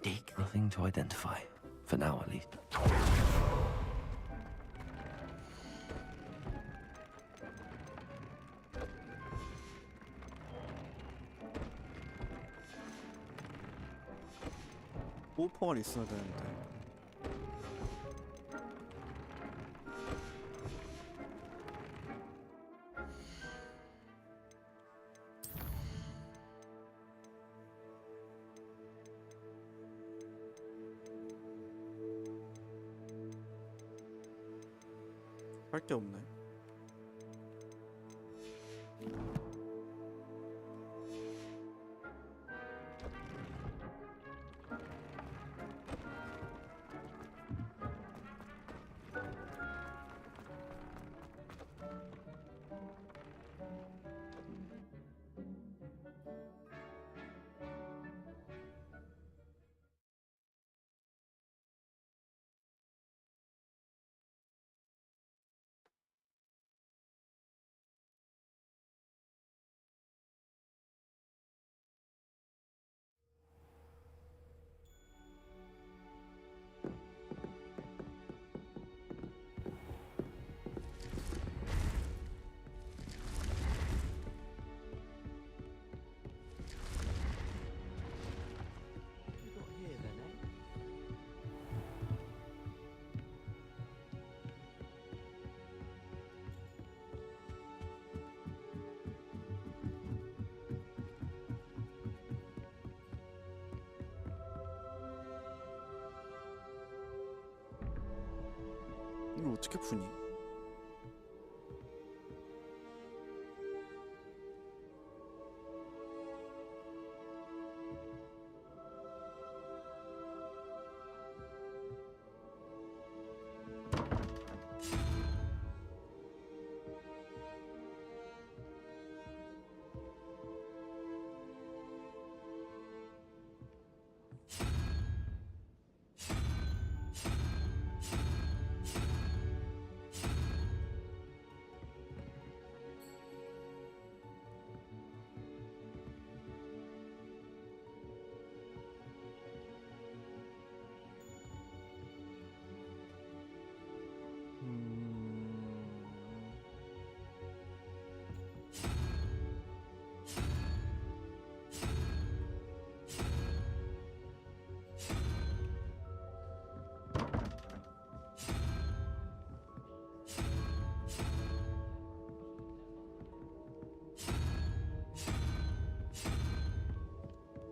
Dig. Nothing to identify. For now, at least. 호흡포가 있어야 되는데. 할 게 없네. 이걸 어떻게 푸니?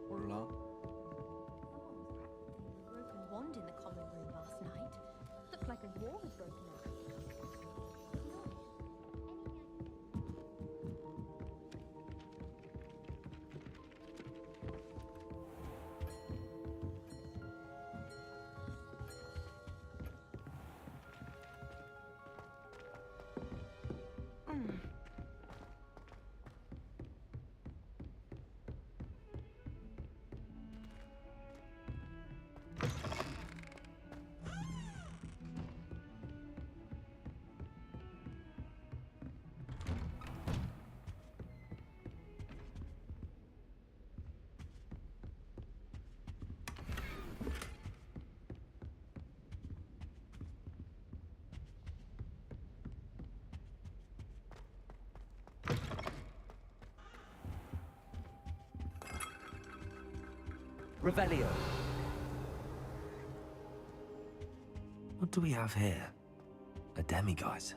몰라. Broken wand in the common room last night. Looks like a wall had broken out. Revelio. What do we have here? A demiguise.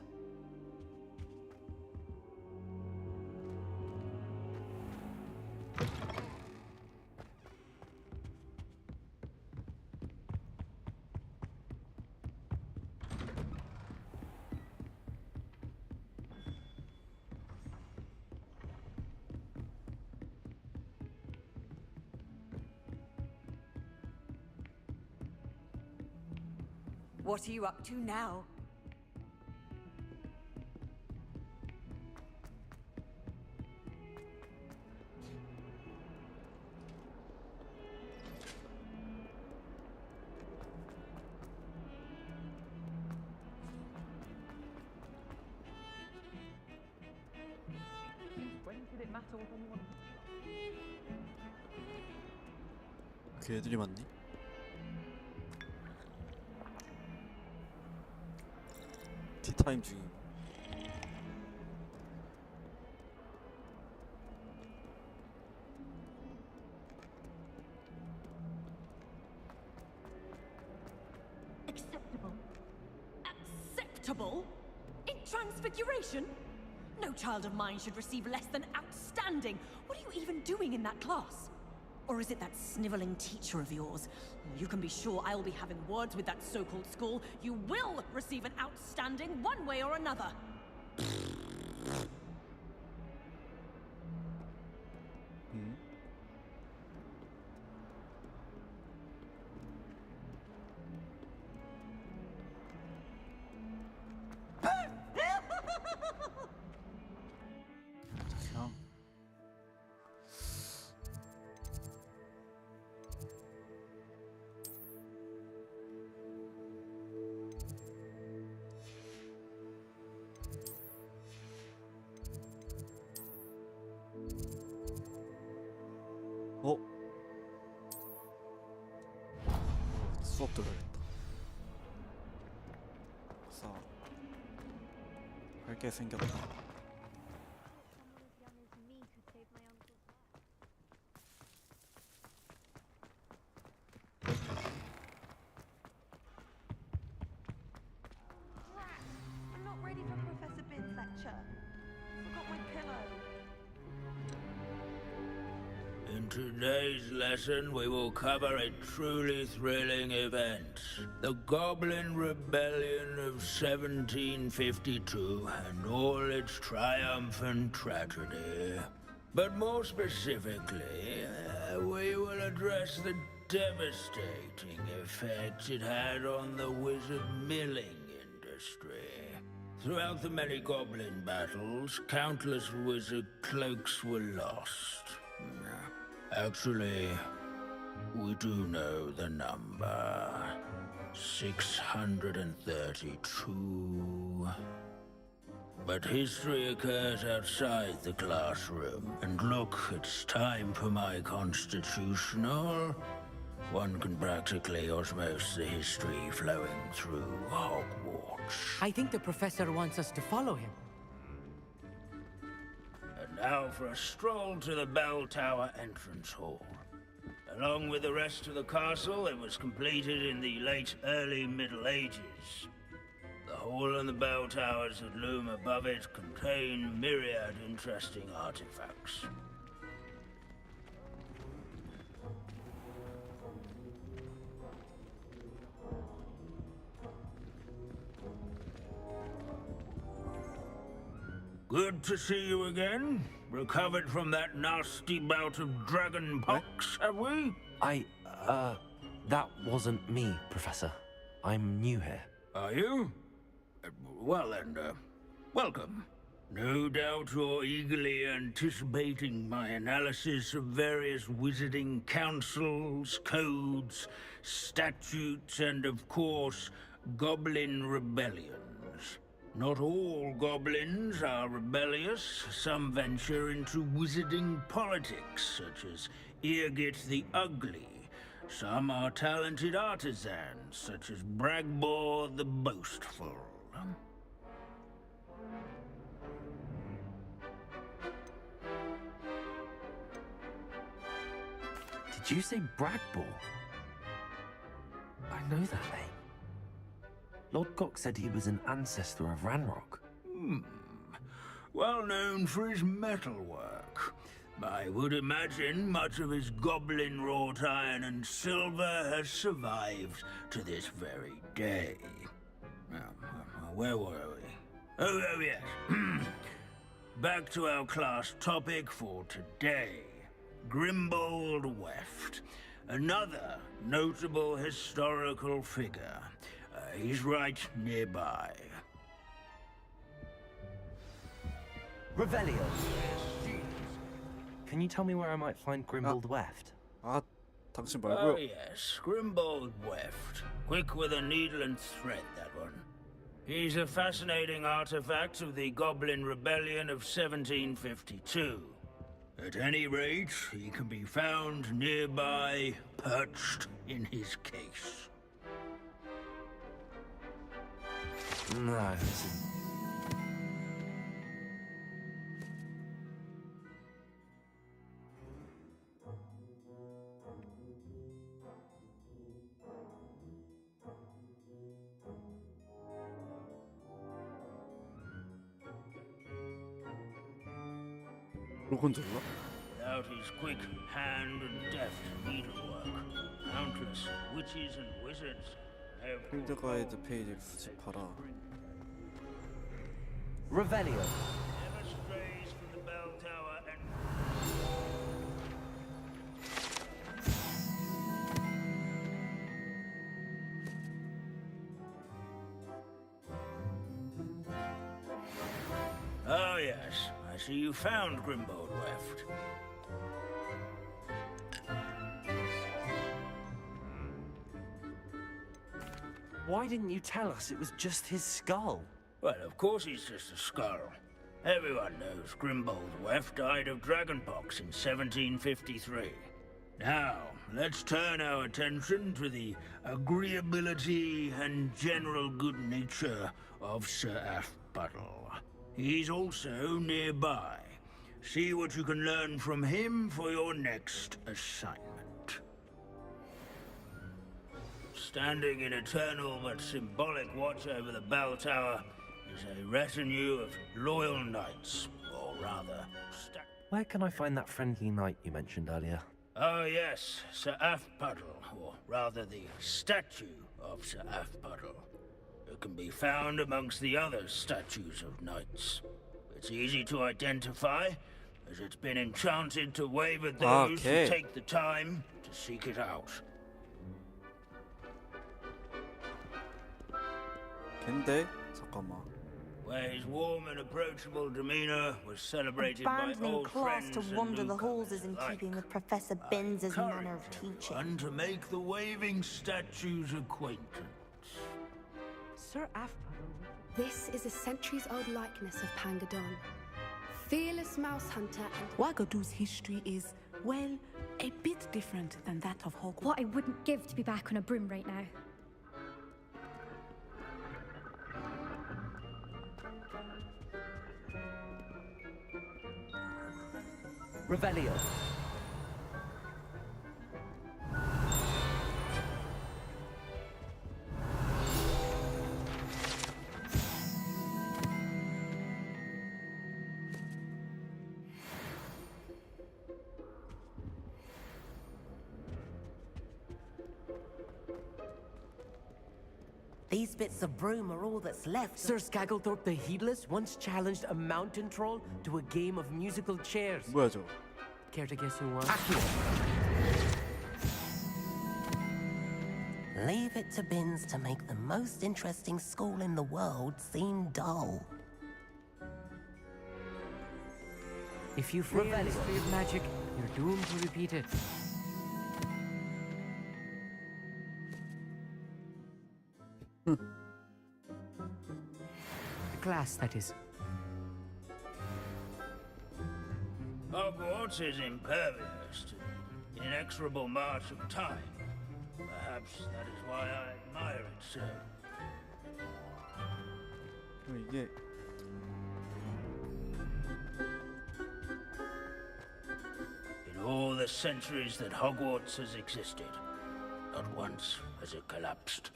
What are you up to now? When did it matter what anyone? 그 애들이 맞니? 티타임 중임. Acceptable. Acceptable? In Transfiguration? No child of mine should receive less than outstanding. What are you even doing in that class? Or is it that sniveling teacher of yours? You can be sure I'll be having words with that so-called school. You will receive an outstanding one way or another. 그냥 어? 수업 들어야겠다. 아싸. 할게 생겼다. Someone as young as me could save my uncle's life. I'm not ready for Professor Bin's lecture. Forgot my pillow. In today's lesson, we will cover a truly thrilling event. The Goblin Rebellion of 1752 and all its triumphant tragedy. But more specifically, we will address the devastating effect it had on the wizard milling industry. Throughout the many goblin battles, countless wizard cloaks were lost. Actually, we do know the number. 632. But history occurs outside the classroom, and look, it's time for my constitutional. One can practically osmose the history flowing through Hogwarts. I think the professor wants us to follow him. And now for a stroll to the Bell Tower entrance hall. Along with the rest of the castle, it was completed in the late early Middle Ages. The hall and the bell towers that loom above it contain myriad interesting artifacts. Good to see you again. Recovered from that nasty bout of dragon pox, have we? That wasn't me, Professor. I'm new here. Are you? Well then, welcome. No doubt you're eagerly anticipating my analysis of various wizarding councils, codes, statutes, and of course, goblin rebellions. Not all goblins are rebellious. Some venture into wizarding politics, such as Irgit the Ugly. Some are talented artisans, such as Bragbor the Boastful. Did you say Bragbor? I know that name. Lord Gok said he was an ancestor of Ranrock. Well known for his metalwork. I would imagine much of his goblin-wrought iron and silver has survived to this very day. Where were we? Oh yes. Back to our class topic for today. Grimbold Weft. Another notable historical figure. He's right nearby. Revelio. Can you tell me where I might find Grimbold Weft? 아, 당신 Oh 말고요. yes, Grimbold Weft. Quick with a needle and thread, that one. He's a fascinating artifact of the Goblin Rebellion of 1752. At any rate, he can be found nearby, perched in his case. No, this is... 로건젤라? Without his quick hand and deft needlework, countless witches and wizards have 필드 가이드 페이지를 수집하라. Revelio. never strays from the bell tower and oh yes, I see you found Grimbold Weft. Why didn't you tell us it was just his skull? Well, of course he's just a skull. Everyone knows Grimbold Weft died of dragonpox in 1753. Now, let's turn our attention to the agreeability and general good nature of Sir Aphbuttle. He's also nearby. See what you can learn from him for your next assignment. Standing in eternal but symbolic watch over the bell tower is a retinue of loyal knights, or rather, Where can I find that friendly knight you mentioned earlier? oh yes, Sir Aphbuttle, or rather the statue of Sir Aphbuttle. It can be found amongst the other statues of knights. It's easy to identify, as it's been enchanted to wave at those Okay. who take the time to seek it out. 걘데? 잠깐만. Where his warm and approachable demeanor was celebrated by Abandoning old class friends to and wander the halls newcomers is in alike. keeping with Professor I Binns' encourage manner of teaching. everyone to make the waving statue's acquaintance. Sir Aphbuttle. This is a centuries-old likeness of Pangadon. Fearless mouse hunter and... Wagadu's history is, well, a bit different than that of Hogwarts. What I wouldn't give to be back on a broom right now. Revelio. These bits of broom are all that's left. Sir Skagglethorpe the Heedless once challenged a mountain troll to a game of musical chairs. 뭐야 저? Care to guess who won? Leave it to Binns to make the most interesting school in the world seem dull. If you fear the history of magic, you're doomed to repeat it. The class, that is. Hogwarts is impervious to the inexorable march of time. Perhaps that is why I admire it so. 이게 In all the centuries that Hogwarts has existed, not once has it collapsed.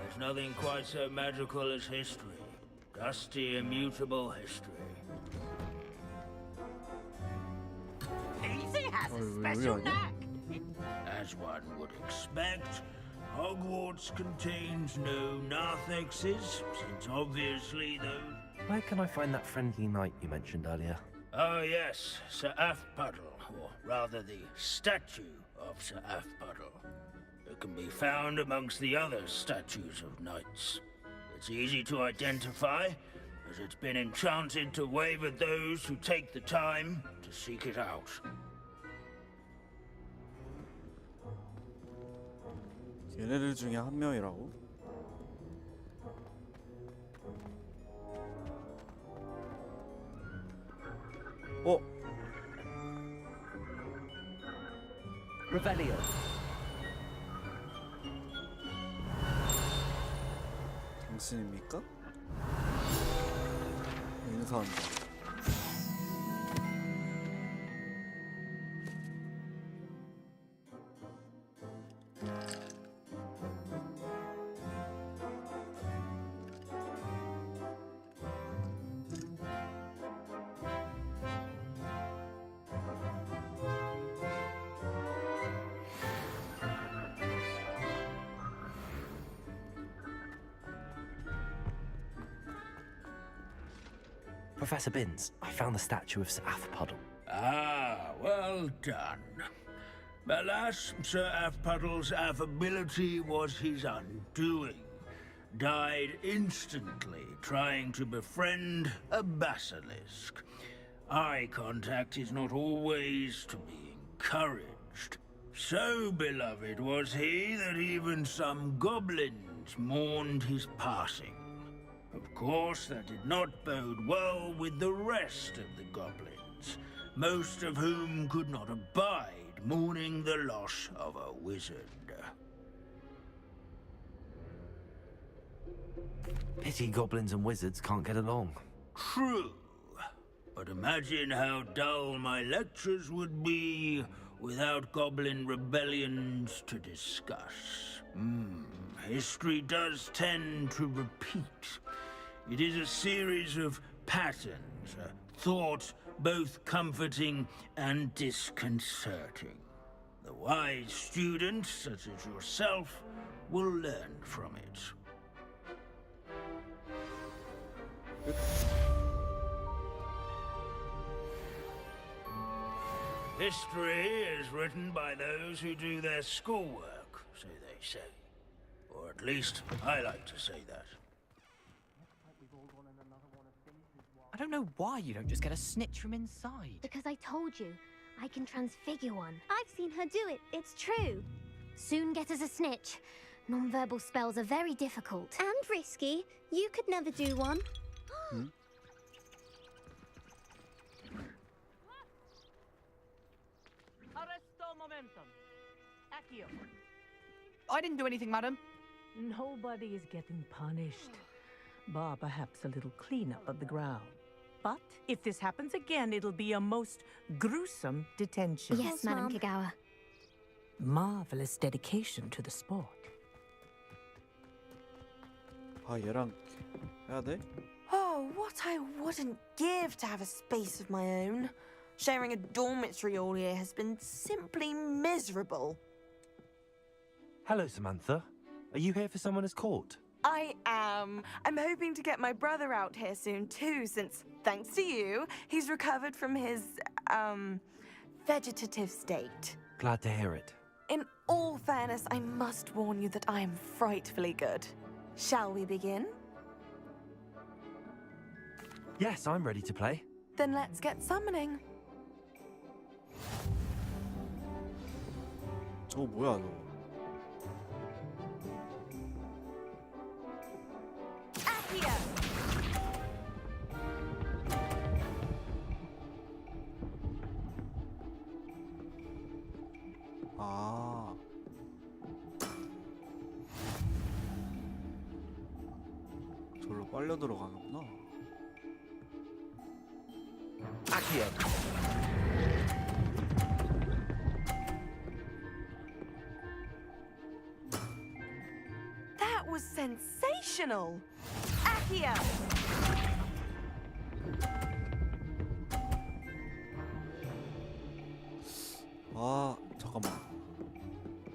There's nothing quite so magical as history. Dusty, immutable history. Easy has a 왜 special 아니야? knack. As one would expect, Hogwarts contains no narthexes, since obviously those... Where can I find that friendly knight you mentioned earlier? Oh yes, Sir Aphbuttle, or rather the statue of Sir Aphbuttle. It can be found amongst the other statues of knights. It's easy to identify, as it's been enchanted to wave at those who take the time to seek it out. 얘네들 중에 한 명이라고? 어? Revelio. 당신입니까? 인사한다. Professor Binns, I found the statue of Sir Athpuddle. Ah, well done. Alas, Sir Athpuddle's affability was his undoing. Died instantly trying to befriend a basilisk. Eye contact is not always to be encouraged. So beloved was he that even some goblins mourned his passing. Of course, that did not bode well with the rest of the goblins, most of whom could not abide mourning the loss of a wizard. Pity goblins and wizards can't get along. True. But imagine how dull my lectures would be without goblin rebellions to discuss. History does tend to repeat. It is a series of patterns, a thought both comforting and disconcerting. The wise students, such as yourself, will learn from it. History is written by those who do their schoolwork, so they say. Or at least, I like to say that. I don't know why you don't just get a snitch from inside. Because I told you, I can transfigure one. I've seen her do it, it's true. Soon get us a snitch. Non-verbal spells are very difficult. And risky. You could never do one. Arresto momentum. Accio. I didn't do anything, madam. Nobody is getting punished. Bar perhaps a little cleanup of the ground. But if this happens again, it'll be a most gruesome detention. Yes, Madam Kagawa. Marvelous dedication to the sport. 아, 얘랑 해야 돼? Oh, what I wouldn't give to have a space of my own. Sharing a dormitory all year has been simply miserable. Hello, Samantha. Are you here for someone caught? I am. I'm hoping to get my brother out here soon too, since, thanks to you, he's recovered from his, vegetative state. Glad to hear it. In all fairness, I must warn you that I am frightfully good. Shall we begin? Yes, I'm ready to play. Then let's get summoning. 저거 뭐야, 너? 아. 저로 빨려 들어가는구나. Accio. That was sensational! Accio! 아, 잠깐만.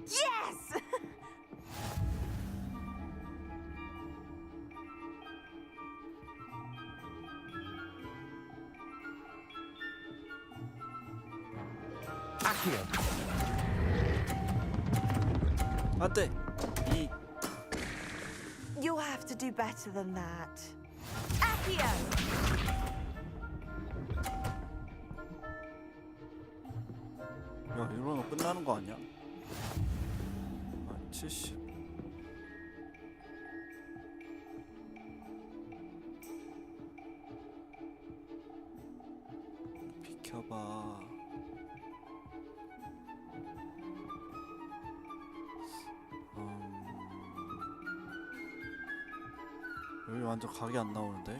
Yes! Accio. 안 돼. 이 You'll have to do better than that. Accio! 야, 이러면 끝나는 거 아니야? 아, 70. 비켜봐. 여기 완전 각이 안 나오는데?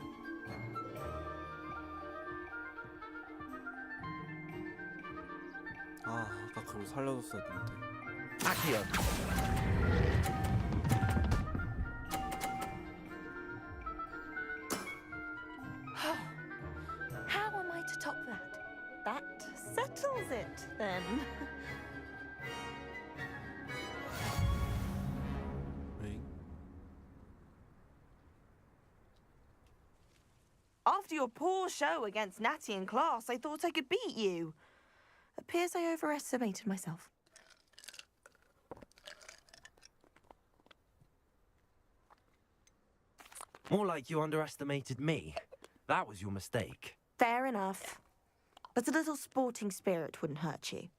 아, 아까 그걸 살려줬어야 되는데. Accio. How am I to top that? That settles it, then. 왜? After your poor show against Natty in class, I thought I could beat you. Appears I overestimated myself. More like you underestimated me. That was your mistake. Fair enough. But a little sporting spirit wouldn't hurt you.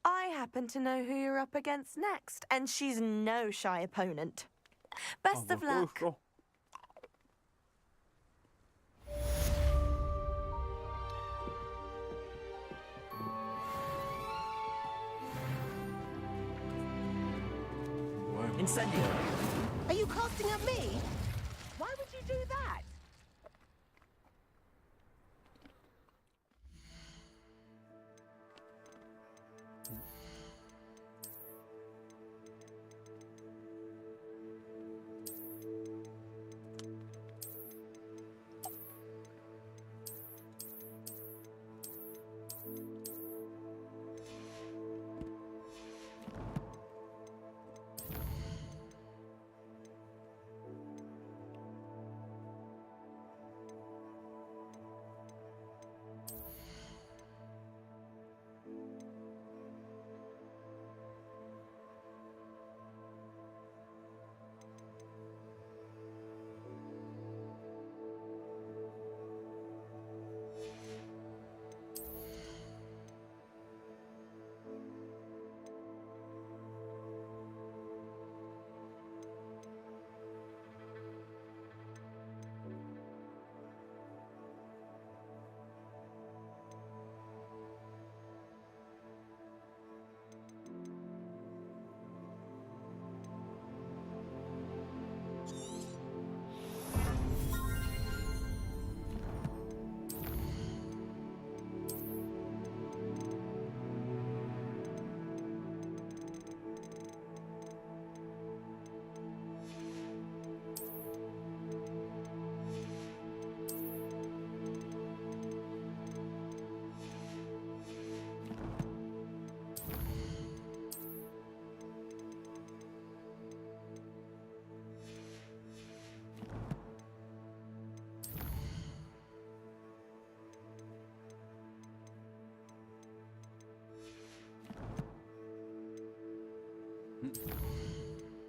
I happen to know who you're up against next, and she's no shy opponent. Best of luck. Incendio. Are you casting at me? Why would you do that?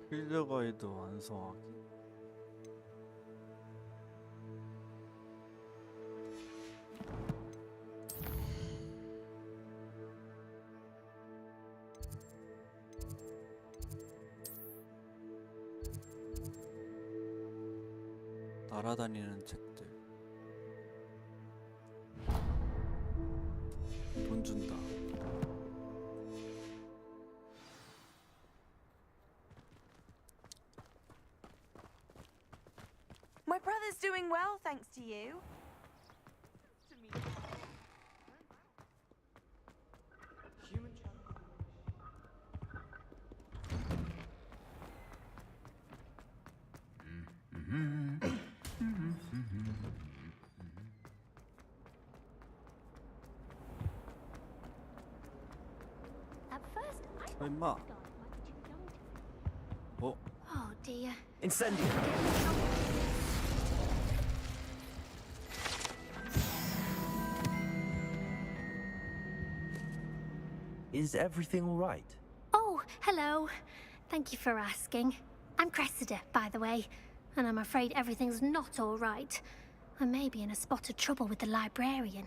필드 가이드 완성하기. 날아다니는 책들. 돈 준다. My brother's doing well, thanks to you. At first, I thought 임마. this guard might be too young to. 어? Oh dear. Incendio. Is everything all right? Oh, hello. Thank you for asking. I'm Cressida, by the way, and I'm afraid everything's not all right. I may be in a spot of trouble with the librarian.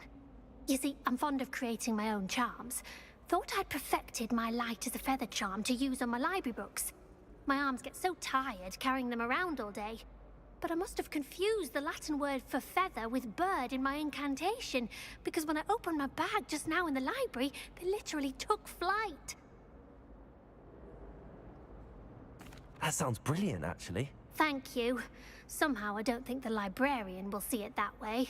You see, I'm fond of creating my own charms. Thought I'd perfected my light as a feather charm to use on my library books. My arms get so tired carrying them around all day. But I must have confused the Latin word for feather with bird in my incantation, because when I opened my bag just now in the library, they literally took flight. That sounds brilliant, actually. Thank you. Somehow I don't think the librarian will see it that way.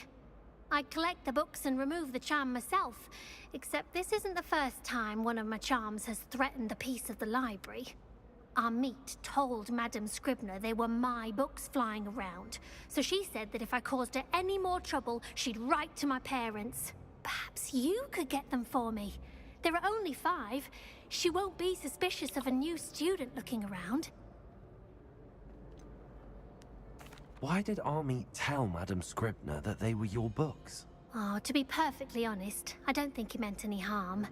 I collect the books and remove the charm myself, except this isn't the first time one of my charms has threatened the peace of the library. Amit told Madame Scribner they were my books flying around, so she said that if I caused her any more trouble, she'd write to my parents. Perhaps you could get them for me. There are only 5. She won't be suspicious of a new student looking around. Why did Amit tell Madame Scribner that they were your books? Oh, to be perfectly honest, I don't think he meant any harm.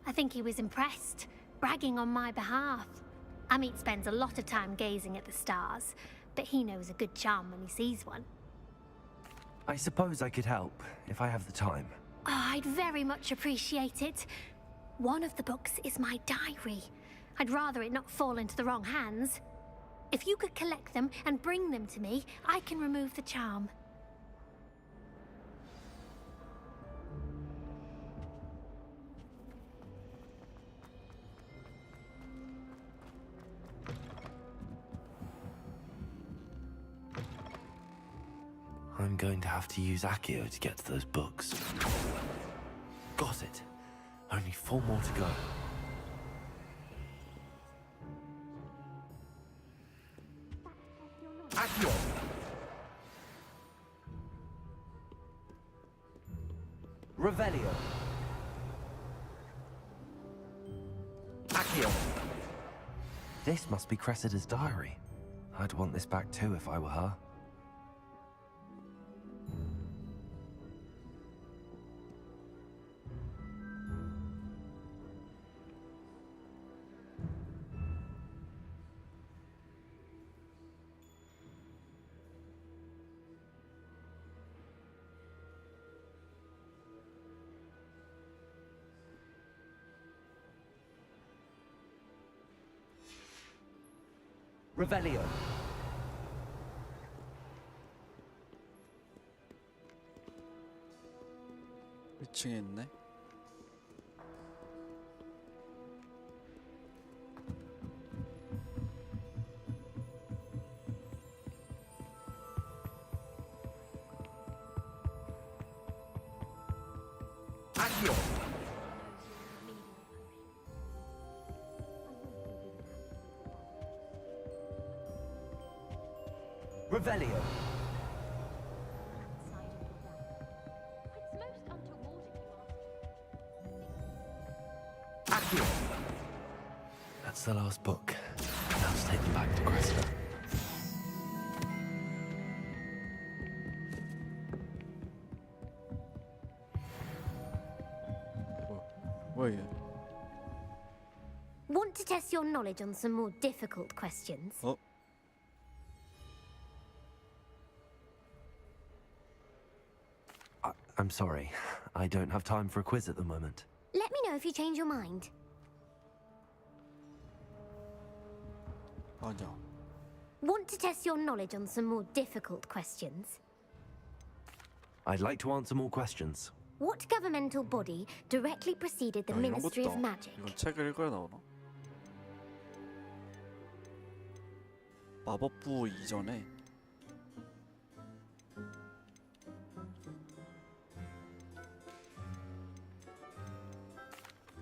I think he was impressed, bragging on my behalf. Amit spends a lot of time gazing at the stars, but he knows a good charm when he sees one. I suppose I could help, if I have the time. Oh, I'd very much appreciate it. One of the books is my diary. I'd rather it not fall into the wrong hands. If you could collect them and bring them to me, I can remove the charm. I'm going to have to use Accio to get to those books. Got it. Only 4 more to go. Accio! Revelio. Accio. This must be Cressida's diary. I'd want this back too if I were her. Revelio. 위층에 있네. Accio. Revelio. Accio. That's the last book. Now let's take them back to Cressida. 뭐야? Want to test your knowledge on some more difficult questions? I'm sorry. I don't have time for a quiz at the moment. Let me know if you change your mind. 아니야. Want to test your knowledge on some more difficult questions? I'd like to answer more questions. What governmental body directly preceded the 야, 이런 Ministry 것도 of Magic? 이건 책을 읽어야 나오나? 마법부 이전에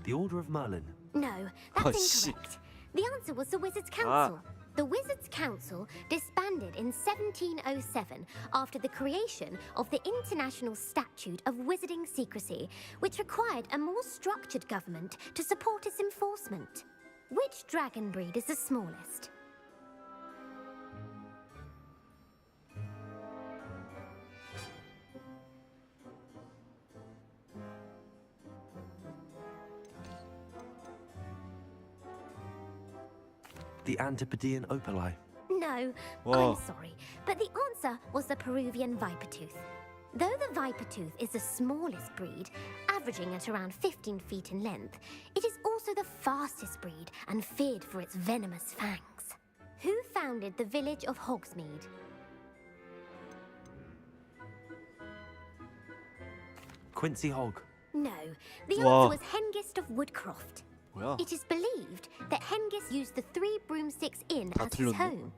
The Order of Merlin. No, that's incorrect. The answer was the Wizards' Council. The Wizards' Council disbanded in 1707 after the creation of the International Statute of Wizarding Secrecy, which required a more structured government to support its enforcement. Which dragon breed is the smallest? The Antipodean Opali. No, Whoa. I'm sorry, but the answer was the Peruvian Vipertooth. Though the Vipertooth is the smallest breed, averaging at around 15 feet in length, it is also the fastest breed and feared for its venomous fangs. Who founded the village of Hogsmeade? Quincy Hogg. No, the Whoa. answer was Hengist of Woodcroft. 뭐야? It is believed that Hengist used the Three Broomsticks Inn 다 as his 틀렸네. home.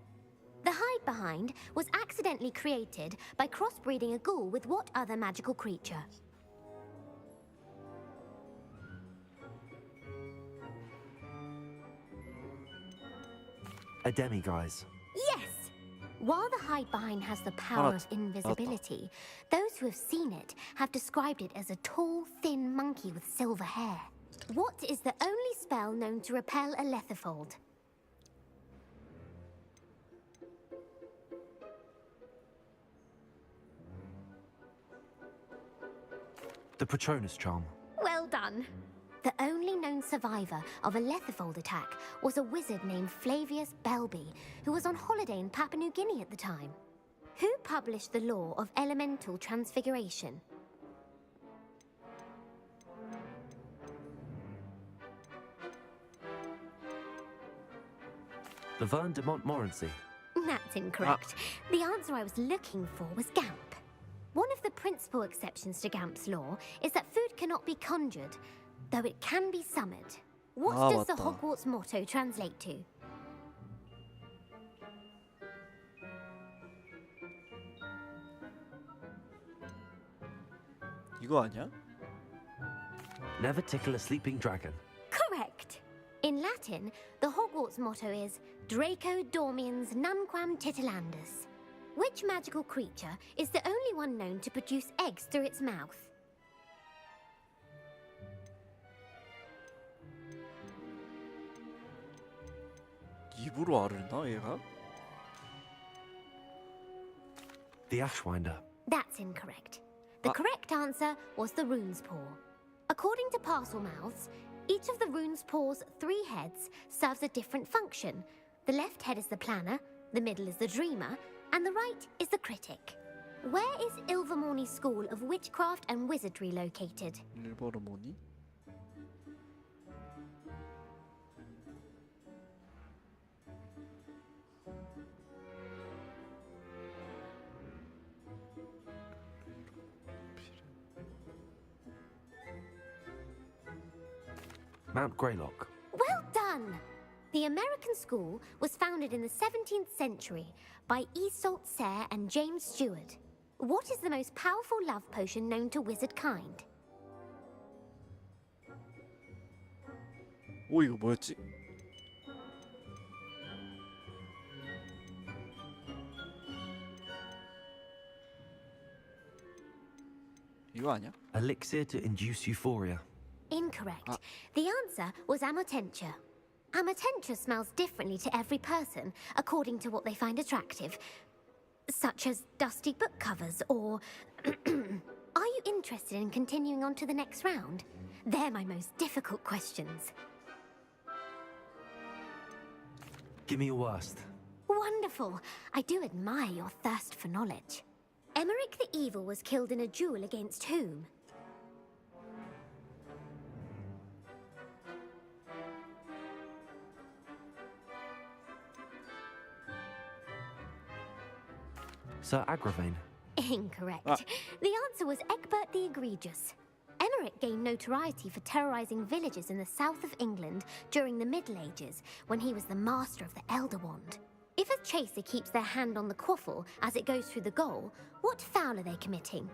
The hide-behind was accidentally created by crossbreeding a ghoul with what other magical creature? A demiguise. Yes! While the hide-behind has the power of invisibility, those who have seen it have described it as a tall, thin monkey with silver hair. What is the only spell known to repel a Lethifold? The Patronus charm. Well done. The only known survivor of a Lethifold attack was a wizard named Flavius Belby, who was on holiday in Papua New Guinea at the time. Who published the law of elemental transfiguration? Laverne de Montmorency. That's incorrect. The answer I was looking for was Gamp. One of the principal exceptions to Gamp's law is that food cannot be conjured, though it can be summoned. What does the 맞다. Hogwarts motto translate to? 이거 아니야? Never tickle a sleeping dragon. Correct. In Latin, the Hogwarts motto is Draco Dormiens Nunquam Titilandus. Which magical creature is the only one known to produce eggs through its mouth? 입으로 알을 낳아 얘가? The Ashwinder. That's incorrect. The correct answer was the Rune's Paw. According to Parselmouths, each of the Rune's Paw's 3 heads serves a different function. The left head is the planner, the middle is the dreamer, and the right is the critic. Where is Ilvermorny School of Witchcraft and Wizardry located? 일버르모니? Mount Greylock. Well done! The American school was founded in the 17th century by Isolde Sayre and James Stewart. What is the most powerful love potion known to wizard kind? 오 이거 뭐였지? 이거 아니야? Elixir to induce euphoria. Incorrect. The answer was Amotentia. Amotentia smells differently to every person, according to what they find attractive, such as dusty book covers or... Are you interested in continuing on to the next round? They're my most difficult questions. Give me your worst. Wonderful. I do admire your thirst for knowledge. Emmerich the Evil was killed in a duel against whom? Sir Agravain. Incorrect. The answer was Egbert the Egregious. Emmerich gained notoriety for terrorizing villages in the south of England during the Middle Ages, when he was the master of the Elder Wand. If a chaser keeps their hand on the quaffle as it goes through the goal, what foul are they committing?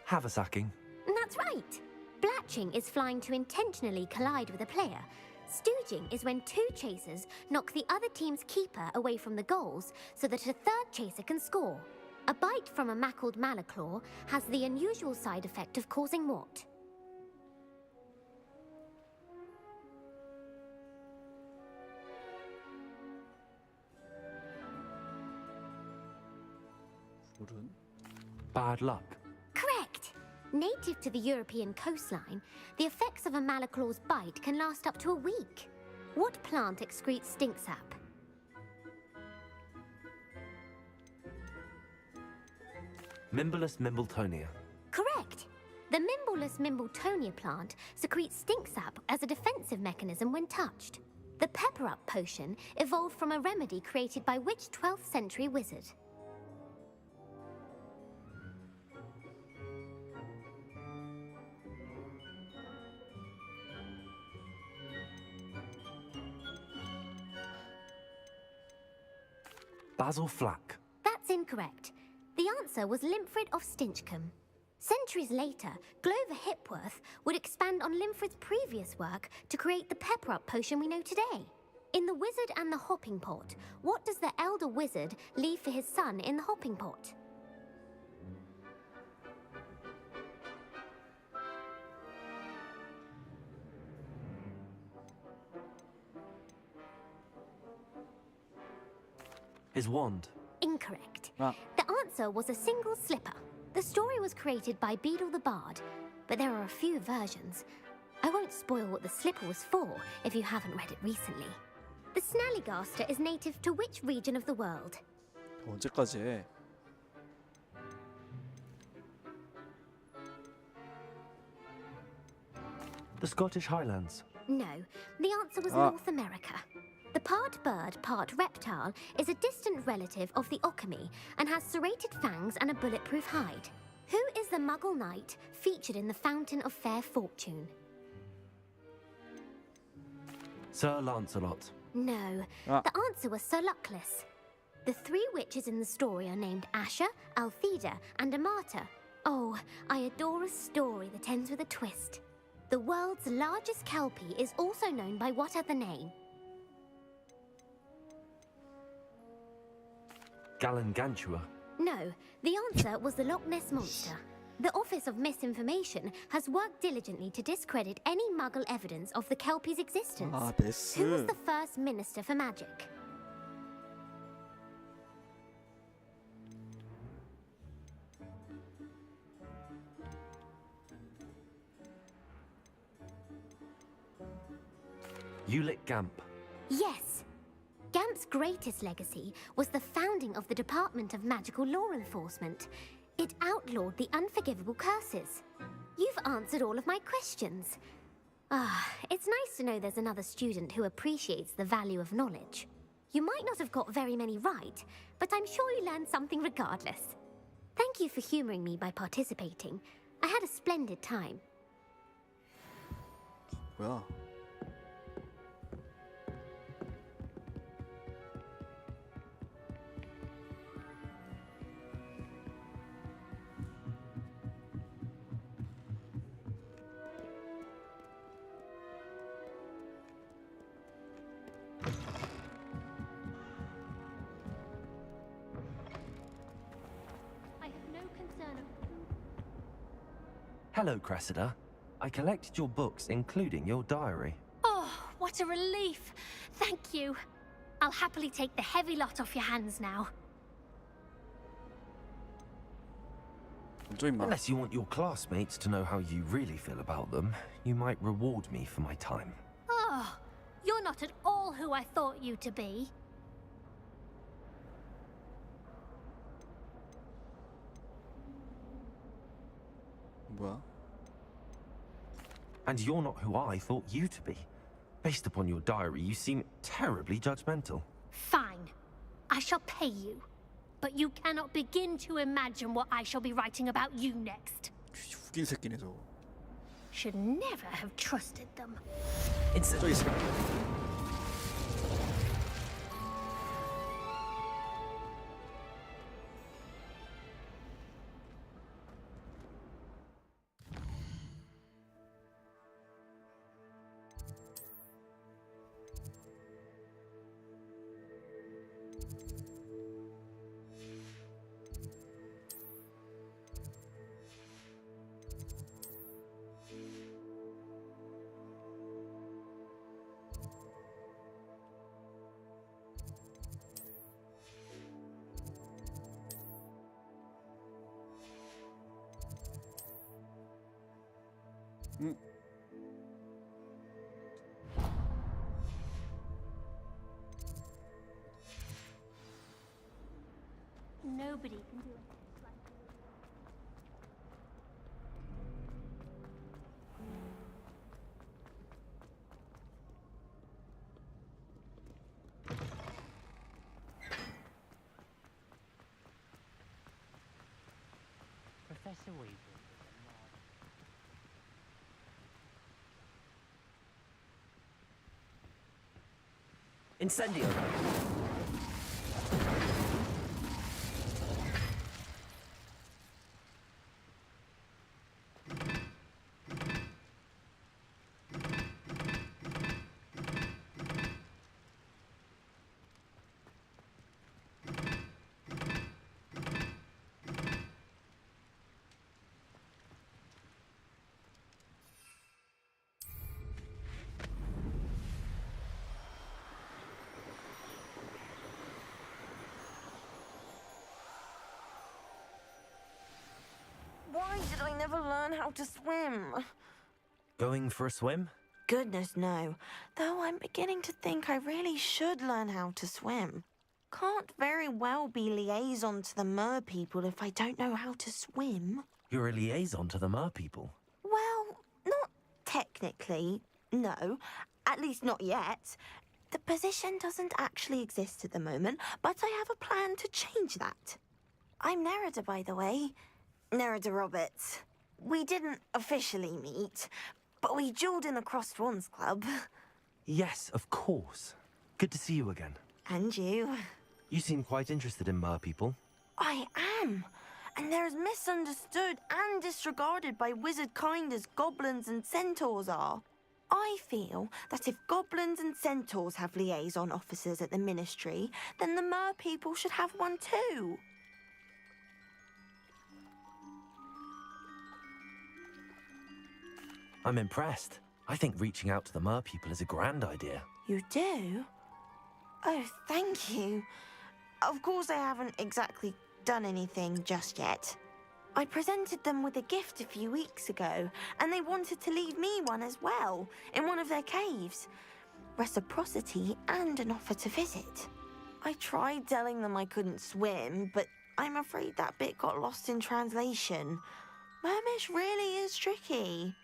Haversacking. That's right. Blatching is flying to intentionally collide with a player. Stooging is when 2 chasers knock the other team's keeper away from the goals so that a 3rd chaser can score. A bite from a mackled Malaclaw has the unusual side effect of causing what? Bad luck. Correct! Native to the European coastline, the effects of a Malaclaw's bite can last up to a week. What plant excretes stink sap? Mimblus Mimbletonia. Correct! The Mimblus Mimbletonia plant secretes stink sap as a defensive mechanism when touched. The Pepper-Up potion evolved from a remedy created by which 12th century wizard? Basil Flack. That's incorrect. The answer was Limfrid of Stinchcombe. Centuries later, Glover Hipworth would expand on Limfrid's previous work to create the Pepper-Up potion we know today. In The Wizard and the Hopping Pot, what does the elder wizard leave for his son in the hopping pot? His wand. Incorrect. Ah. The answer was a single slipper. The story was created by Beadle the Bard, but there are a few versions. I won't spoil what the slipper was for if you haven't read it recently. The Snallygaster is native to which region of the world? 언제까지 해? The Scottish Highlands. No, the answer was Ah. North America. The part bird, part reptile is a distant relative of the Occamy and has serrated fangs and a bulletproof hide. Who is the Muggle knight featured in the Fountain of Fair Fortune? Sir Lancelot. No, Ah. the answer was Sir Luckless. The three witches in the story are named Asher, Altheda, and Amata. Oh, I adore a story that ends with a twist. The world's largest kelpie is also known by what other name? Galangantua. No, the answer was the Loch Ness Monster. The Office of Misinformation has worked diligently to discredit any Muggle evidence of the kelpie's existence. 아, Who was 네스. the first Minister for Magic? Ulick Gamp. Yes. Gamp's greatest legacy was the founding of the Department of Magical Law Enforcement. It outlawed the unforgivable curses. You've answered all of my questions. Ah, it's nice to know there's another student who appreciates the value of knowledge. You might not have got very many right, but I'm sure you learned something regardless. Thank you for humoring me by participating. I had a splendid time. 뭐야? I have no concern of... Hello, Cressida. I collected your books, including your diary. Oh, what a relief. Thank you. I'll happily take the heavy lot off your hands now. 먼저 임마. Unless you want your classmates to know how you really feel about them, you might reward me for my time. Oh, you're not at all who I thought you to be. 뭐야? And you're not who I thought you to be. Based upon your diary, you seem terribly judgmental. Fine. I shall pay you. But you cannot begin to imagine what I shall be writing about you next. 웃긴 새끼네 저거. Should never have trusted them. 저기 있어. Nobody can do it like a wee bit. Incendio! Why did I never learn how to swim? Going for a swim? Goodness, no. Though I'm beginning to think I really should learn how to swim. Can't very well be liaison to the mer people if I don't know how to swim. You're a liaison to the mer people. Well, not technically, no. At least not yet. The position doesn't actually exist at the moment, but I have a plan to change that. I'm Nerida, by the way. Nerida Roberts. We didn't officially meet, but we duelled in the Crossed Swans Club. Yes, of course. Good to see you again. And you. You seem quite interested in mer people. I am. And they're as misunderstood and disregarded by wizard kind as goblins and centaurs are. I feel that if goblins and centaurs have liaison officers at the Ministry, then the mer people should have one too. I'm impressed. I think reaching out to the mer people is a grand idea. You do? Oh, thank you. Of course I haven't exactly done anything just yet. I presented them with a gift a few weeks ago, and they wanted to leave me one as well, in one of their caves. Reciprocity and an offer to visit. I tried telling them I couldn't swim, but I'm afraid that bit got lost in translation. Mermish really is tricky.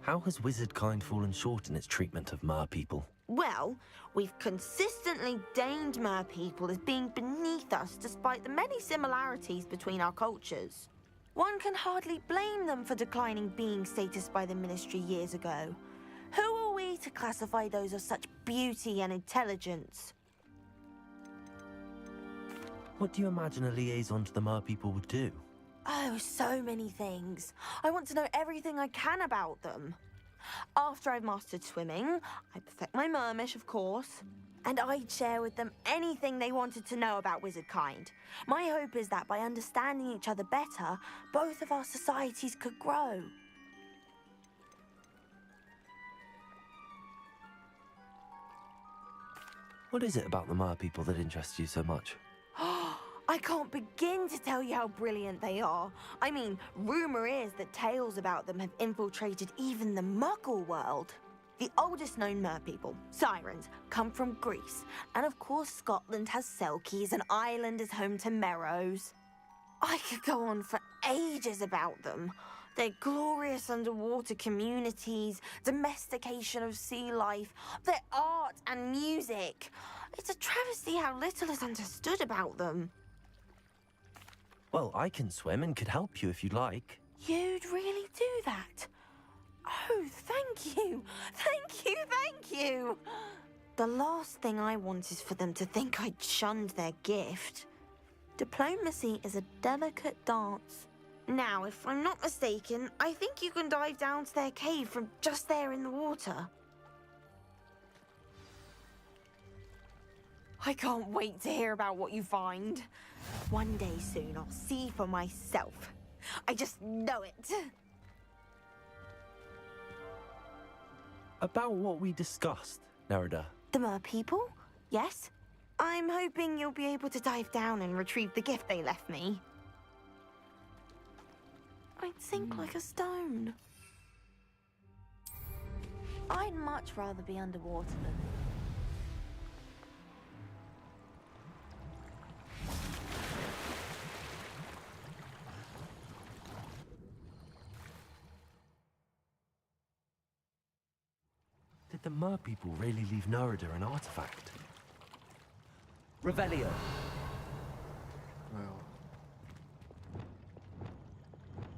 How has wizard kind fallen short in its treatment of mer people? Well, we've consistently deigned mer people as being beneath us despite the many similarities between our cultures. One can hardly blame them for declining being status by the Ministry years ago. Who are we to classify those of such beauty and intelligence? What do you imagine a liaison to the mer people would do? Oh, so many things. I want to know everything I can about them. After I've mastered swimming, I perfect my mermish, of course, and I'd share with them anything they wanted to know about wizard kind. My hope is that by understanding each other better, both of our societies could grow. What is it about the mer people that interests you so much? I can't begin to tell you how brilliant they are. I mean, rumour is that tales about them have infiltrated even the Muggle world. The oldest known mer people, Sirens, come from Greece. And of course Scotland has Selkies and Ireland is home to Merrows. I could go on for ages about them. Their glorious underwater communities, domestication of sea life, their art and music. It's a travesty how little is understood about them. Well, I can swim and could help you if you'd like. You'd really do that? Oh, thank you! Thank you, thank you! The last thing I want is for them to think I'd shunned their gift. Diplomacy is a delicate dance. Now, if I'm not mistaken, I think you can dive down to their cave from just there in the water. I can't wait to hear about what you find. One day soon, I'll see for myself. I just know it. About what we discussed, Nerida. The mer people? Yes. I'm hoping you'll be able to dive down and retrieve the gift they left me. I'd sink like a stone. I'd much rather be underwater than... Did the mer people really leave Nerida an artifact? Revelio. 뭐요?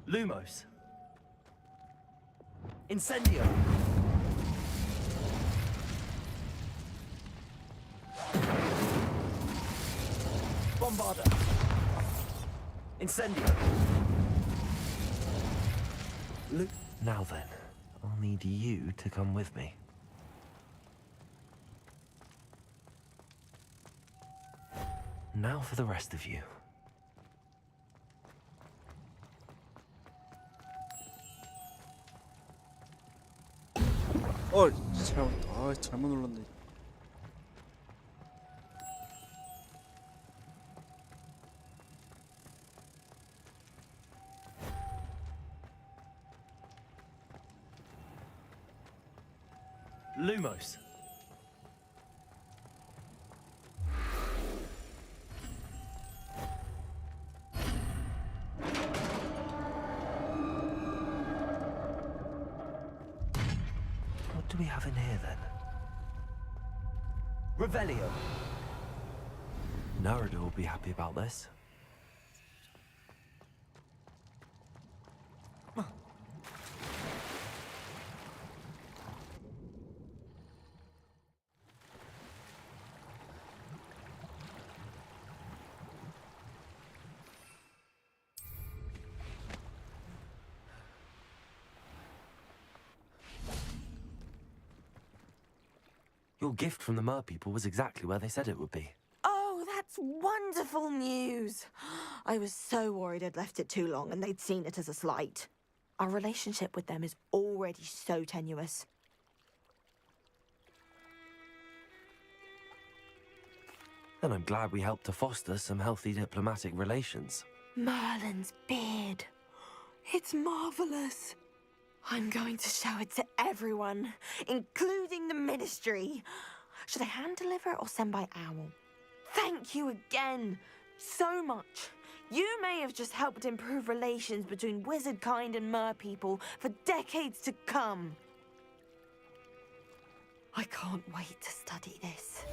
Lumos. Incendio. Bombarda. Incendio. Now then, I'll need you to come with me. Now for the rest of you. 잘못 눌렀네. Lumos. What do we have in here then? Revelio. Narada will be happy about this. Your gift from the Mer people was exactly where they said it would be. Oh, that's wonderful news. I was so worried I'd left it too long and they'd seen it as a slight. Our relationship with them is already so tenuous. And I'm glad we helped to foster some healthy diplomatic relations. Merlin's beard. It's marvelous. I'm going to show it to everyone, including the Ministry. Should I hand deliver it or send by owl? Thank you again so much. You may have just helped improve relations between wizard kind and mer people for decades to come. I can't wait to study this.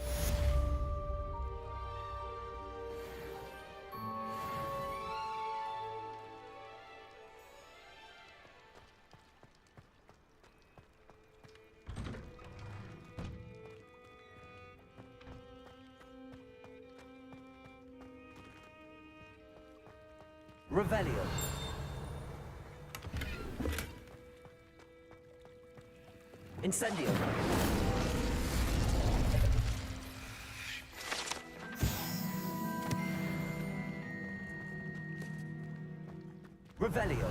Revelio. Incendio. Revelio.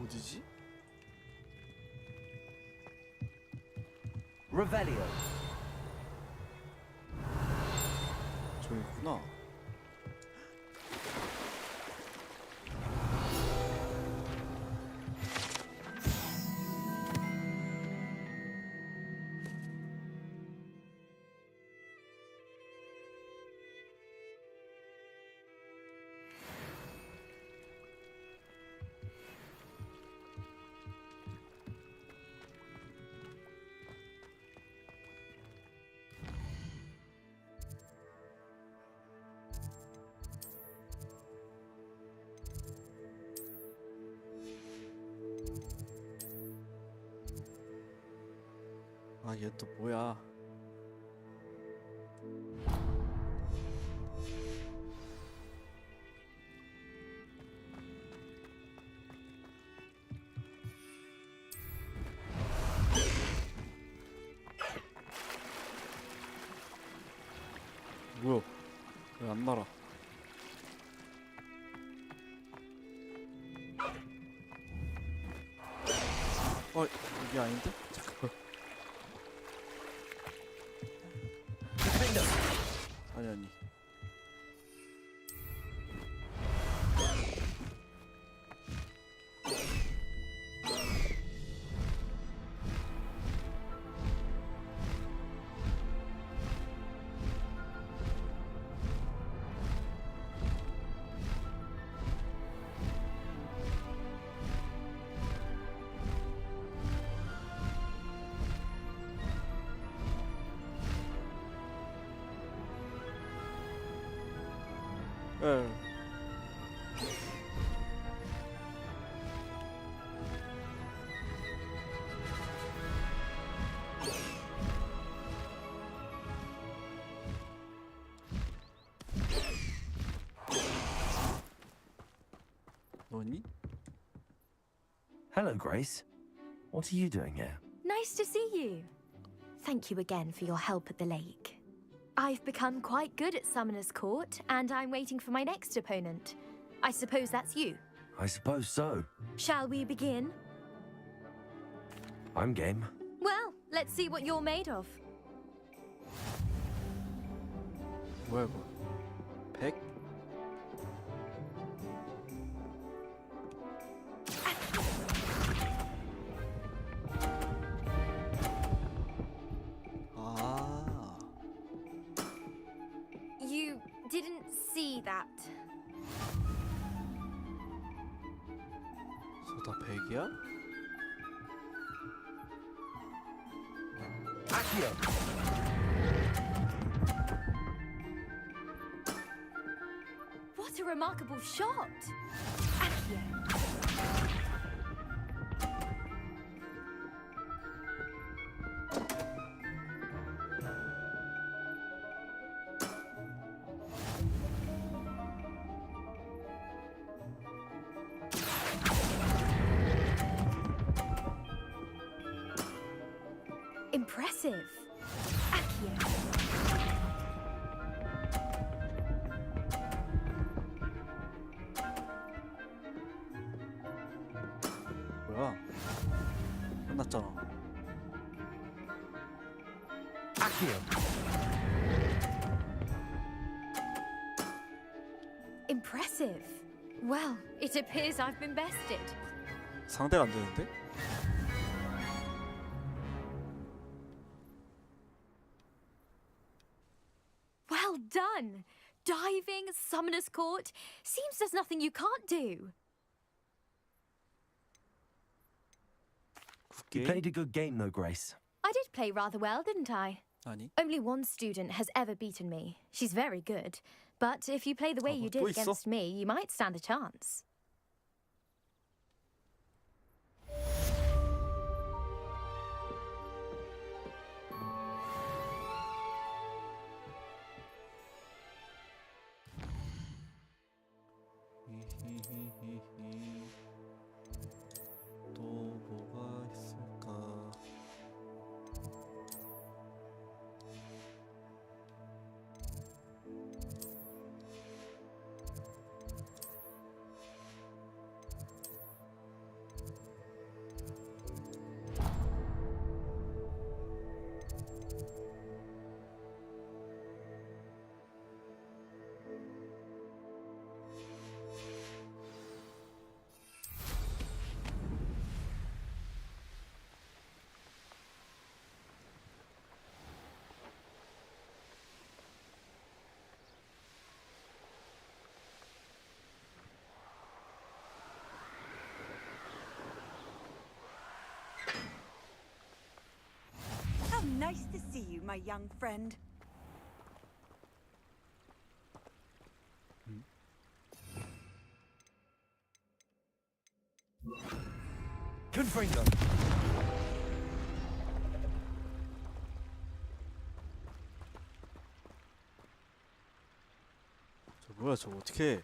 어디지? Revelio. 저기 있구나. 아, 얘 또 뭐야? 뭐야? 왜 안 날아? 이게 아닌데? 잠깐만. 아니. 에. 너니? Hello, Grace. What are you doing here? Nice to see you. Thank you again for your help at the lake. I've become quite good at Summoner's Court, and I'm waiting for my next opponent. I suppose that's you. I suppose so. Shall we begin? I'm game. Well, let's see what you're made of. 뭐야 이거? 100? 아. You didn't see that. 저 다 100이야? Accio! What a remarkable shot! Accio. Impressive. Accio. 뭐야? 끝났잖아. Accio! Impressive. Well, it appears I've been bested. 상대가 안 되는데? Well done! Diving, Summoner's Court. Seems there's nothing you can't do. You played a good game, though, Grace. I did play rather well, didn't I? 아니. Only one student has ever beaten me. She's very good. But if you play the way you did 또 있어? against me, you might stand a chance. 또 뭐가 있을까? How nice to see you, my young friend. Confringo! 저 뭐야 저거 어떻게 해?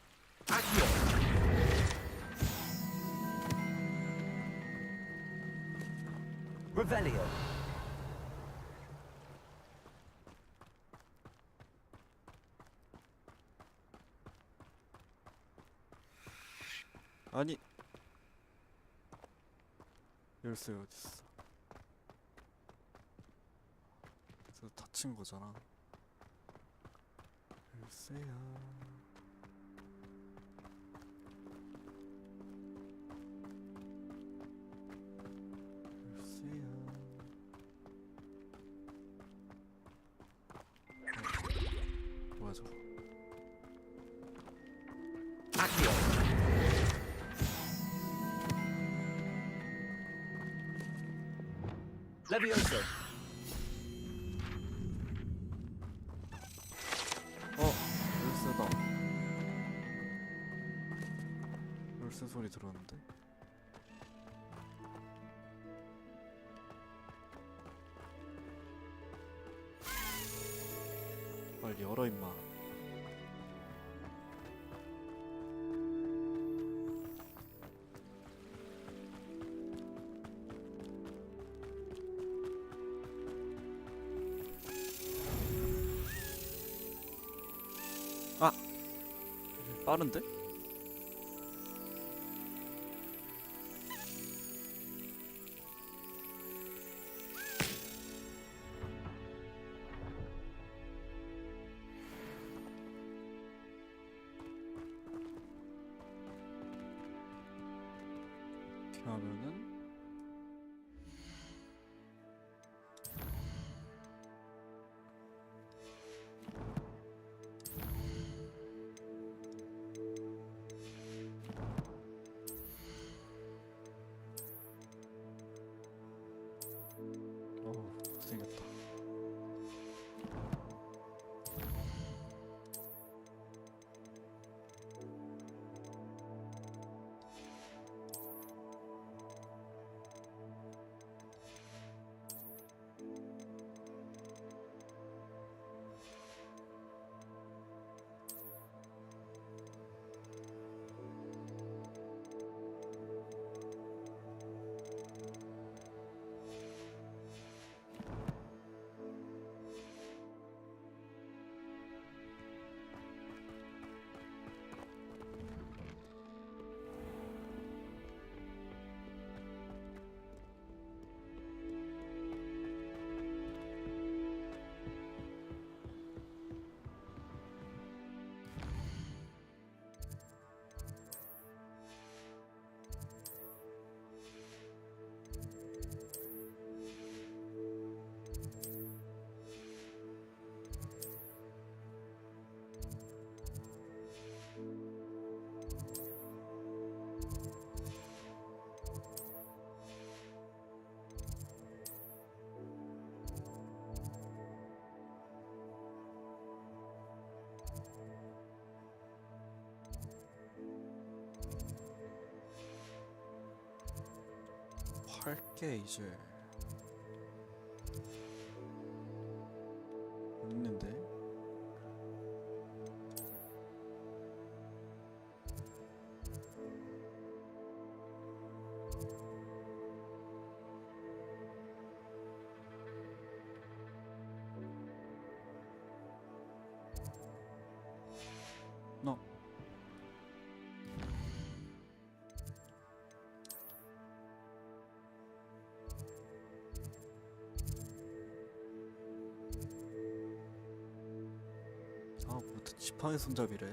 Revelio! 아니 열쇠 어딨어? 그래서 다친 거잖아. 열쇠야. 열쇠야. 뭐야 저거? Levioso! 열쇠다. 소리 들었는데? 빨리 열어 임마. 아! 빠른데? 이렇게 하면은 생겼다. 할게 이제. 있는데. 너. 아, 뭐 지팡이 손잡이래.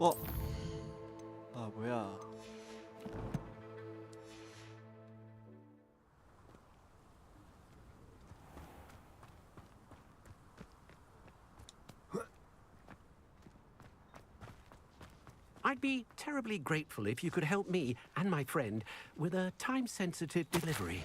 아, 뭐야. I'd be terribly grateful if you could help me and my friend with a time-sensitive delivery.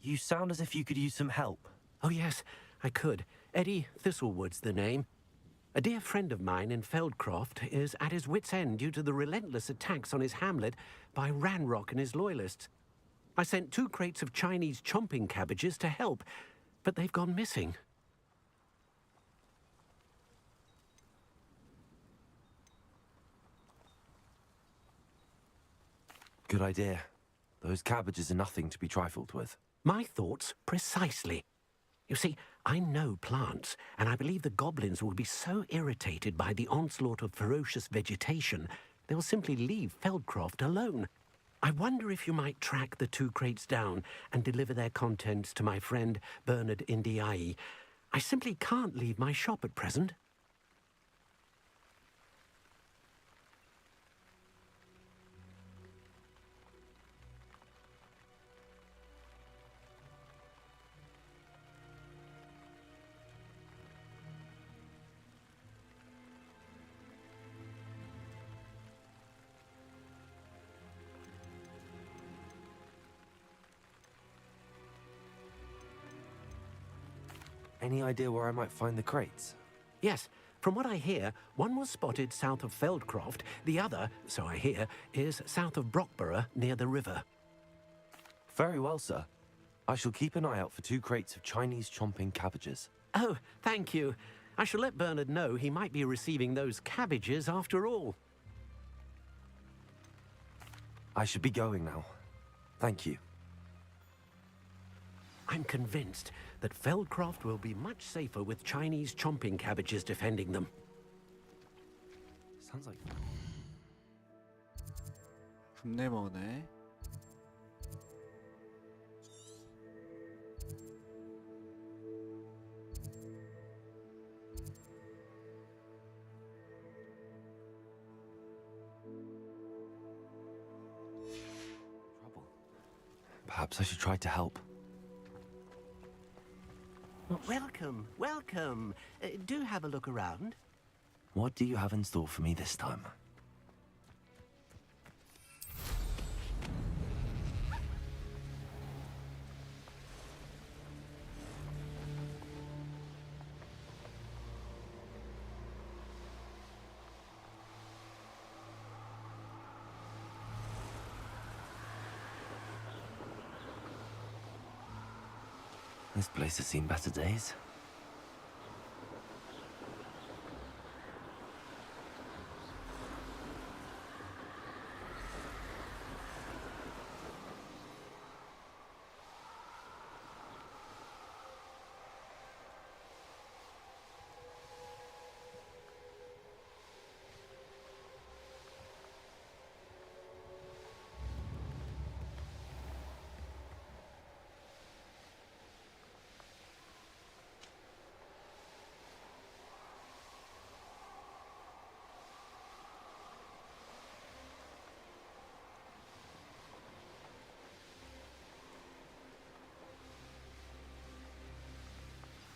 You sound as if you could use some help. Oh, yes, I could. Eddie Thistlewood's the name. A dear friend of mine in Feldcroft is at his wit's end due to the relentless attacks on his hamlet by Ranrock and his loyalists. I sent 2 crates of Chinese chomping cabbages to help, but they've gone missing. Good idea. Those cabbages are nothing to be trifled with. My thoughts precisely. You see, I know plants, and I believe the goblins will be so irritated by the onslaught of ferocious vegetation, they'll simply leave Feldcroft alone. I wonder if you might track the 2 crates down and deliver their contents to my friend Bernard Indiai. I simply can't leave my shop at present. Any idea where I might find the crates? Yes, from what I hear, one was spotted south of Feldcroft, the other, so I hear, is south of Brockborough near the river. Very well, sir. I shall keep an eye out for 2 crates of Chinese chomping cabbages. Oh, thank you. I shall let Bernard know he might be receiving those cabbages after all. I should be going now. Thank you. I'm convinced that Feldcroft will be much safer with Chinese chomping cabbages defending them. Sounds like... 분내 먹네. Trouble. Perhaps I should try to help. Welcome, welcome. Do have a look around. What do you have in store for me this time? This place has seen better days.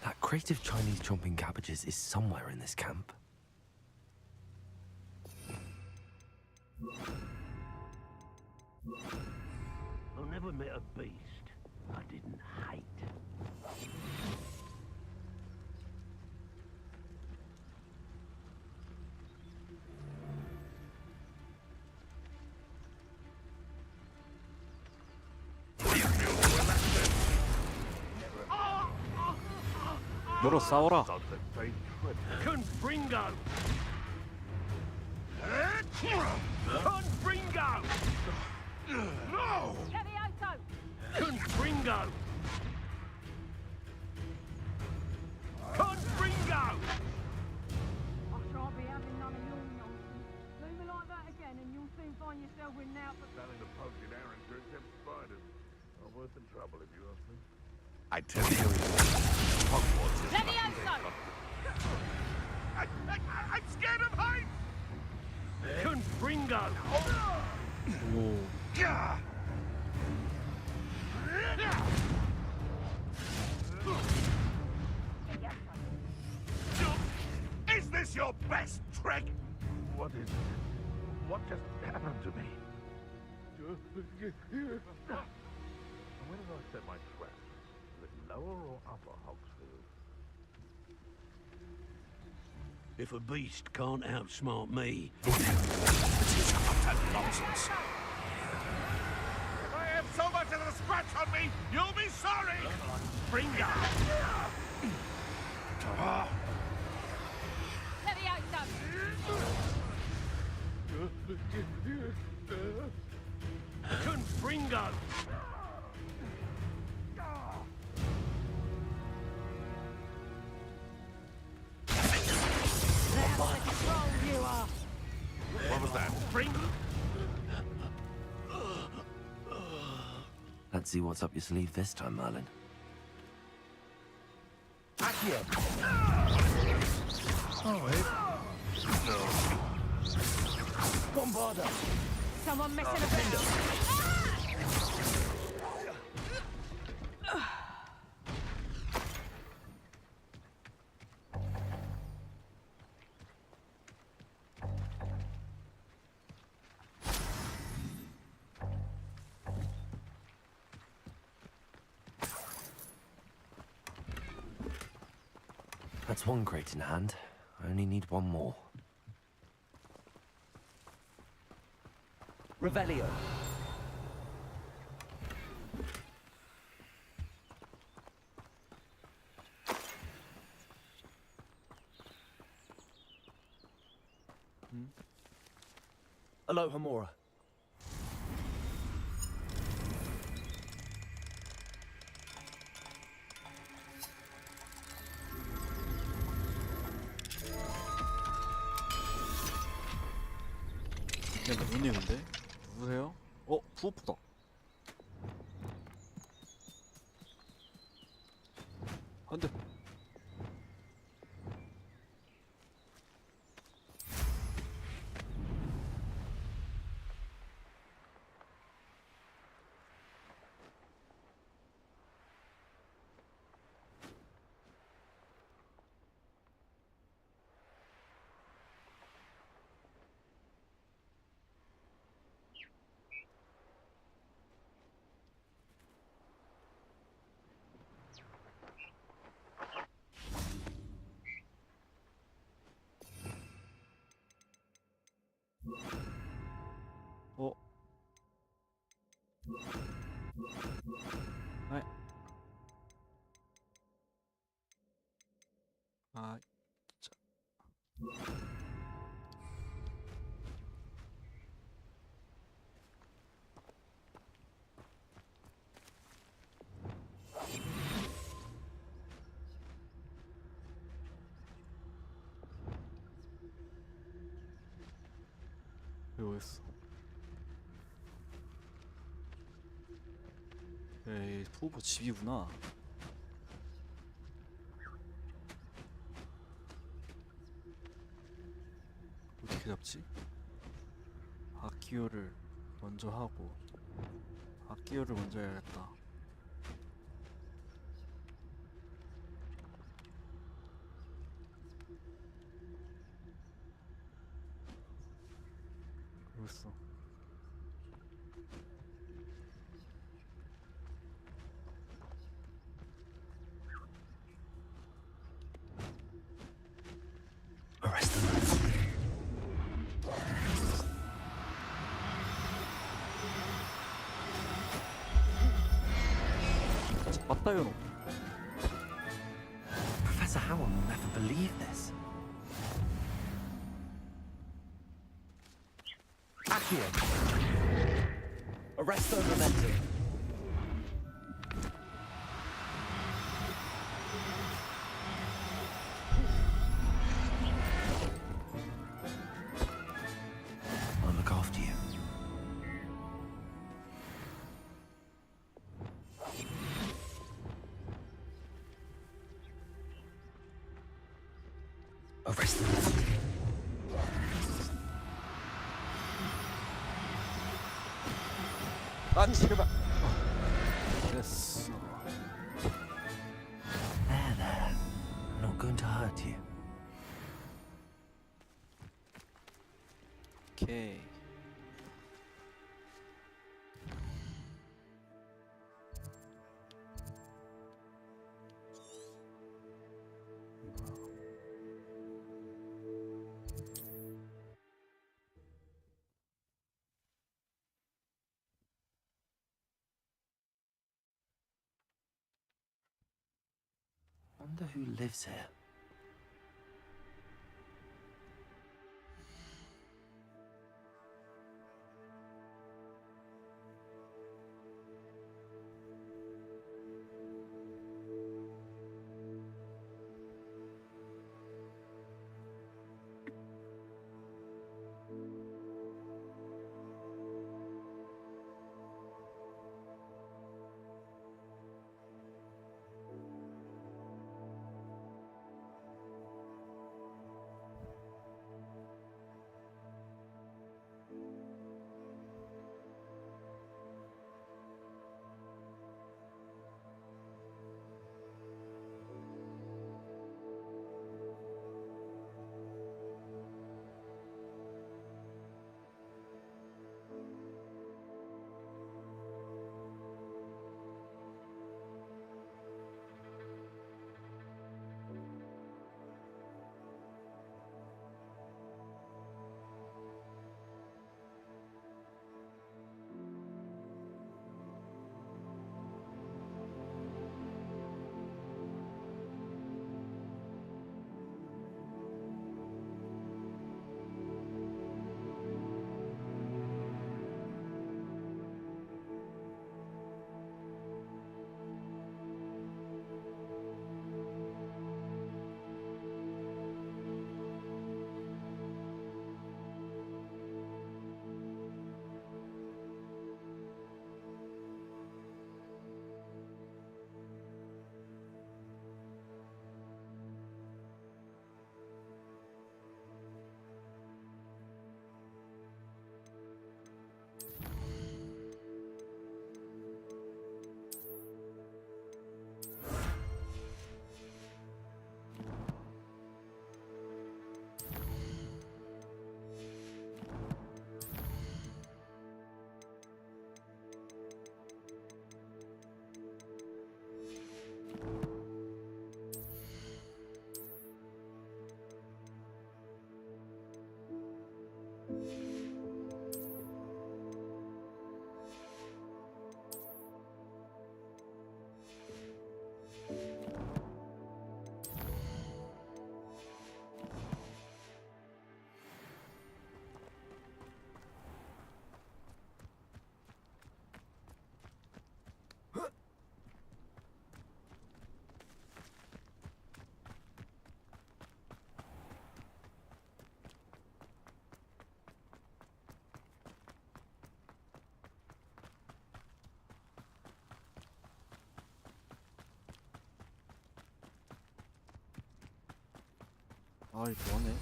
That crate of Chinese chomping cabbages is somewhere in this camp. I never met a beast I didn't hate. 너로 싸워라. Confringo! Confringo! No! Confringo! Confringo! I shan't be having none of your nonsense. Leave me like that again and you'll soon find yourself with now for... Selling the poached arrowroot them spiders. Not worth the trouble if you ask me. I tell you, Hogwarts is Levioso! I'm scared of heights! Confringo! Yeah! Is this your best trick? What is it? What just happened to me? Where did I set my trap? Is it lower or upper Hogsfield? If a beast can't outsmart me... Nonsense. If I have so much as a scratch on me, you'll be sorry! Fringa! Confringo! What was that? Let's see what's up your sleeve this time, Merlin. Accio! Oh, no. Bombarda! Someone messing about! That's one crate in hand. I only need one more. Revelio. Alohomora. 야, 누구니 근데? 누구세요? 푸푸다. 안 돼.はい。あ、じゃ。여기 있어. 에이, 푸푸 집이구나. 어떻게 잡지? 악기요를 먼저 하고 악기요를 먼저 해야겠다. 여기 있어. Arrest them. 맞다요. Professor Howell will never believe this. Accio. Arresto Momentum. I'll look after you. Arrest them. 안 제발. 됐어. There. I'm not going to hurt you. 오케이. Wonder who lives here. 아이 뭐하네.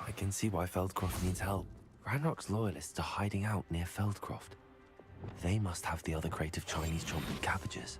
I can see why Feldcroft needs help. Ranrock's loyalists are hiding out near Feldcroft. They must have the other crate of Chinese chopped cabbages.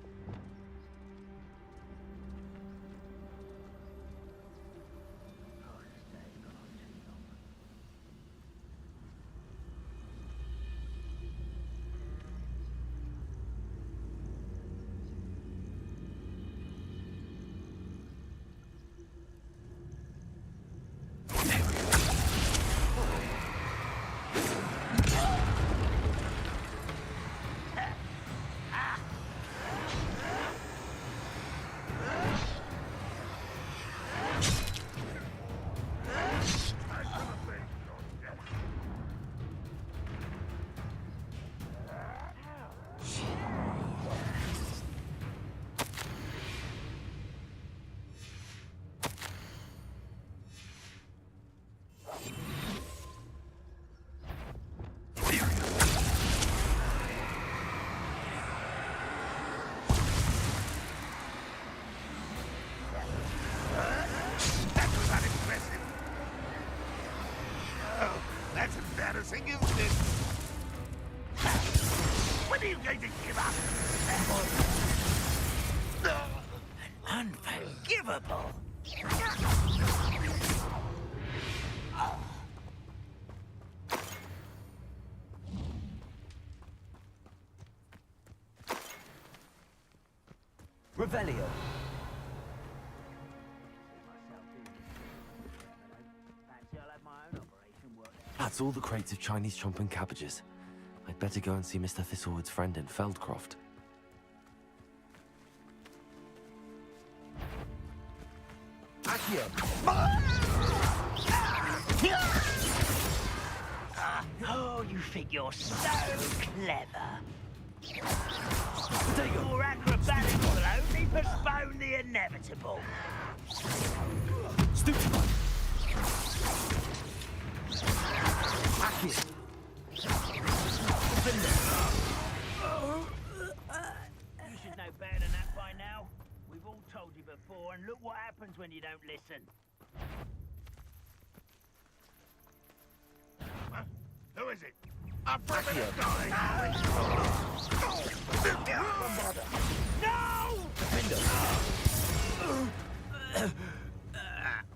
embarrassing, isn't it? When are you going to give up? Unforgivable! Revelio. That's all the crates of Chinese chomping cabbages. I'd better go and see Mr. Thistlewood's friend in Feldcroft. Accio. Oh, you think you're so clever. Your acrobatics will only postpone the inevitable. Stupefy. Accio. You should know better than that by now. We've all told you before, and look what happens when you don't listen. Who is it? A primitive guy! No!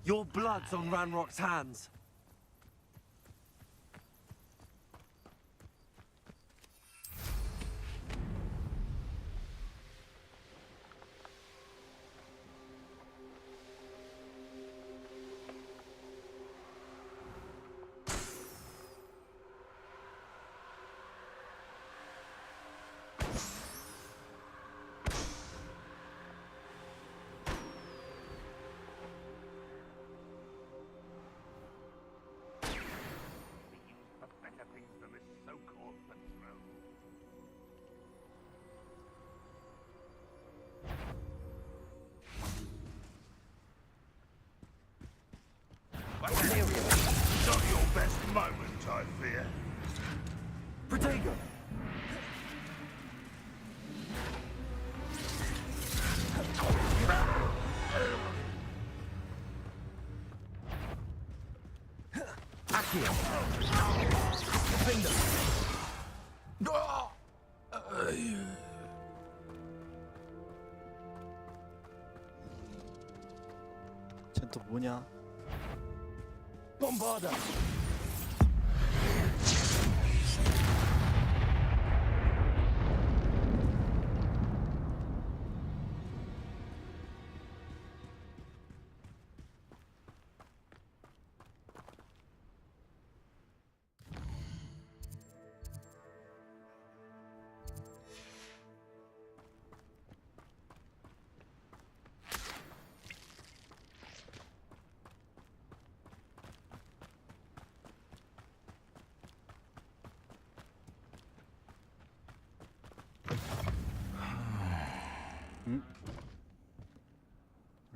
Your blood's on Ranrock's hands. Not your best moment, I fear. Protego. Accio. Defender. 쟨 또 뭐냐? Bombarda.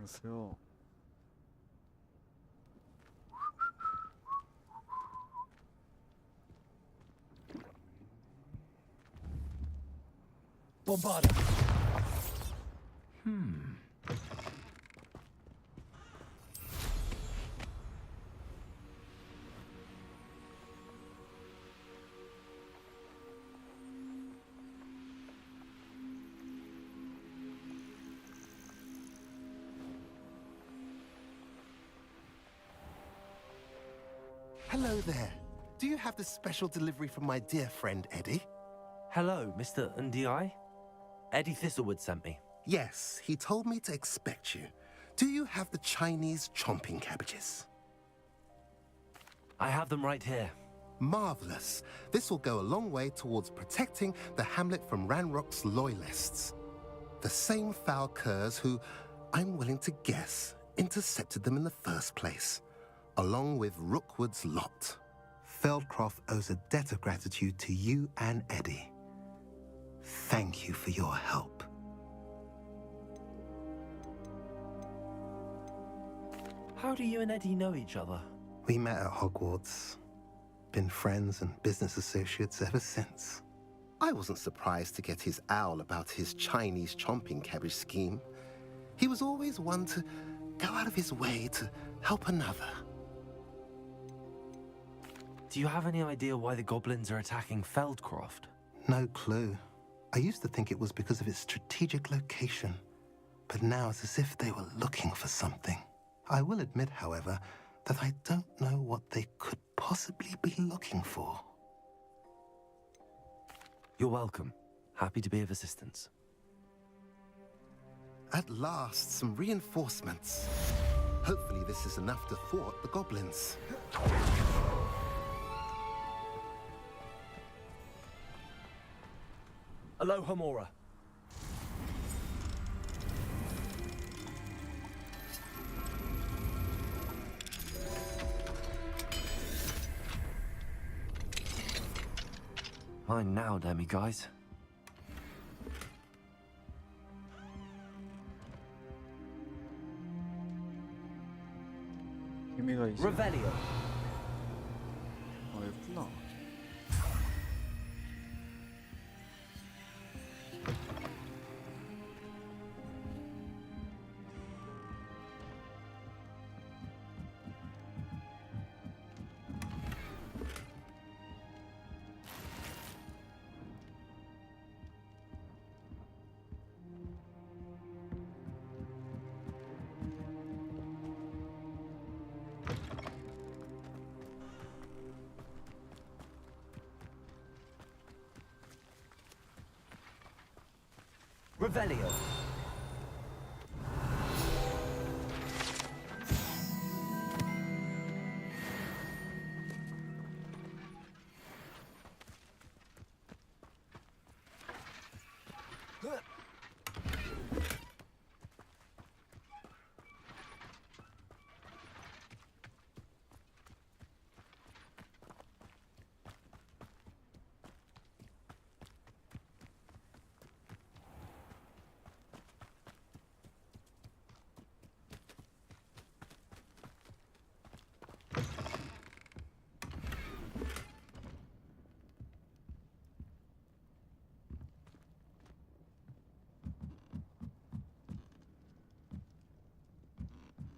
안녕하세요. Bombarda. Hello there. Do you have the special delivery from my dear friend Eddie? Hello, Mr. Ndi? Eddie Thistlewood sent me. Yes, he told me to expect you. Do you have the Chinese chomping cabbages? I have them right here. Marvelous. This will go a long way towards protecting the hamlet from Ranrock's loyalists. The same foul curs who, I'm willing to guess, intercepted them in the first place, along with Rookwood's lot. Feldcroft owes a debt of gratitude to you and Eddie. Thank you for your help. How do you and Eddie know each other? We met at Hogwarts. Been friends and business associates ever since. I wasn't surprised to get his owl about his Chinese chomping cabbage scheme. He was always one to go out of his way to help another. Do you have any idea why the goblins are attacking Feldcroft? No clue. I used to think it was because of its strategic location, but now it's as if they were looking for something. I will admit, however, that I don't know what they could possibly be looking for. You're welcome. Happy to be of assistance. At last, some reinforcements. Hopefully this is enough to thwart the goblins. Aloha, Mora. Mine now, Demi guys. 의미가 있어. Revelio. 여기구나. Revelio.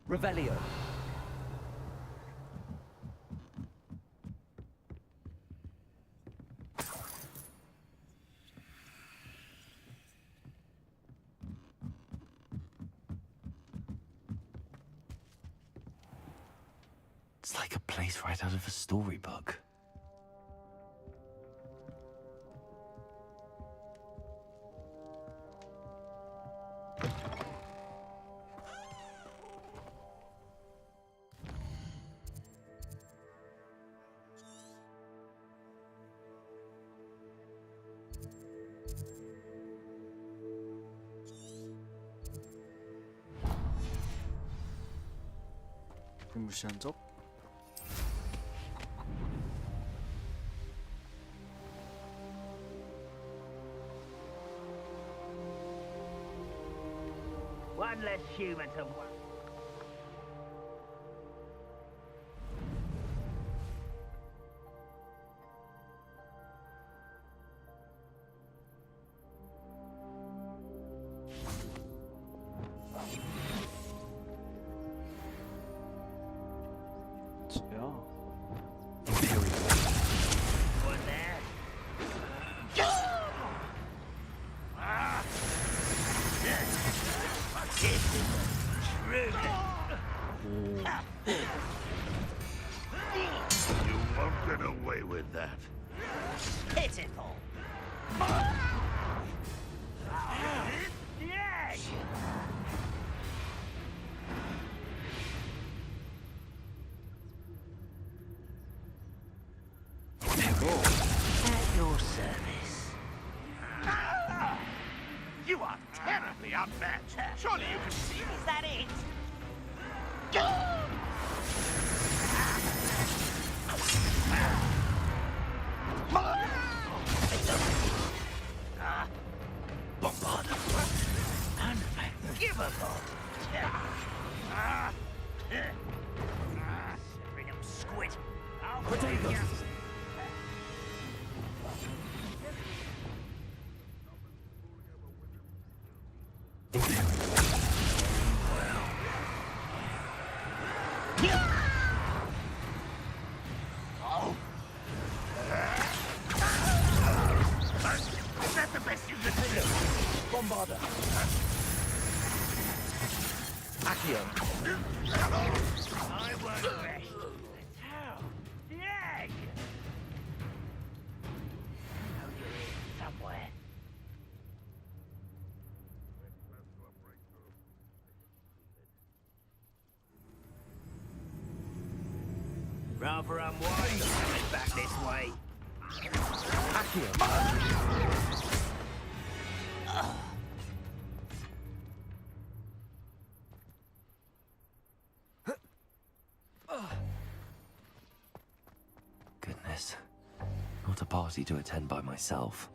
Revelio. It's like a place right out of a storybook. 무시한 적? One less human to worry. You won't get away with that. Pitiful. Yes. At your service. You are terribly outmatched. Surely you can see. Is that it? Bombarda. Unforgivable. Bring him, squid. Potatoes. Bombarda! Accio! I won't rest. The town! The egg! I know you're here somewhere. Rather unwise coming back this way. Goodness. Not a party to attend by myself.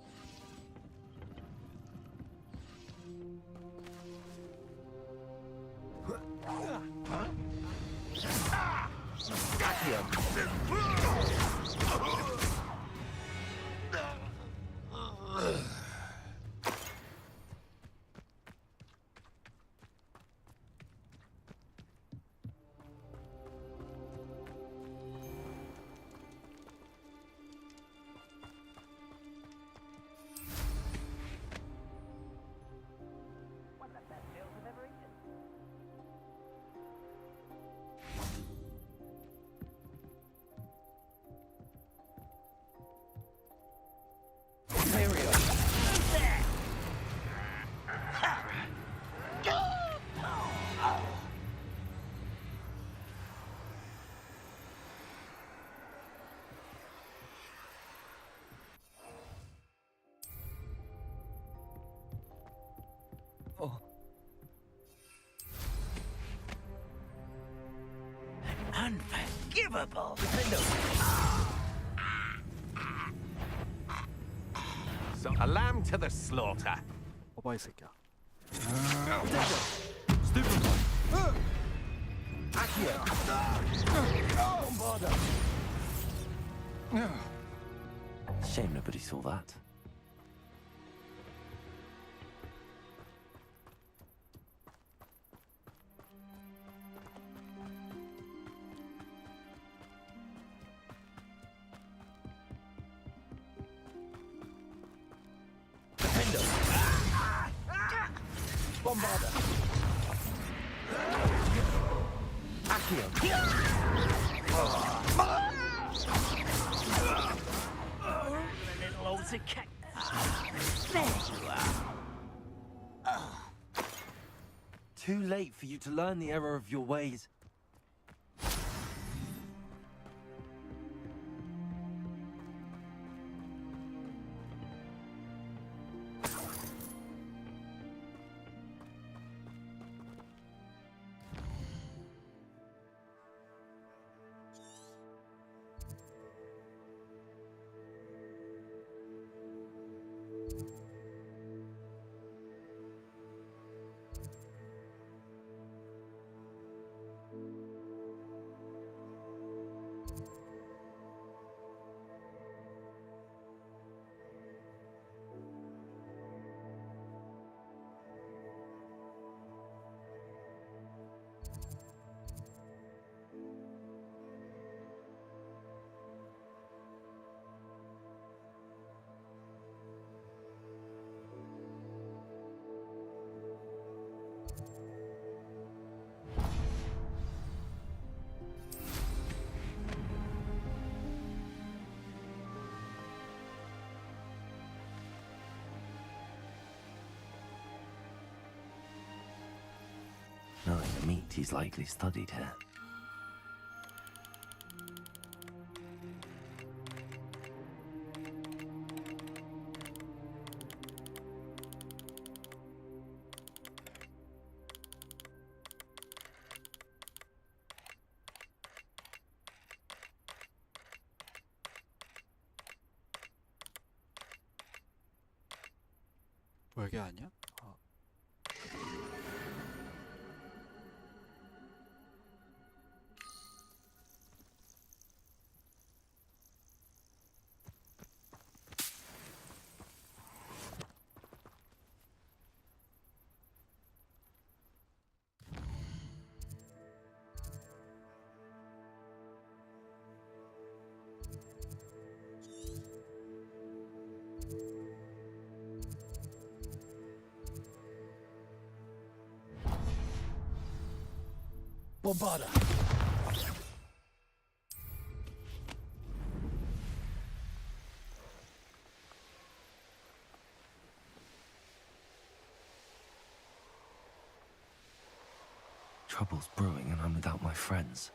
Unforgivable! So, a lamb to the slaughter. 봐봐 이 새끼야. Shame nobody saw that. Bombarda! Accio! Little old cat. There you are. Too late for you to learn the error of your ways. Knowing the meat, he's likely studied here. 뭐 여기 아니야? Bombarda. Trouble's brewing and I'm without my friends.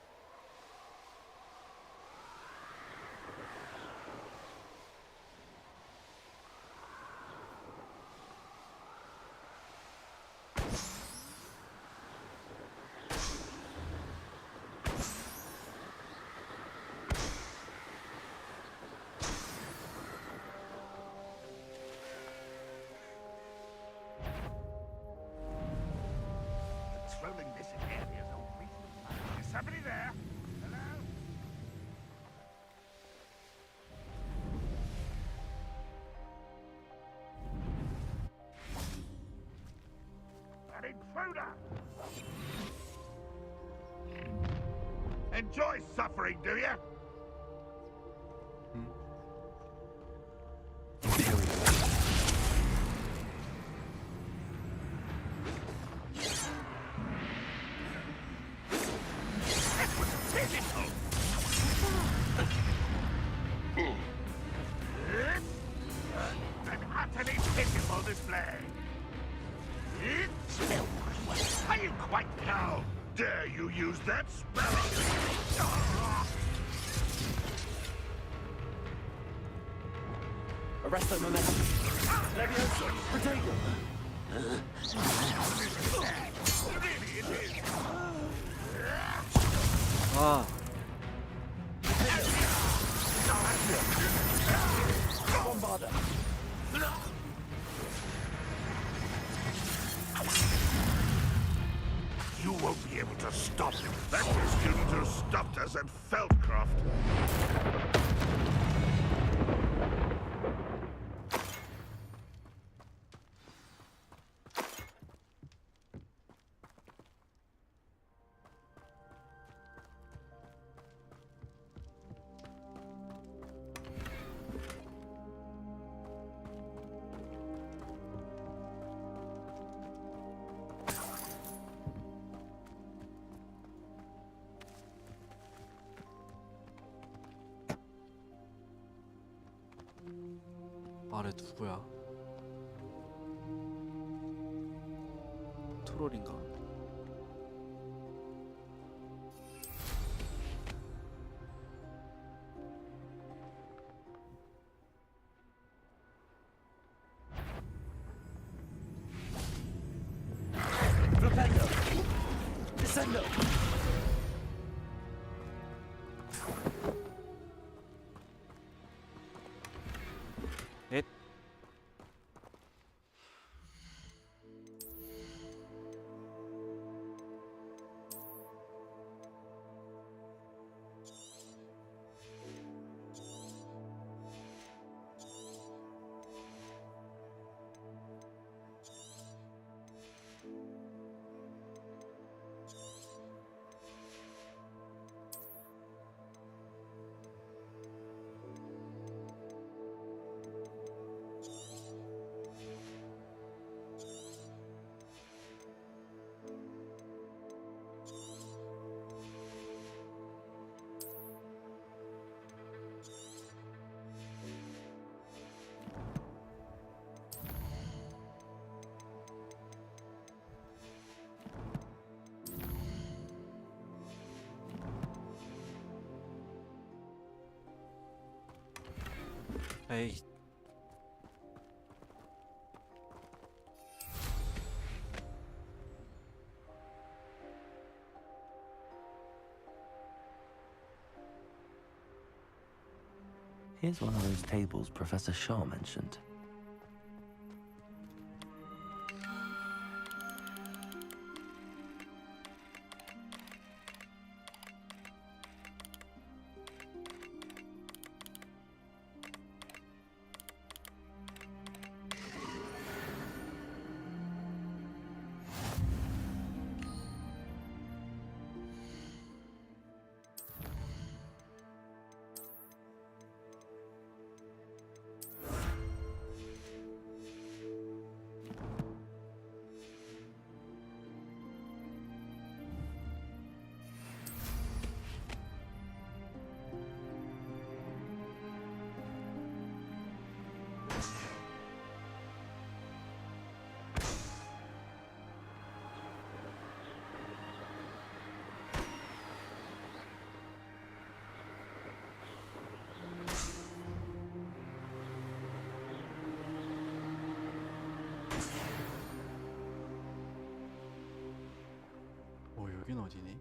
Patrolling this area is a waste of time. Is somebody there? Hello? An intruder! Enjoy suffering, do you? An utterly pitiful display. Are you quite how dare you use that spell? Arresto momentum. Levioso, Protego. 아, Bombarda. You won't be able to stop him. That's the student who stopped us at Feldcroft. 아래 누구야? 트롤인가? Propendo. Descendo. 넷. 에이. Here's one of those tables Professor Shaw mentioned. 어디니?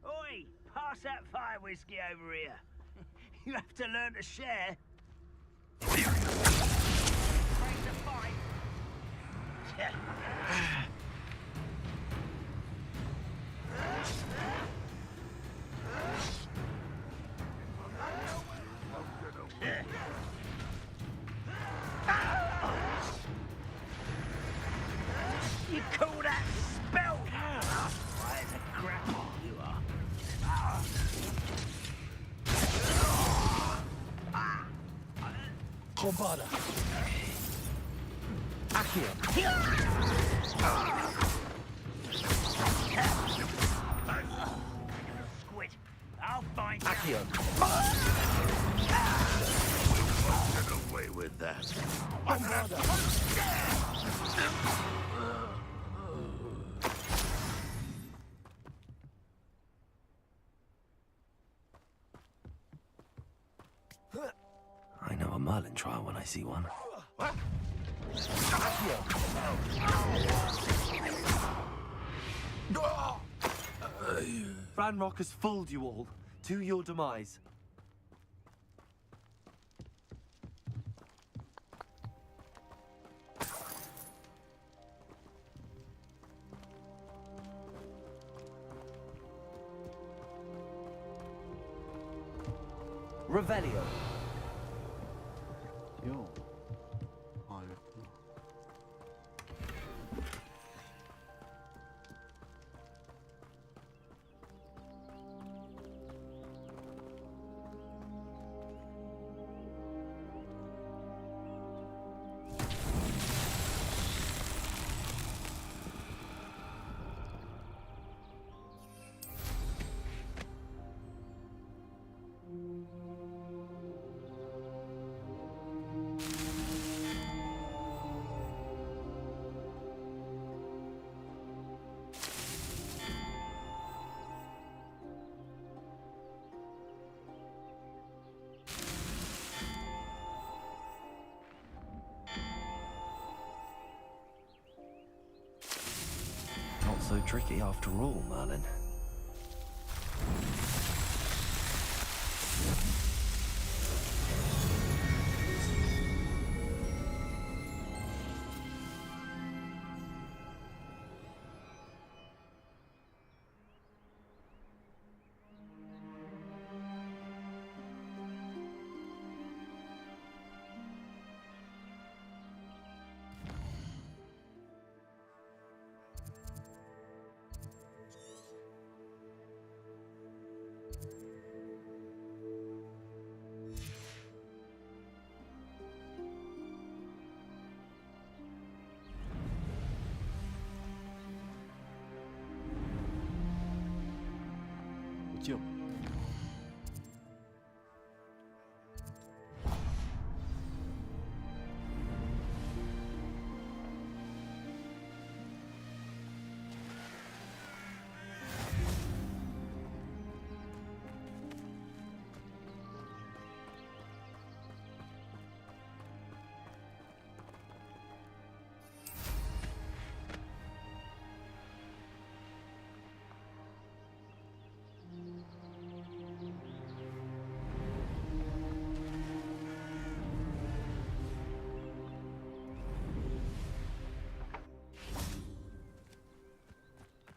Oi! Pass that fire whiskey over here. You have to learn to share. Afraid to fight. You call that spell? Why is a grapple you are? Bombarda. Accio. Squid. I'll find you. Accio. Get away with that. Bombarda. I know a Merlin trial when I see one. Ranrock has fooled you all. To your demise. Revelio. 요. 아, 여기구나. Not so tricky after all, Merlin. 어디요?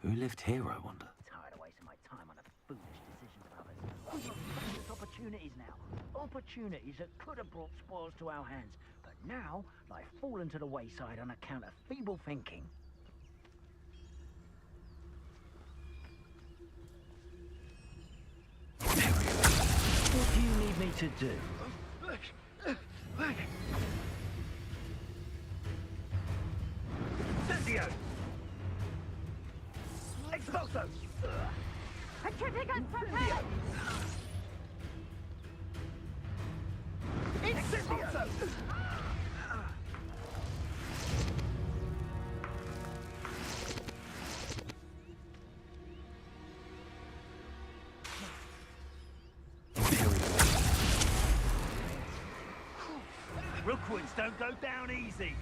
Who lived here, I wonder? Tired of wasting my time on the foolish decisions of others. We've got precious opportunities now. Opportunities that could have brought spoils to our hands, but now lie fallen to the wayside on account of feeble thinking. What do you need me to do? Incendio! Expulso! Petrificant prepare! Incendio! Rookwoods don't go down easy.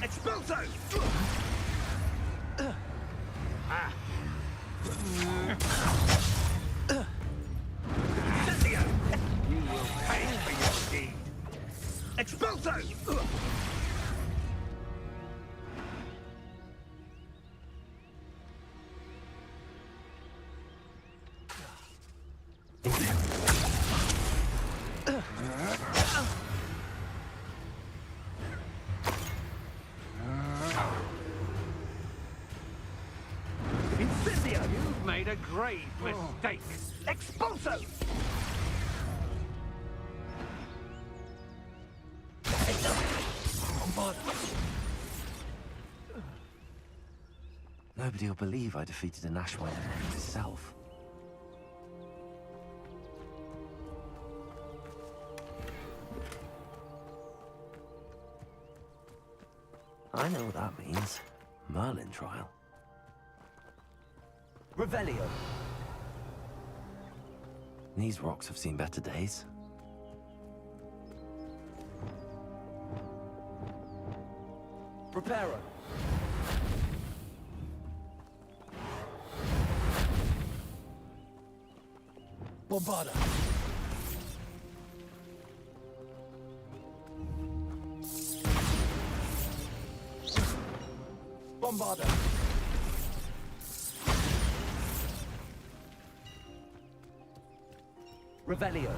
Expulso! Ah. Incendio! You will pay for your deed. Expulso! Incendio! You've made a grave mistake. Expulso! Nobody will believe I defeated an Ashwinder myself. I know what that means. Merlin trial. Revelio. These rocks have seen better days. Preparo. Bombarda. Bombarda. Revelio.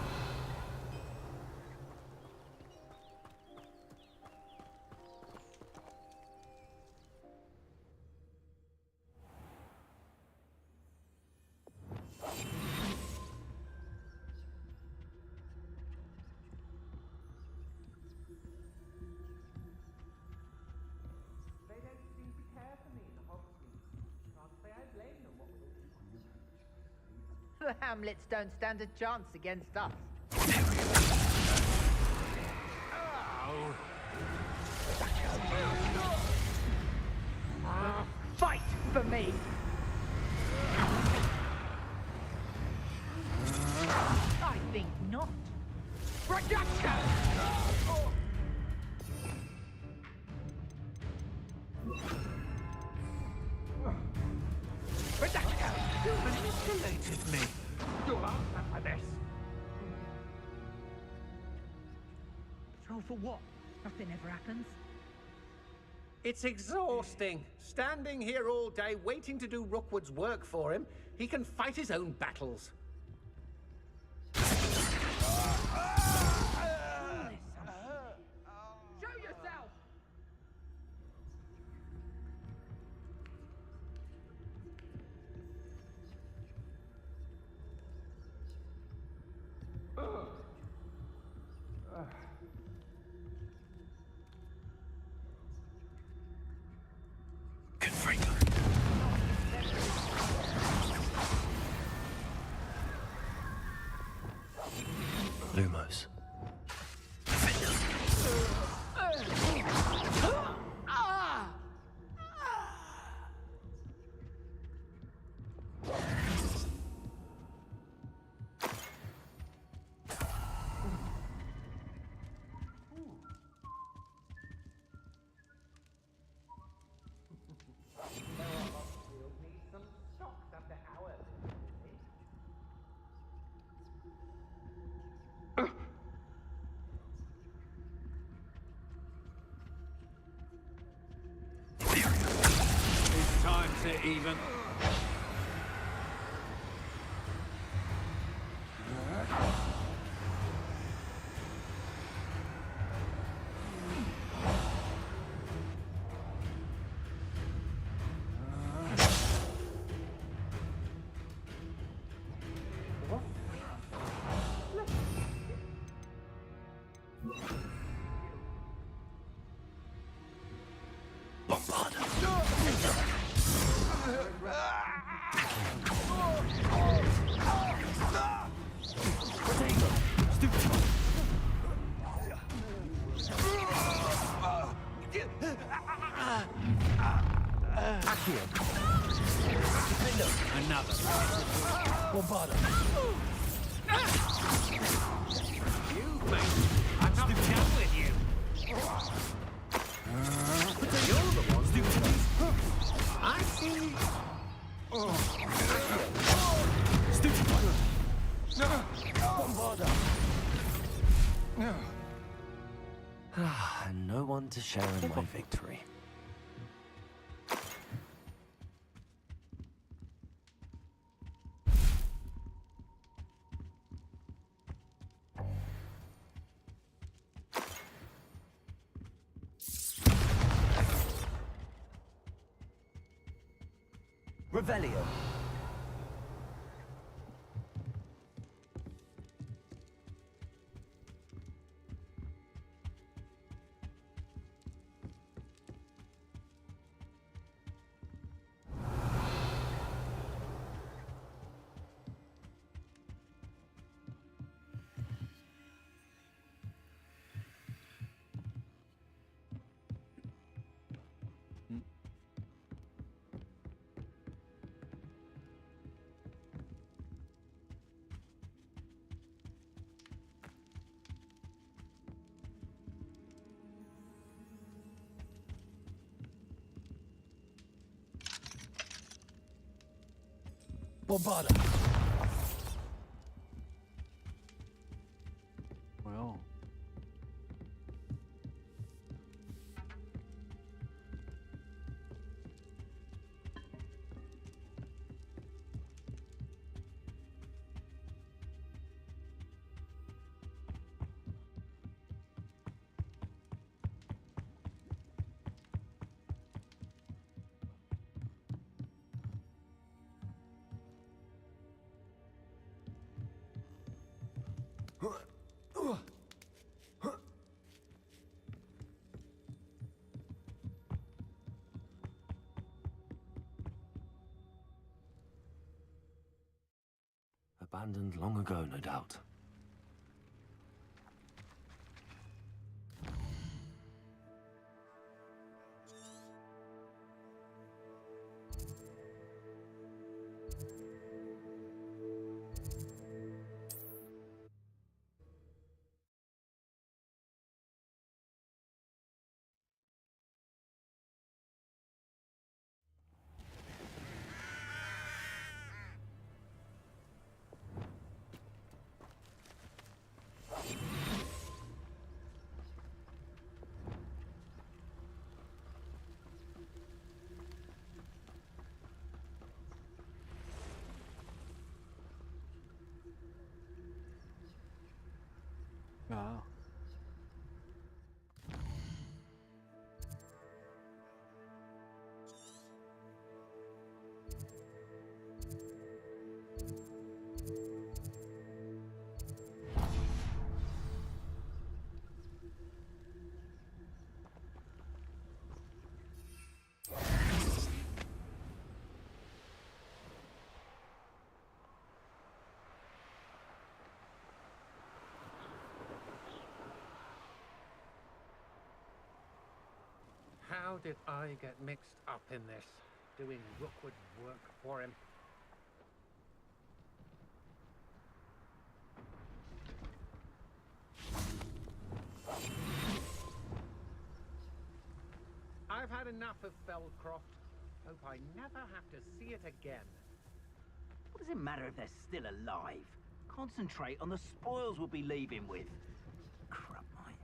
The Hamlets don't stand a chance against us. Fight for me! I think not. Reduction! Reduction! You manipulated me. You'll answer for this. Patrol for what? Nothing ever happens. It's exhausting. Standing here all day waiting to do Rookwood's work for him. He can fight his own battles. Show yourself! Lumos. It's time to even. Another. Bombarda. You, mate. I'm not done with you. You're the one who... I see. Bombarda. And no one to share in my victory. Revelio. Bombarda. 뭐야? Abandoned long ago, no doubt. 야. How did I get mixed up in this, doing Rookwood's work for him? I've had enough of Feldcroft. Hope I never have to see it again. What does it matter if they're still alive? Concentrate on the spoils we'll be leaving with. Crap, mate.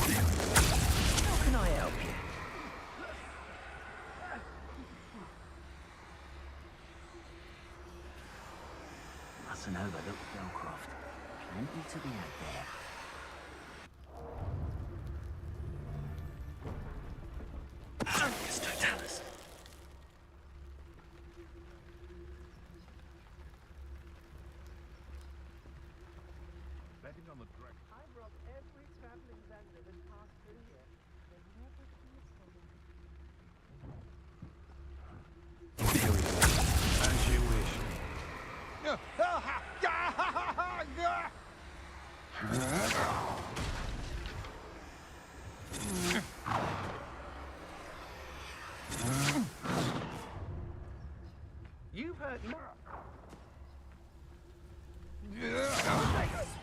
How can I help you? Mustn't overlook Feldcroft. Plenty to be had there. It's Totalis. Betting on the direct. I brought every traveling vendor that passed through here. There's never As you wish.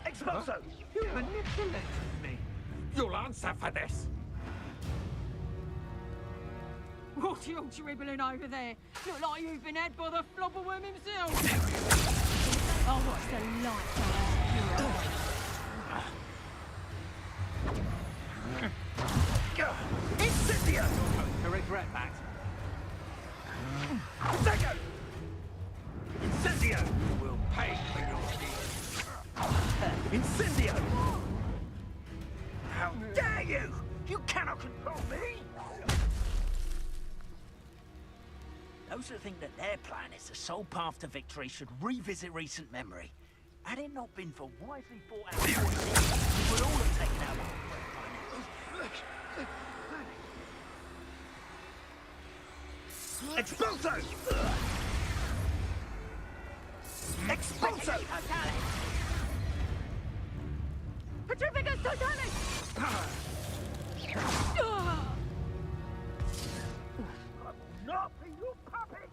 Expulso! You manipulated me. You'll answer for this. What are you dribbling over there? Look like you've been had by the flobberworm himself. Oh, what's the light Incendio! I regret that. Protego! Incendio! Will pay for your deeds. Incendio! How dare you! You cannot control me! Those who think that their plan is the sole path to victory should revisit recent memory. Had it not been for wisely thought out choices, we would all have taken our own breath by now. Expulso! Expulso! Petrificus Totalis! Not be your puppet!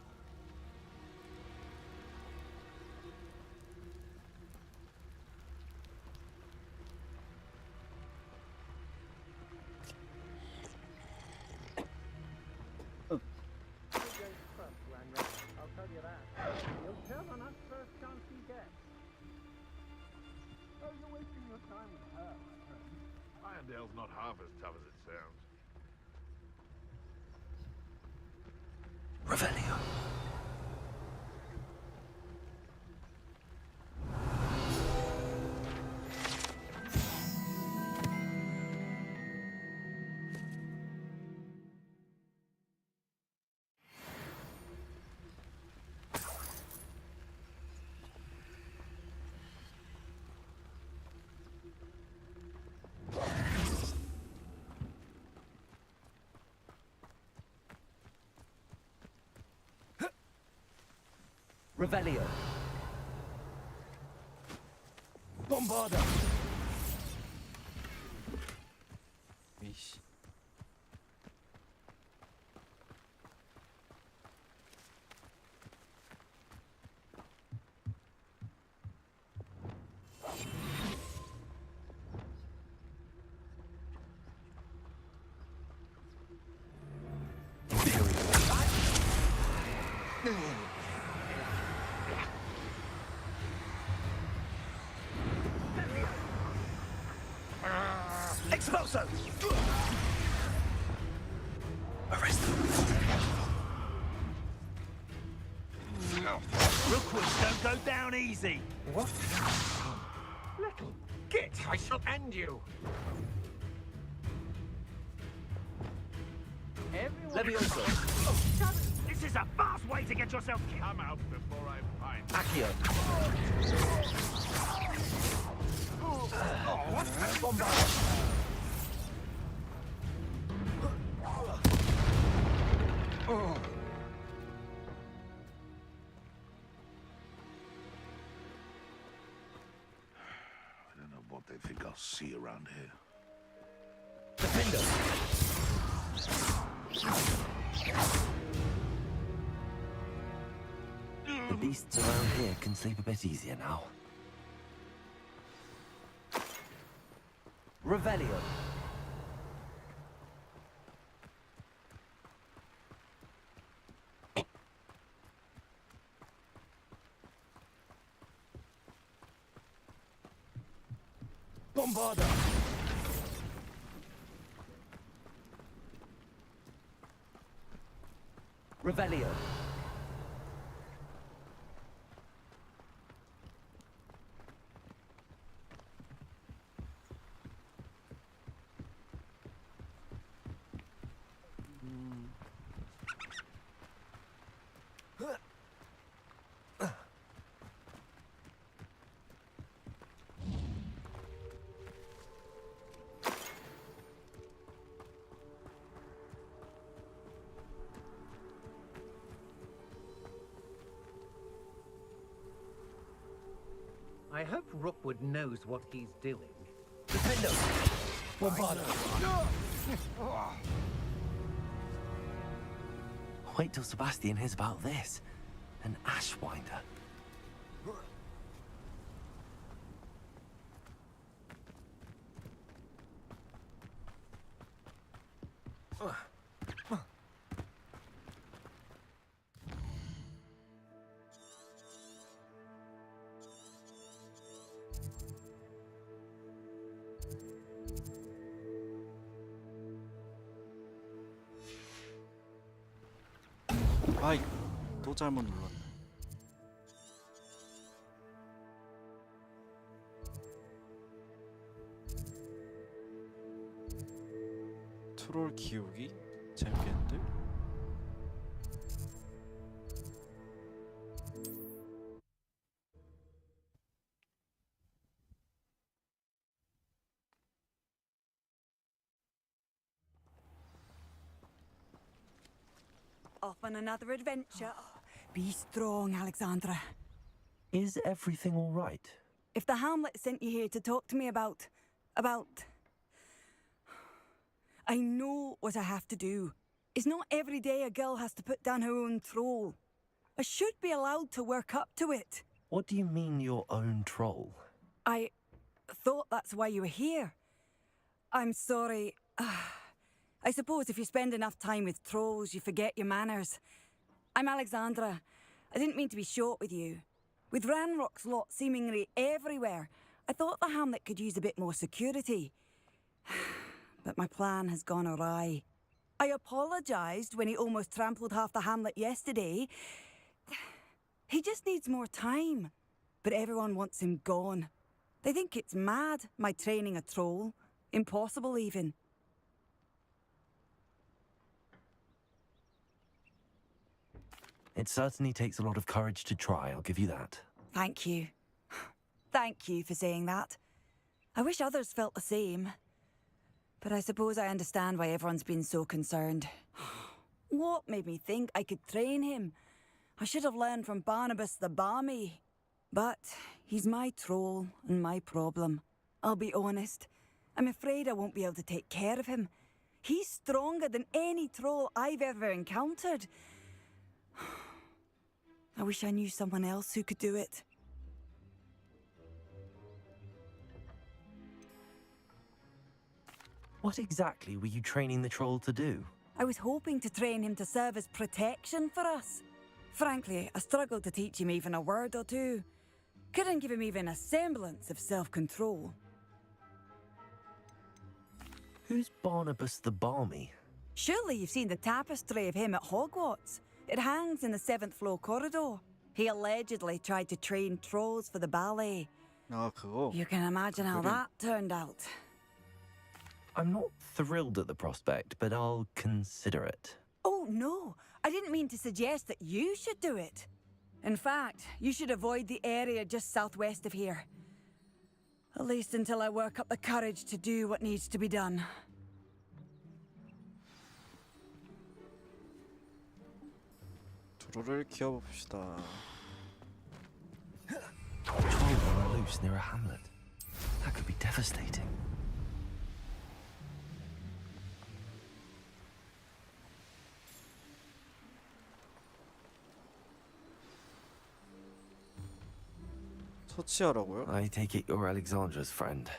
I'll tell you that. He'll turn on us first chance he gets. Oh, you're wasting your time with her, my friend. Irondale's not half as tough as it sounds. Revelio. Revelio. Bombarda. 이씨. Expulso! Arrest them. Rookwoods don't go down easy. What? Little git, I shall end you. Levioso. This is a fast way to get yourself killed. Come out before I find Accio. Bombard. I don't know what they think I'll see around here. Defender. The beasts around here can sleep a bit easier now. Revelio. Bombarda. Revelio. I hope Rookwood knows what he's doing. Defender. Bombarda. Wait till Sebastian hears about this. An Ashwinder. 아이, 또 잘못 눌렀네. 트롤 기우기? 재밌겠는데? Off on another adventure. Be strong, Alexandra. Is everything all right? If the Hamlet sent you here to talk to me about... I know what I have to do. It's not every day a girl has to put down her own troll. I should be allowed to work up to it. What do you mean, your own troll? I thought that's why you were here. I'm sorry. I suppose if you spend enough time with trolls, you forget your manners. I'm Alexandra. I didn't mean to be short with you. With Ranrock's lot seemingly everywhere, I thought the Hamlet could use a bit more security. But my plan has gone awry. I apologised when he almost trampled half the Hamlet yesterday. He just needs more time. But everyone wants him gone. They think it's mad, my training a troll. Impossible, even. It certainly takes a lot of courage to try, I'll give you that. Thank you. Thank you for saying that. I wish others felt the same. But I suppose I understand why everyone's been so concerned. What made me think I could train him? I should have learned from Barnabas the Balmy. But he's my troll and my problem. I'll be honest. I'm afraid I won't be able to take care of him. He's stronger than any troll I've ever encountered. I wish I knew someone else who could do it. What exactly were you training the troll to do? I was hoping to train him to serve as protection for us. Frankly, I struggled to teach him even a word or two. Couldn't give him even a semblance of self-control. Who's Barnabas the Balmy? Surely you've seen the tapestry of him at Hogwarts. It hangs in the 7th floor corridor. He allegedly tried to train trolls for the ballet. 아, 그거? You can imagine how that turned out. I'm not thrilled at the prospect, but I'll consider it. Oh, no. I didn't mean to suggest that you should do it. In fact, you should avoid the area just southwest of here. At least until I work up the courage to do what needs to be done. 트롤을 키워봅시다. Trolls on loose near a hamlet. That could be devastating. 처치하라고요? I take it you're Alexandra's friend.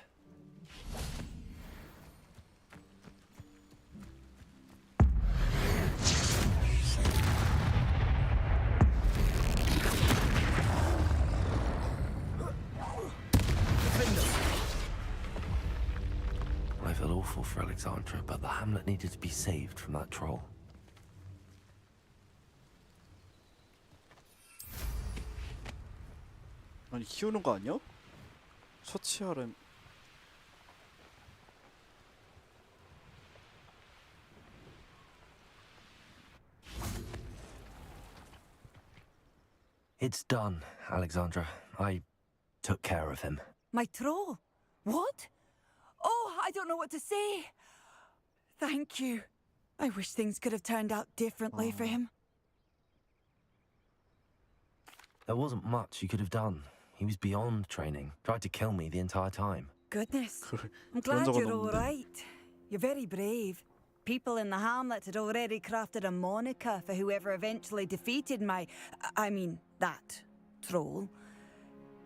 I feel awful for Alexandra, but the hamlet needed to be saved from that troll. 아니, 키우는 거 아니야? 처치하래. It's done, Alexandra. I took care of him. My troll? What? Oh, I don't know what to say. Thank you. I wish things could have turned out differently for him. There wasn't much you could have done. He was beyond training. Tried to kill me the entire time. Goodness. I'm glad you're all right. You're very brave. people in the hamlet had already crafted a moniker for whoever eventually defeated that troll.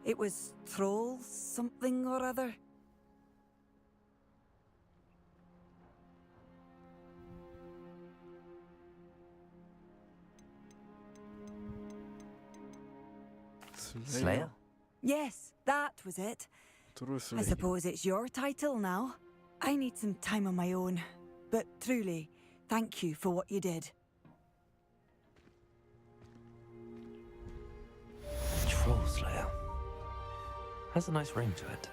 It was Troll something or other. Slayer? Yes, that was it. I suppose it's your title now. I need some time on my own. But truly, thank you for what you did. Troll Slayer. Has a nice ring to it.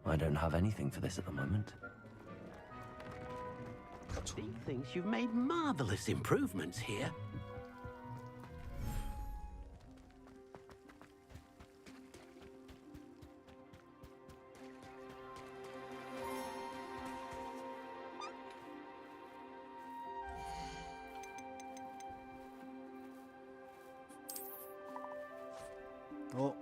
I don't have anything for this at the moment. Steve thinks you've made marvelous improvements here. 어?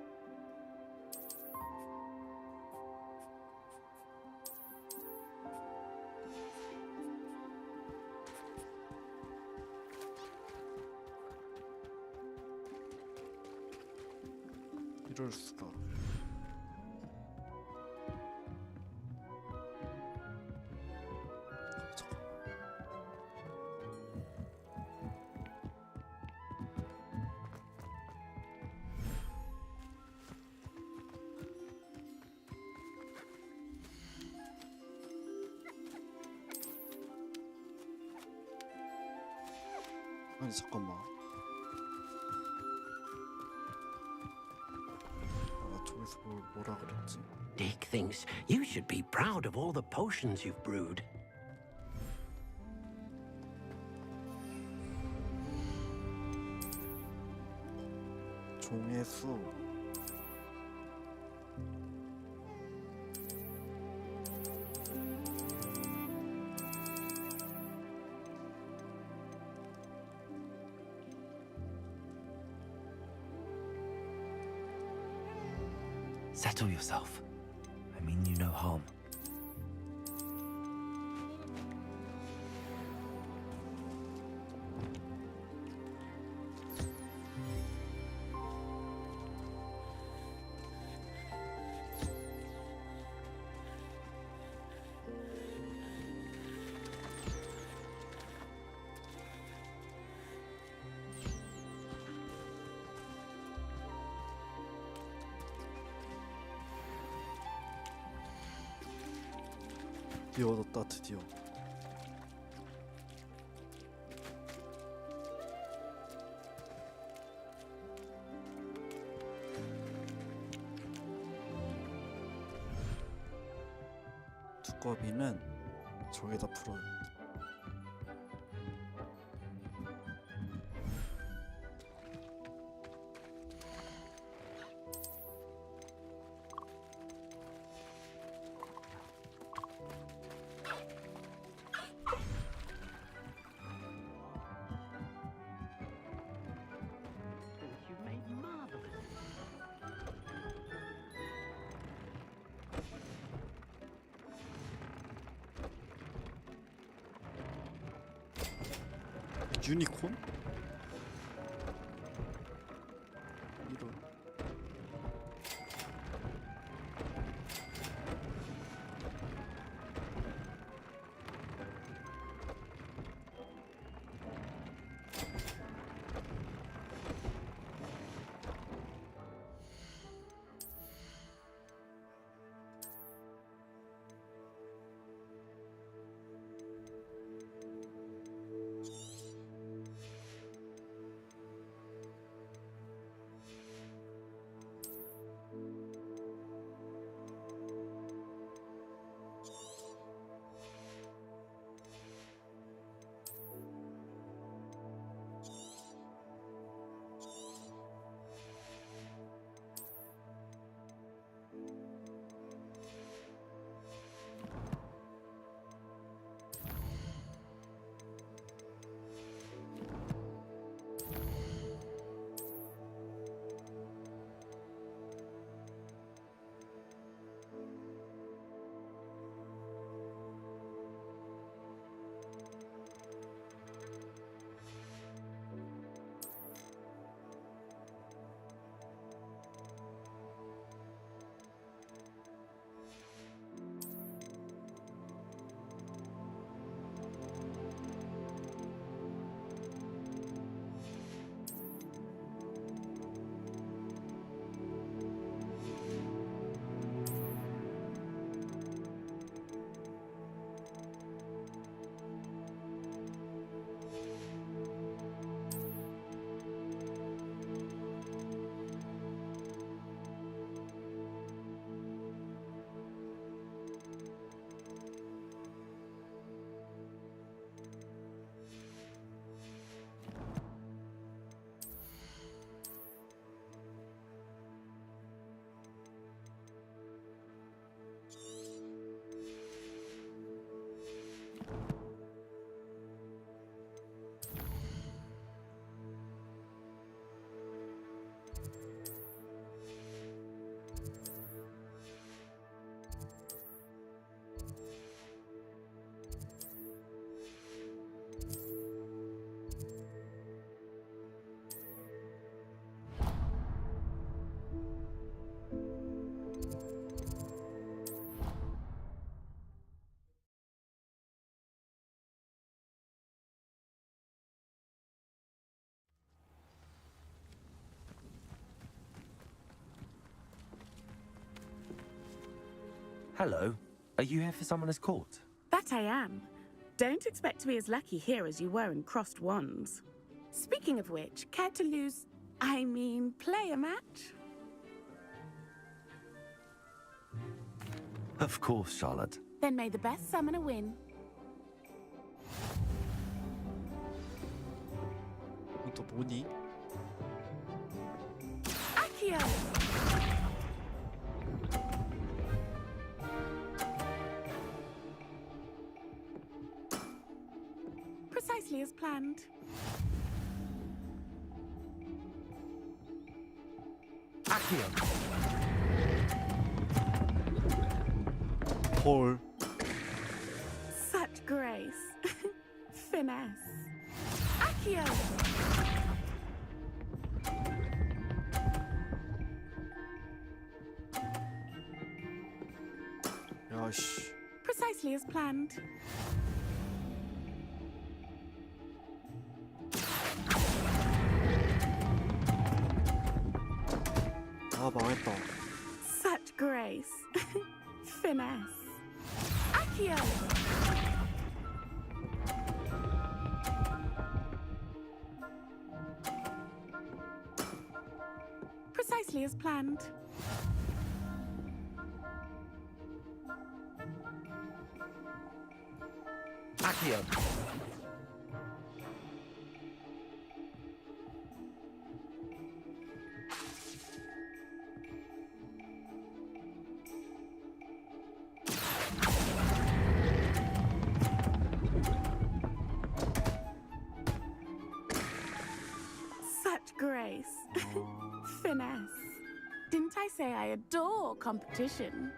이럴 수가. 아니 잠깐만. 아 저기서 뭐라 그랬지? Dick thinks you should be proud of all the potions you've brewed. 종의 수. Settle yourself. I mean you no harm. 비워뒀다 드디어. 두꺼비는 저기다 풀어요. 유니콘? 이런. Hello. Are you here for Summoner's Court? That I am. Don't expect to be as lucky here as you were in Crossed Wands. Speaking of which, care to play a match? Of course, Charlotte. Then may the best summoner win. 또 뭐니? Accio! Precisely as planned. Accio! 헐. Such grace. Finesse. Accio! 야씨. Precisely as planned. 아 망했다. Such grace. Finesse. Accio! Precisely as planned. Accio! Such grace. Finesse. Didn't I say I adore competition?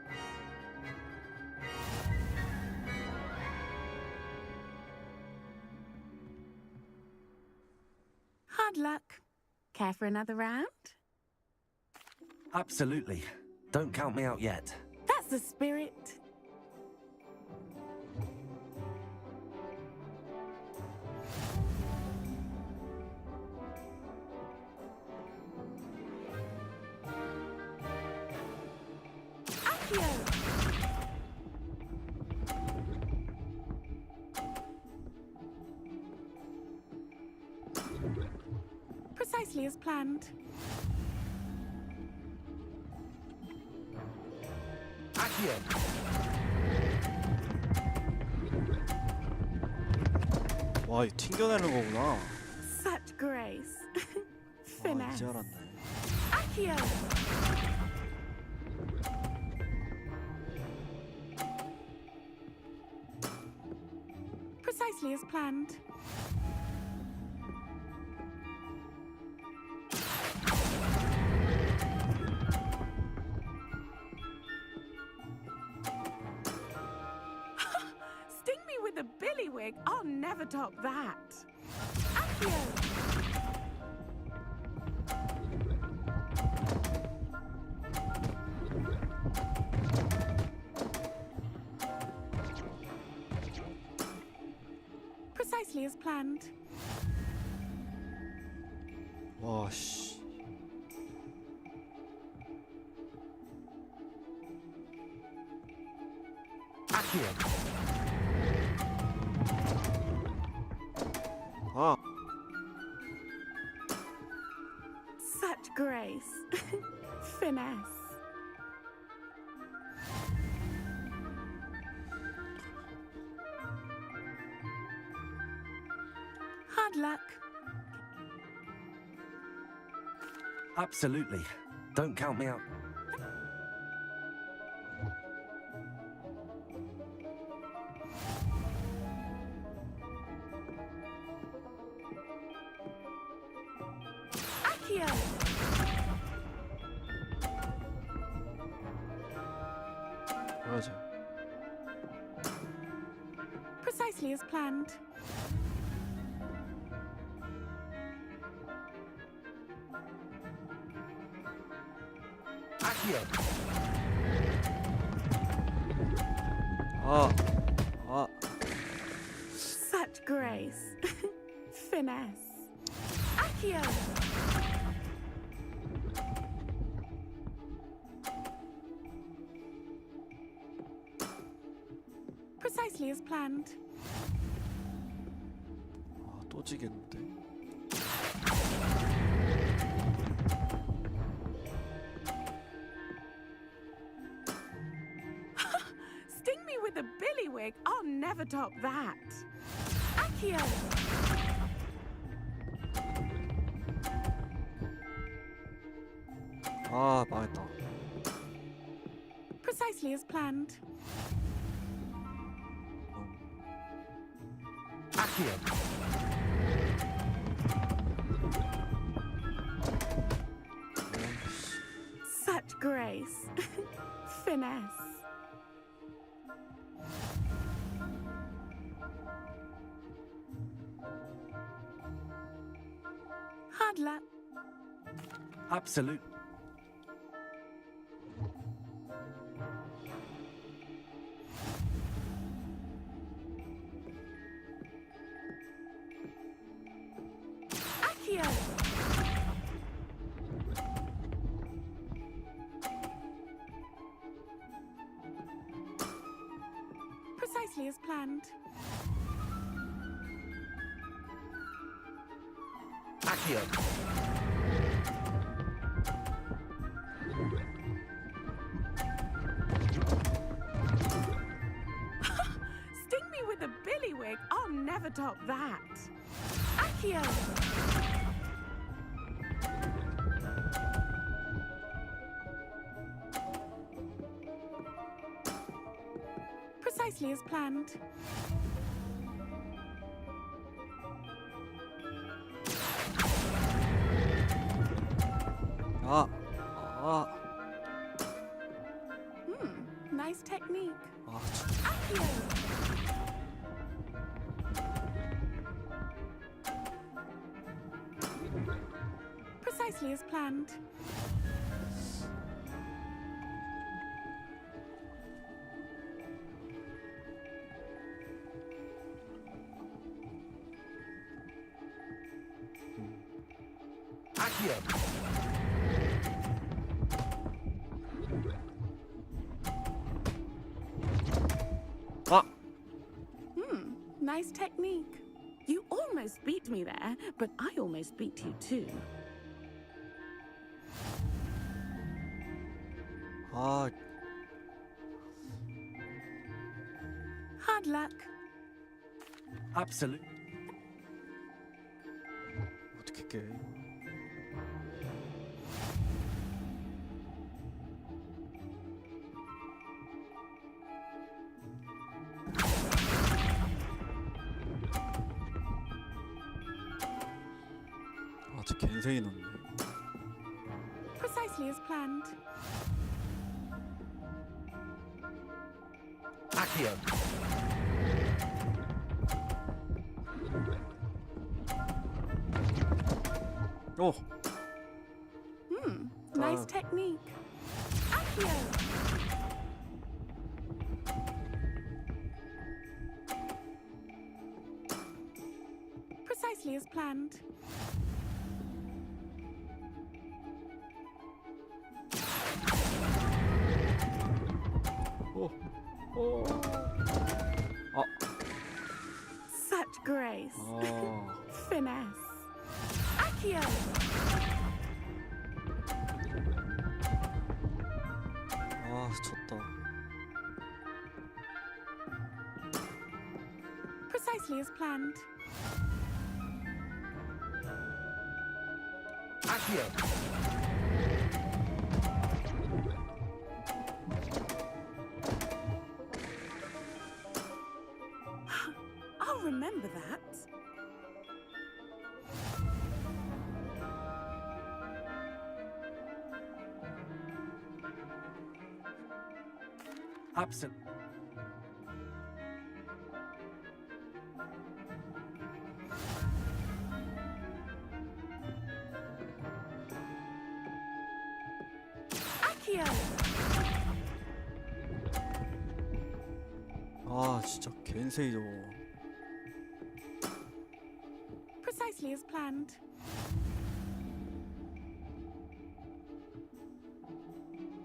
Hard luck. Care for another round? Absolutely. Don't count me out yet. That's the spirit. Accio! Precisely as planned. Accio! 와, 이거 튕겨내는 거구나. Such grace. 아, Finesse. 이제 알았네. Accio! Precisely as planned. Sting me with a billywig. I'll never top that. Accio! Precisely as planned. 와, 씨. Accio! 아, Such grace. Finesse. Hard luck. Absolutely. Don't count me out. Accio! 맞아. Precisely as planned. Accio! 아, 아. Such grace. Finesse. Accio! Precisely as planned. 아, 또 지겠는데. Sting me with a billywig. I'll never top that. Accio! 아, 망했다. Precisely as planned. Accio! Such grace. Finesse. Hard luck. Absolute. Accio! Precisely as planned. Accio! Sting me with a billywig. I'll never top that. Accio! Precisely as planned. 아, 아. Nice technique. 아, Accio! Precisely as planned. Accio! Nice technique. You almost beat me there, but I almost beat you too. 아, Hard luck. Absolute. 어떻게 깨? 아, 저 갠생이 넣네. Precisely as planned. Accio! 오! Nice technique. Accio! Precisely as planned. 오! 오! 아! Such grace. 아. Finesse. Accio! 아, 졌다. Precisely as planned. Accio! I'll remember that. Absolute. Accio! 아, 진짜 갠생이 저거. Precisely as planned.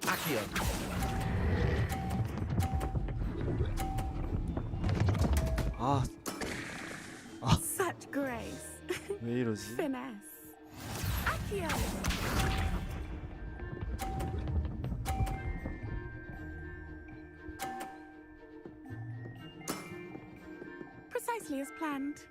Accio! 아, Such grace. 왜 이러지? Finesse. Accio! Precisely as planned.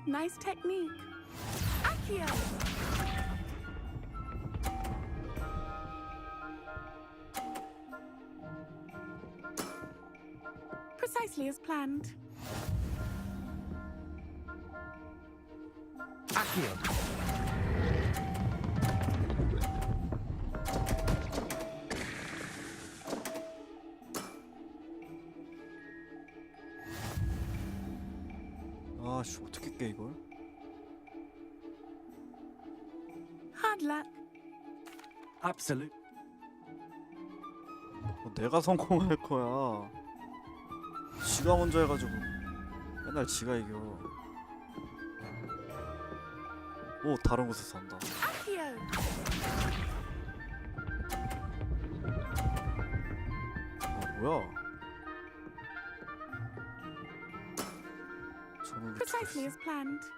Nice technique. Accio! Precisely as planned. Accio! 아, 씨, 어떻게 깨 이걸? Hard luck. Absolute. 내가 성공할 거야. 지가 먼저 해가지고 맨날 지가 이겨. 오, 다른 곳에서 한다. Accio! 아, 뭐야? 저는 왜 Precisely as planned.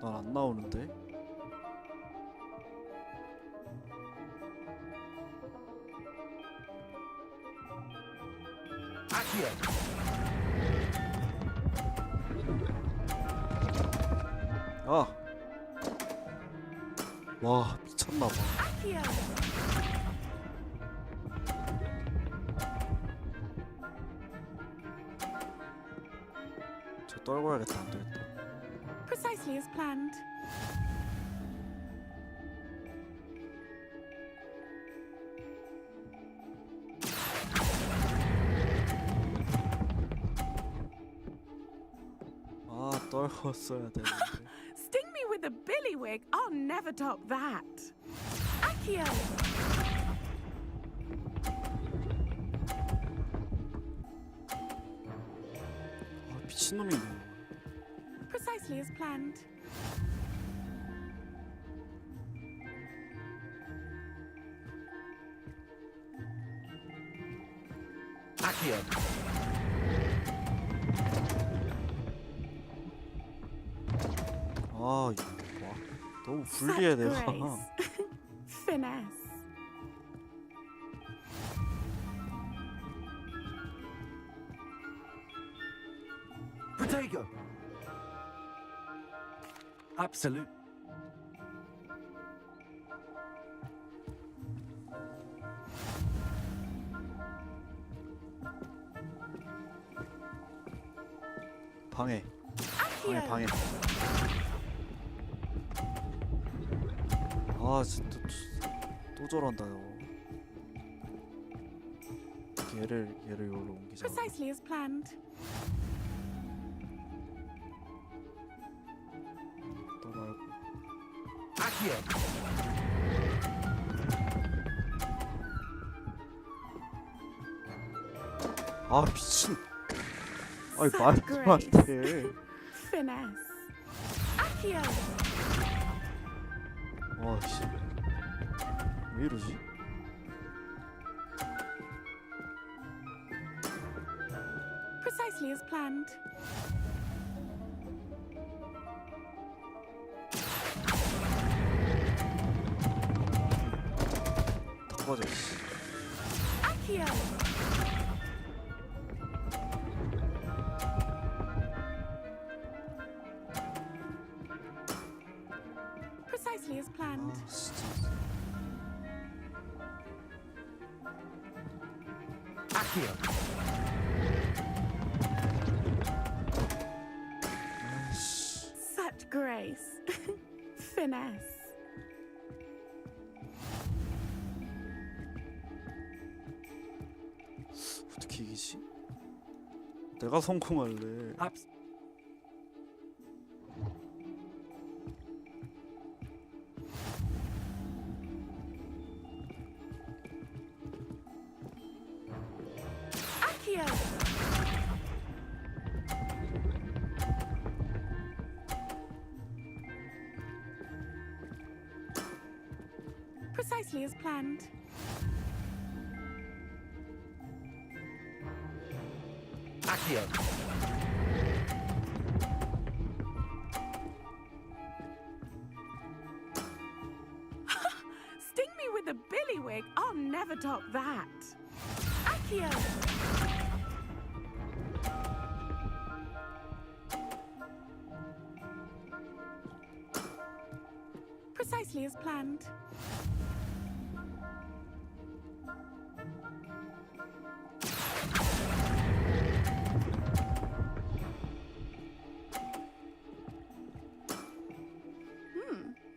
난 안 나오는데? Accio! 아! 와, 미쳤나봐. Accio! 저 떨궈야겠다, 안 되겠다. Precisely as planned. 떨궜어야 되는데. Sting me with a billywig. I'll never top that. Accio! 아, 미친놈이네. Precisely as planned. Accio. 아, 이거 와, 너무 불리해 Such 내가. grace. Finesse. Protego. Absolute. 방해. 방해. 아, 진짜 또 저런다요. 얘를 여기로 옮기자. Precisely as planned. 또 말고. Accio. 아, 미친. 아니, Such 말도 안 grace. 돼. Finesse. Accio! 와, 씨. 왜 이러지? Precisely as planned. 다 꺼져, 씨. Accio! Precisely as planned. 아, 진짜. Accio. Such grace. Finesse. 어떻게 이기지? 내가 성공할래. Accio! Precisely as planned. Accio. Sting me with a billywig. I'll never top that. Accio! Precisely as planned.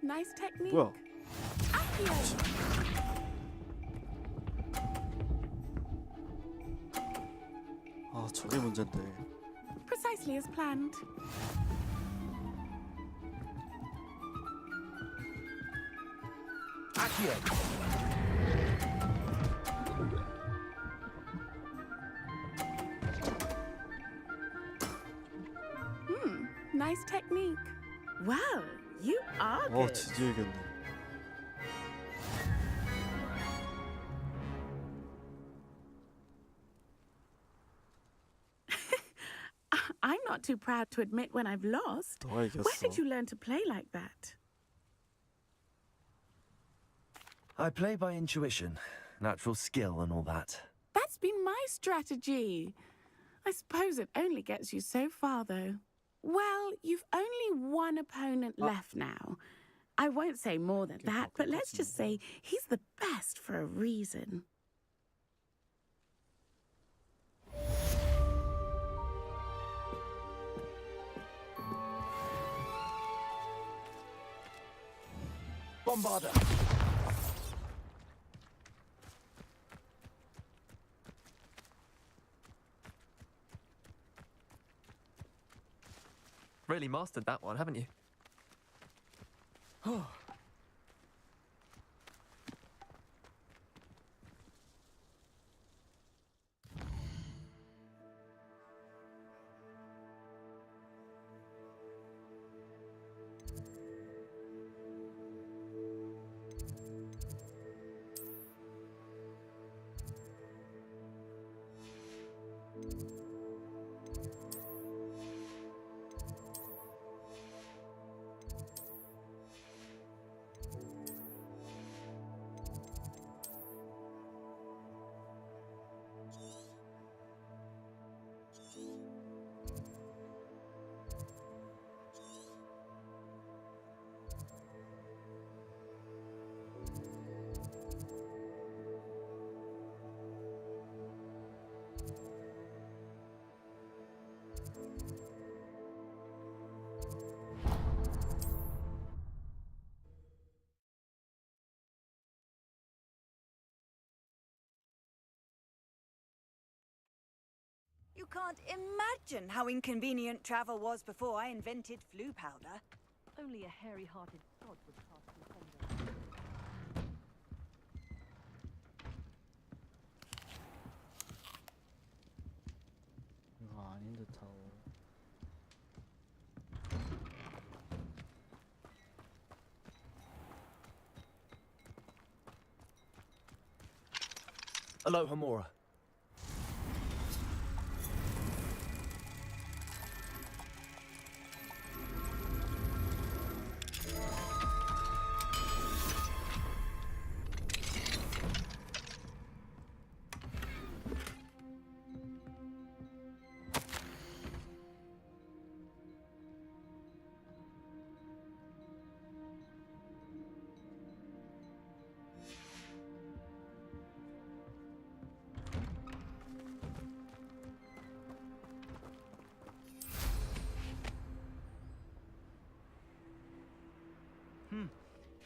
Nice technique. 뭐야? Accio! 아, 저게 문제인데. Precisely as planned. Accio. Nice technique. Well, you are 어, good. 드디어 이겼네. I'm not too proud to admit when I've lost. 너가 Where 이겼어. did you learn to play like that? I play by intuition, natural skill and all that. That's been my strategy. I suppose it only gets you so far, though. Well, you've only one opponent left now. I won't say more than that, but let's just say he's the best for a reason. Bombarda. Really mastered that one, haven't you? You can't imagine how inconvenient travel was before I invented flu powder. Only a hairy-hearted sod would pass through thunder. 이거 아닌 듯하고. Aloha Mora.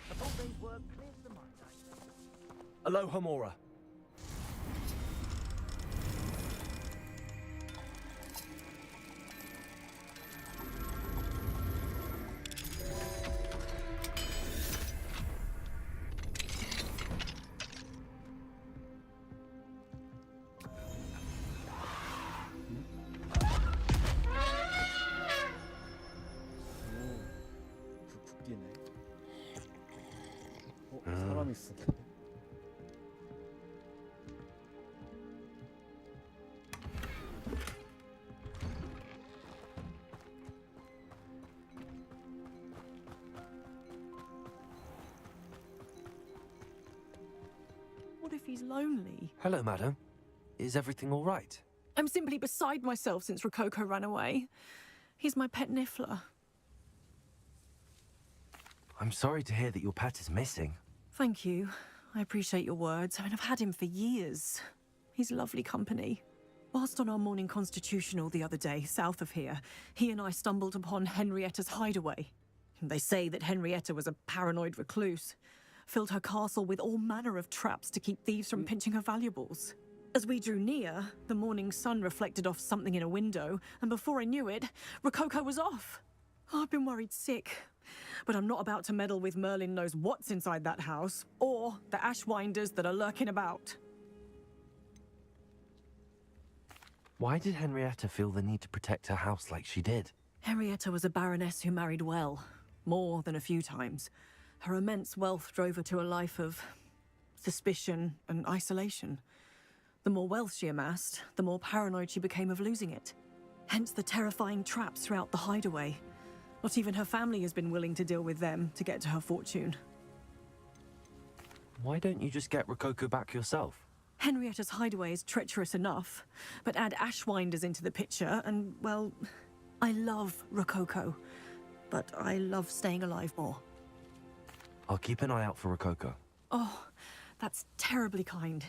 A full day's work clears the mind. Aloha Mora. 웃기네. 사람이 쓰네. What if he's lonely? Hello, madam. Is everything all right? I'm simply beside myself since Rococo ran away. He's my pet Niffler. I'm sorry to hear that your pet is missing. Thank you. I appreciate your words. I mean, I've had him for years. He's lovely company. Whilst on our morning constitutional the other day, south of here, he and I stumbled upon Henrietta's hideaway. They say that Henrietta was a paranoid recluse, filled her castle with all manner of traps to keep thieves from pinching her valuables. As we drew near, the morning sun reflected off something in a window, and before I knew it, Rococo was off. Oh, I've been worried sick. But I'm not about to meddle with Merlin knows what's inside that house, or the Ashwinders that are lurking about. Why did Henrietta feel the need to protect her house like she did? Henrietta was a baroness who married well, more than a few times. Her immense wealth drove her to a life of suspicion and isolation. The more wealth she amassed, the more paranoid she became of losing it. Hence the terrifying traps throughout the hideaway. Not even her family has been willing to deal with them to get to her fortune. Why don't you just get Rococo back yourself? Henrietta's hideaway is treacherous enough, but add Ashwinders into the picture and, well, I love Rococo, but I love staying alive more. I'll keep an eye out for Rococo. Oh, that's terribly kind.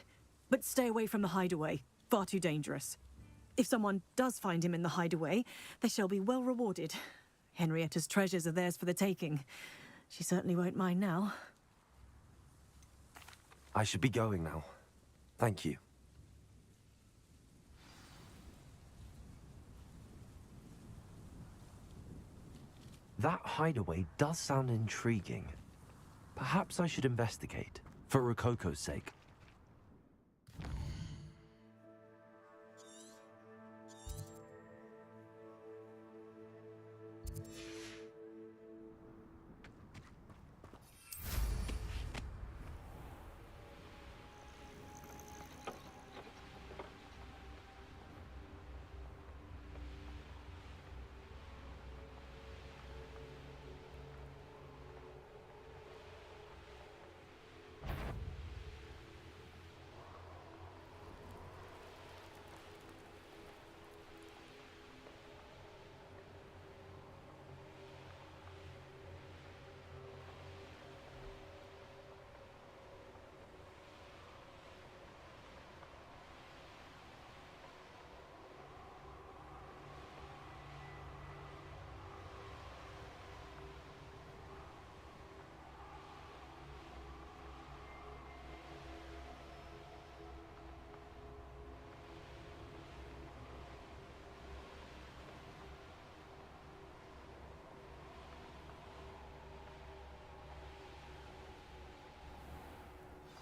But stay away from the hideaway. Far too dangerous. If someone does find him in the hideaway, they shall be well rewarded. Henrietta's treasures are theirs for the taking. She certainly won't mind now. I should be going now. Thank you. That hideaway does sound intriguing. Perhaps I should investigate, for Rococo's sake.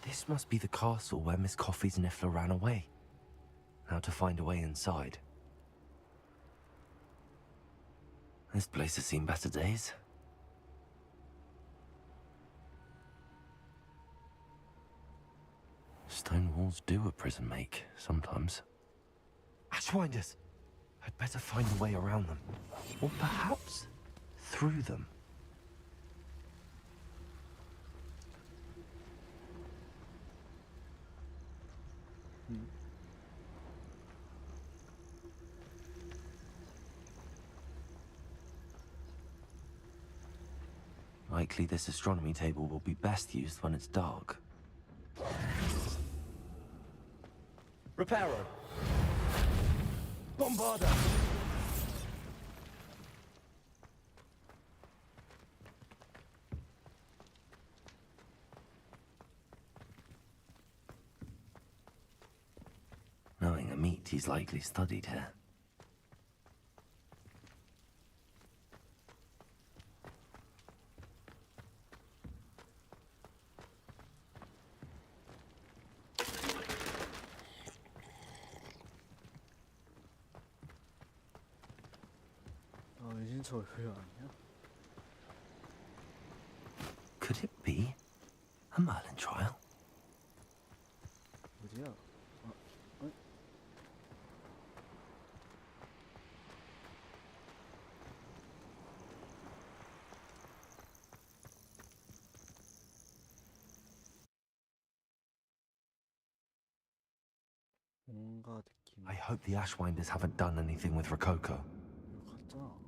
This must be the castle where Miss Coffey's Niffler ran away. Now to find a way inside. This place has seen better days. Stone walls do a prison make, sometimes. Ashwinders! I'd better find a way around them. Or perhaps through them. Likely this astronomy table will be best used when it's dark. Reparo. Bombarda. Knowing a meat he's likely studied here. Could it be a Merlin trial? 어디야? 뭔가 느낌. I hope the Ashwinders haven't done anything with Rococo. 가자.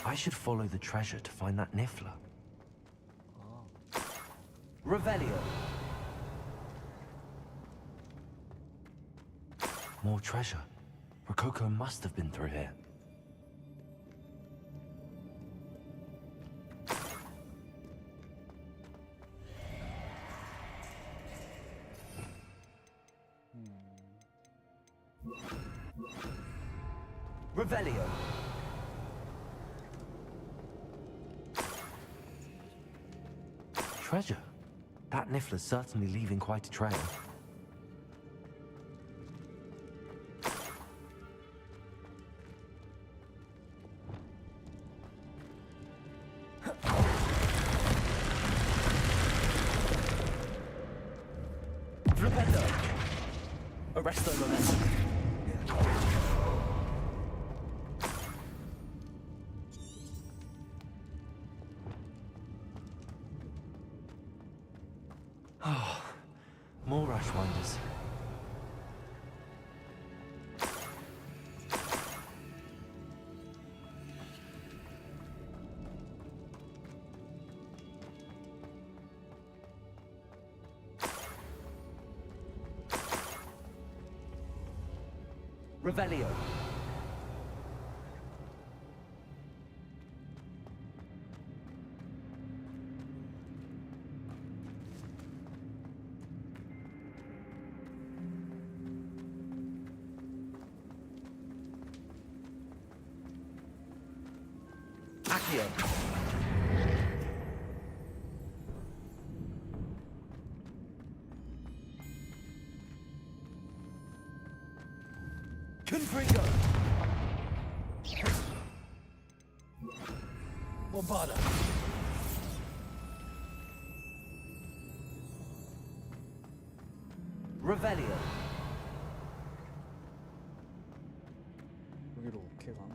I should follow the treasure to find that Niffler. Revelio. More treasure. Rococo must have been through here. Revelio. Treasure? That Niffler's certainly leaving quite a trail. Rependo. Arresto momentum. More Ashwinders. Revelio. Accio. Confringo. Bombada. Revelio. 여기로 오케이 감.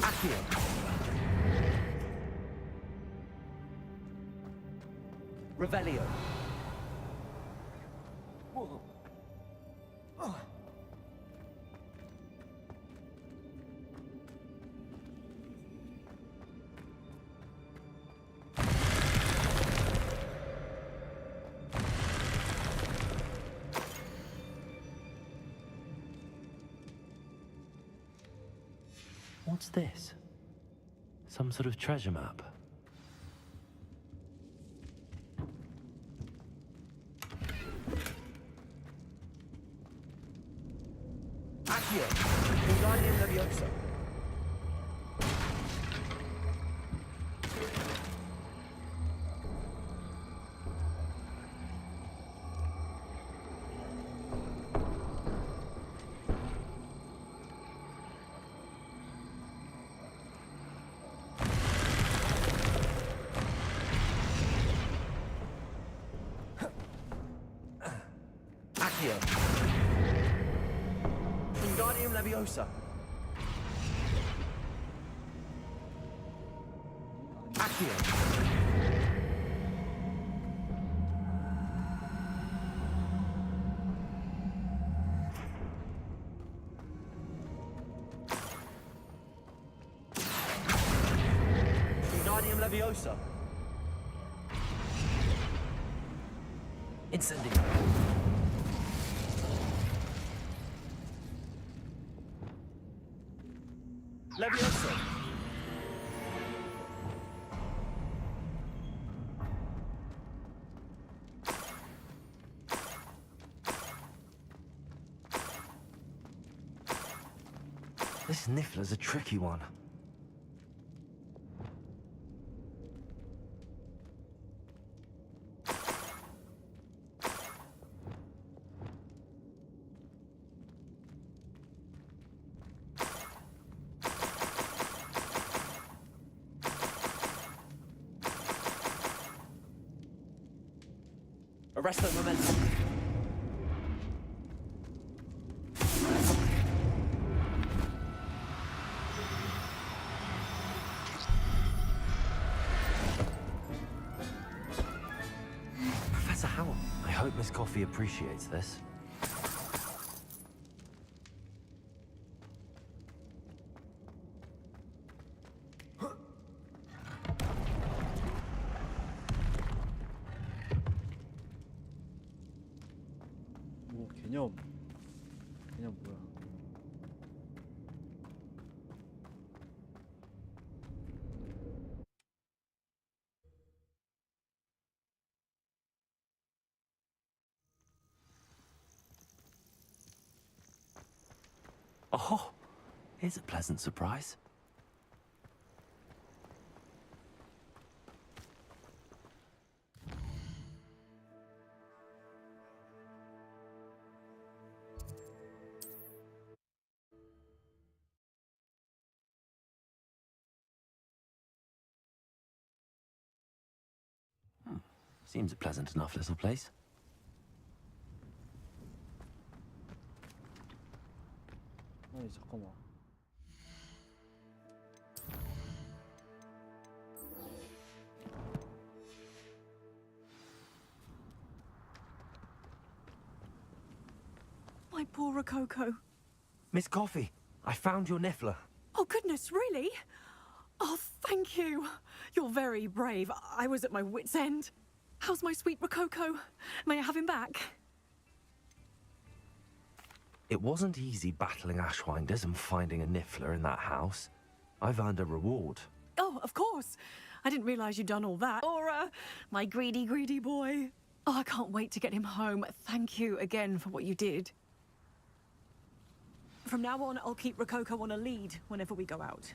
Accio. Revelio. What's this? Some sort of treasure map. Accio. Wingardium Leviosa. Accio. Wingardium Leviosa. Accio. Wingardium Leviosa. Incendio. Leviosa. This Niffler's a tricky one. Arresto momentum. Professor Howell, I hope Miss Coffee appreciates this. 뭐 개념 뭐야? Oh, here's a pleasant surprise. Seems a pleasant enough little place. 아니 잠깐만. My poor Rococo. Miss Coffee, I found your Niffler. Oh, goodness, really? Oh, thank you. You're very brave. I was at my wit's end. How's my sweet Rococo? May I have him back? It wasn't easy battling Ashwinders and finding a Niffler in that house. I've earned a reward. Oh, of course. I didn't realize you'd done all that. Aura, my greedy, greedy boy. Oh, I can't wait to get him home. Thank you again for what you did. From now on, I'll keep Rococo on a lead whenever we go out.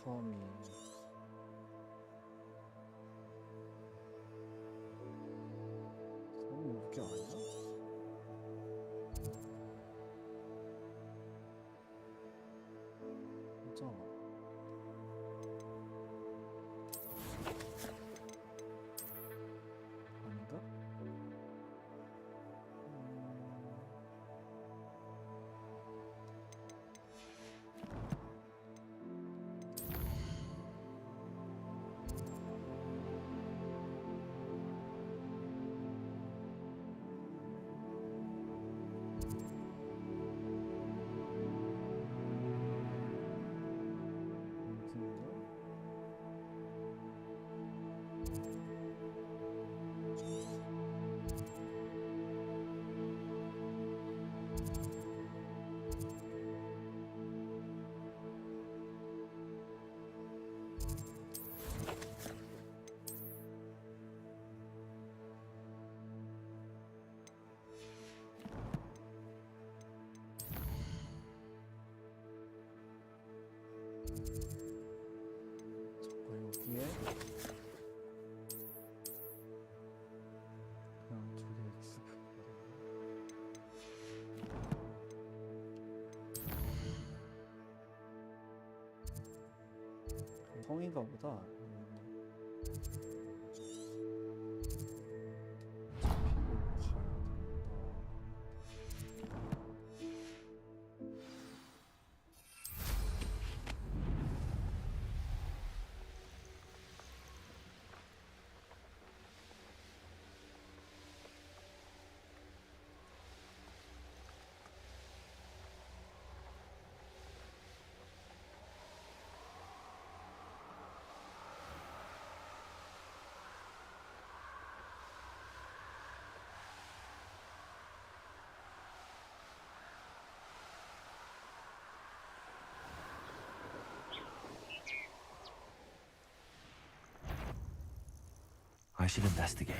섬이 여기 아니야? 진짜 아닌가? 여기에 그냥 저기 익스프 성인가 보다. I should investigate.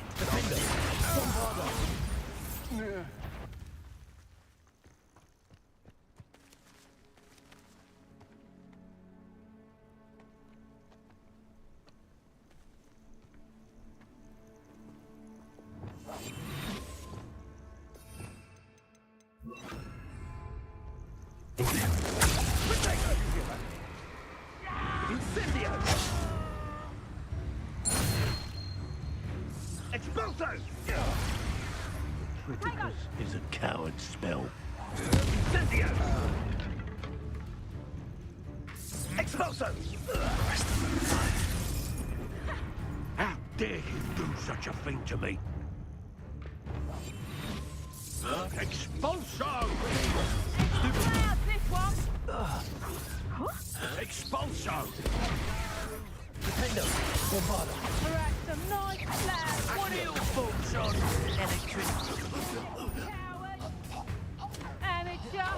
Criticus is a coward spell. Incendio! Expulso! How dare you do such a thing to me? Expulso! This one! Expulso! Defendo. Bombarda. Alright, some nice plans. What are your thoughts on electricity? Amateur.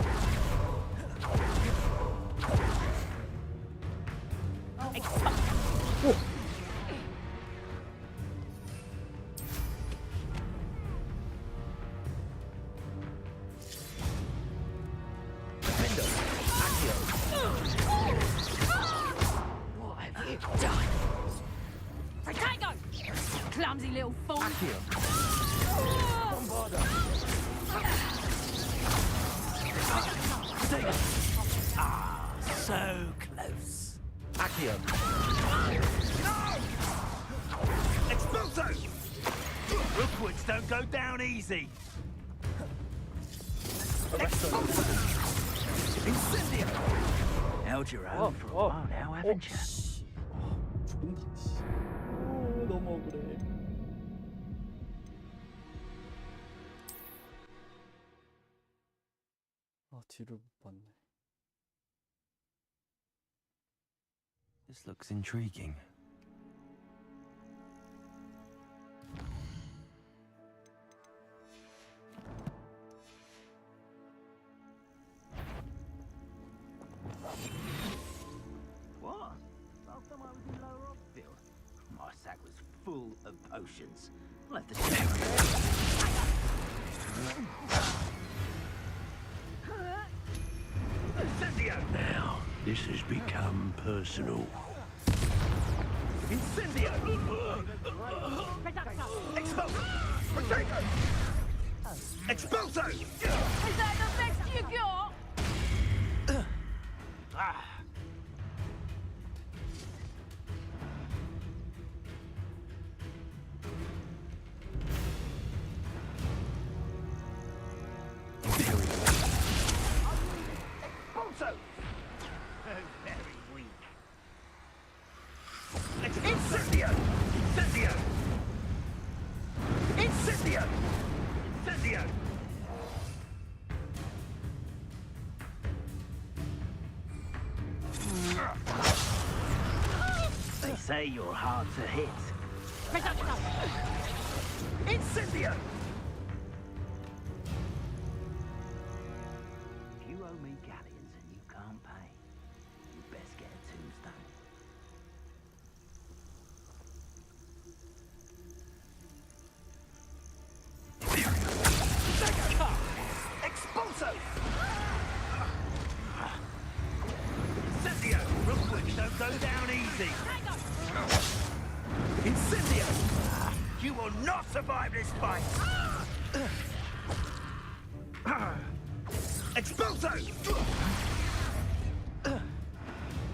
What have you done? Potato! Clumsy little fool. Bombarda. Ah, so close. Accio. Expulso! Rookwoods don't go down easy. Expulso! Incendio! Held your own for a while now, haven't you? 죽은다. 씨. 너무 억울해. 아, 뒤를 못 봤네. This looks intriguing. What? Last time I was in Lower Oxfield, my sack was full of potions. I'll have to share Incendio! Now, this has become personal. Incendio! Expulso! Potato! Expulso! Is that the best you got? Ah. Expulso! Very weak. Incendio! Incendio! Incendio! Incendio! They say you're hard to hit. Incendio! If you owe me galleons and you can't pay, you best get a tombstone. Expulso! Incendio! Rookwoods don't go down easy! Incendio! You will not survive this fight! Expulso!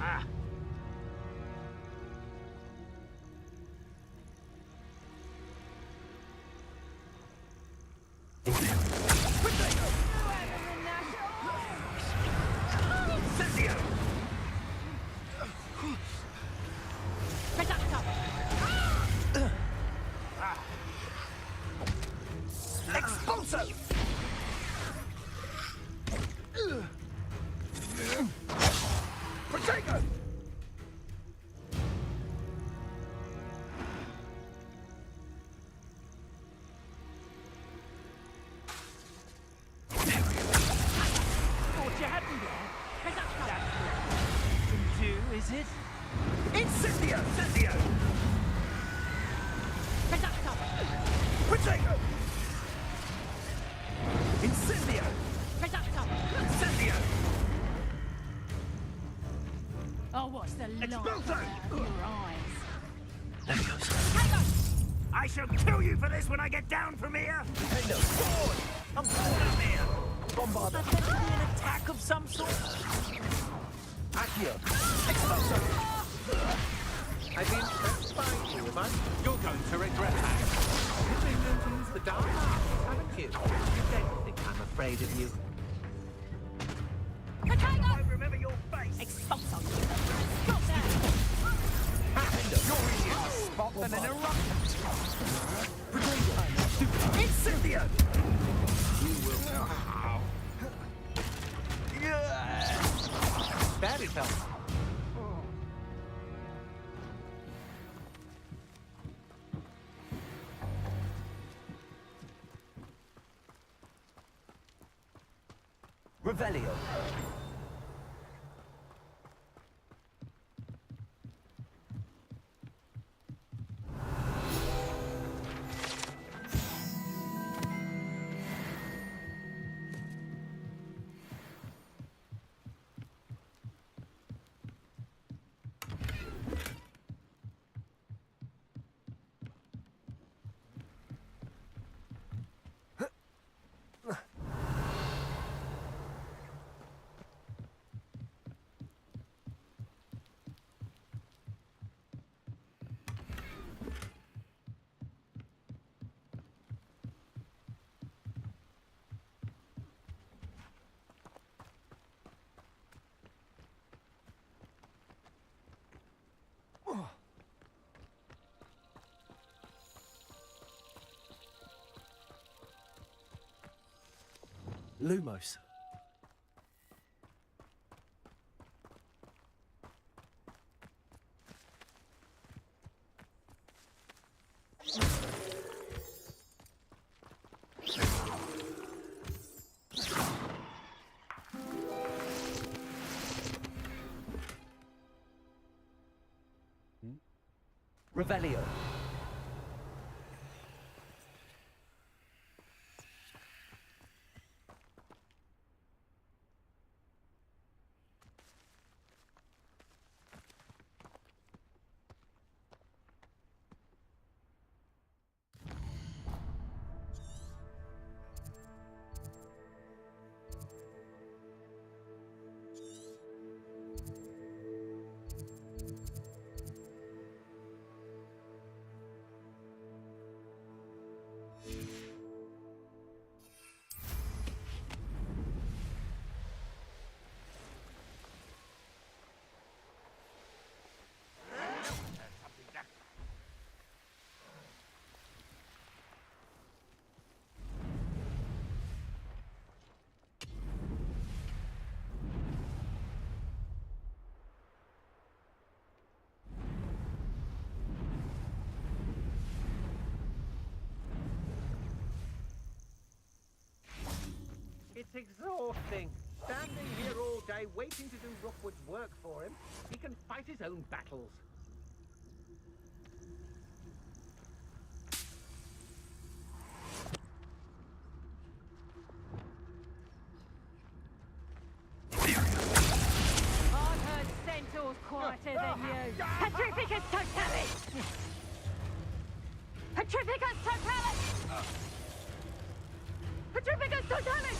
Ah. Incendio! Expulso! Potato! Thought you had me there. That's can do, is it? Incendio! Incendio! Potato! Incendio! Incendio! Oh, what's the light Expulso! out of your eyes? I shall kill you for this when I get down from here! Hello, sword! I'm falling up here! Bombard! That's meant to be an attack of some sort! Accio. Expulso! I've been impressed by you, Ivan. You're going to regret that. You've been known to use the dark arts, haven't you? You don't think I'm afraid of you. I remember your face! Expulso! Got that! You're easier to spot than an eruption. Incendio! You will know. There it fell. Revelio. Lumos. Revelio. It's exhausting. Standing here all day waiting to do Rookwood's work for him. He can fight his own battles. I've heard centaurs quieter than you. Petrificus totalis! Petrificus totalis! Petrificus totalis!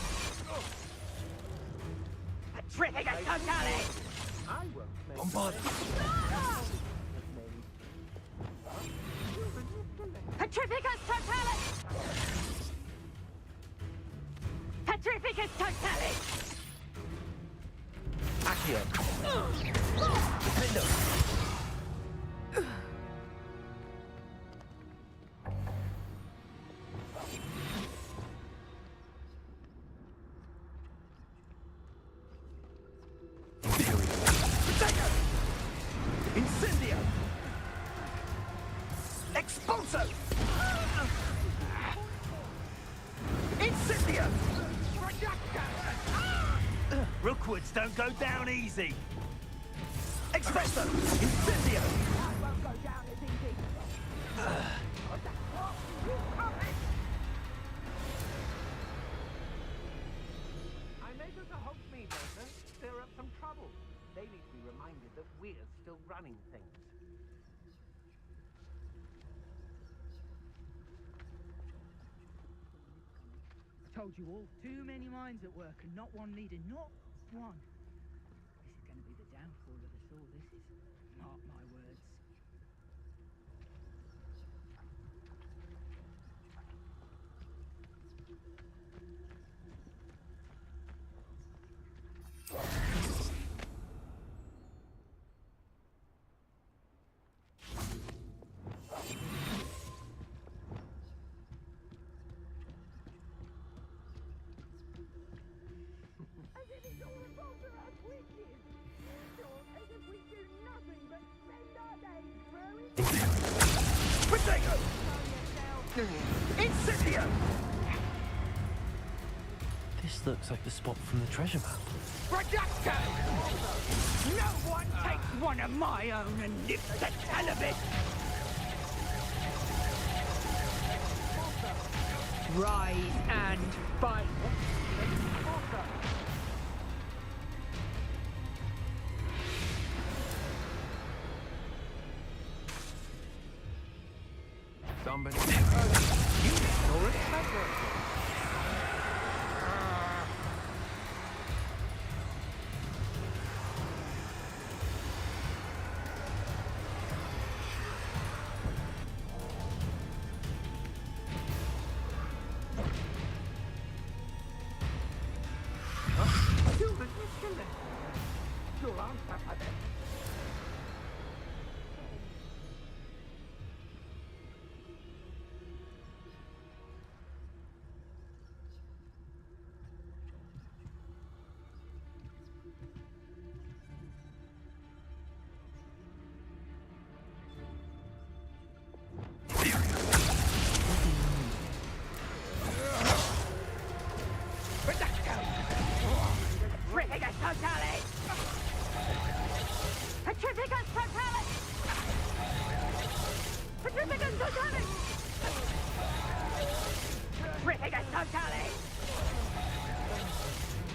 Petrificus totalis! I won't make Bombard. Petrificus totalis! Petrificus totalis! Accio. Defendo. Incendio! Expulso! Incendio! Rookwoods don't go down easy. Expresso! Incendio! I'm able to help me, Mother. Stir up some trouble. They need to be reminded that we're still running things. I told you all, too many minds at work and not one leader, not one. This is going to be the downfall of us all, this is. Mark my words. Incendio! This This looks like the spot from the treasure map. Reducto! No one takes one of my own and nips the tail of it! Rise and fight! Somebody. You ignore it.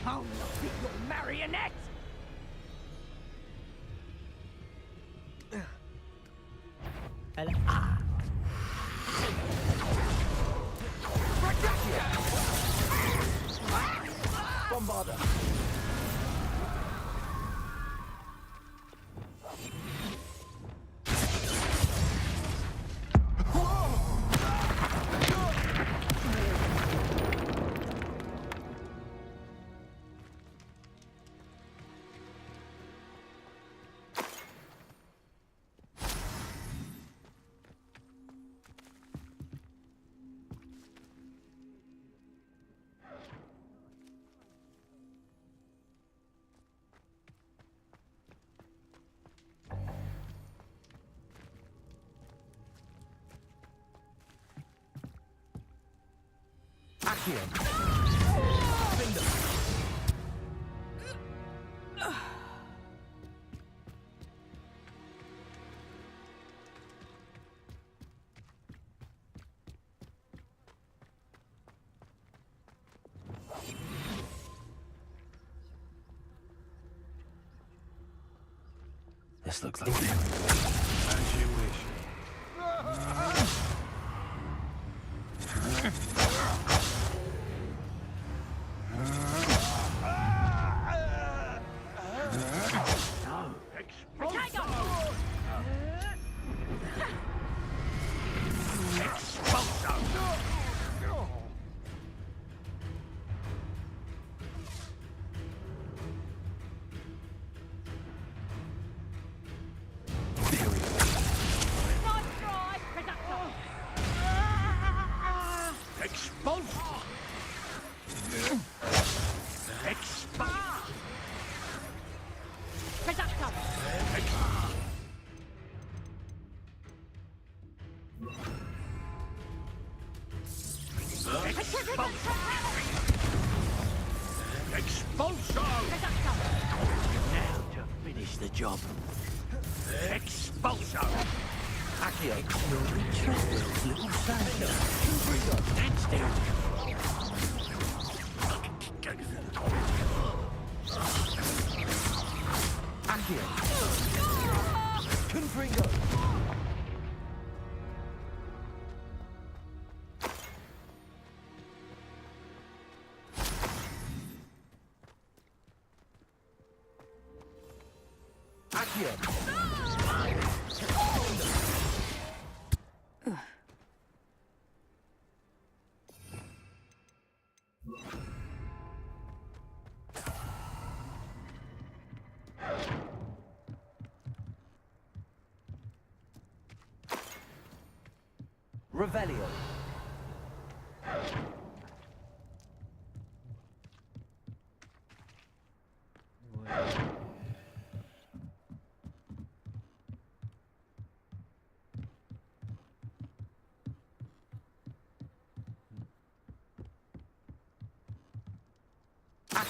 I'll not be your marionette! Bombarder. Accio. Binder. This looks like... As you wish. Expulso! Now to finish the job. Expulso! Accio. You'll be trusted, little Santa. Stand still. Accio. Confringo. Revelio.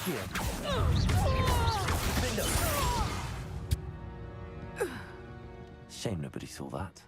Accio. Defender. Shame nobody saw that.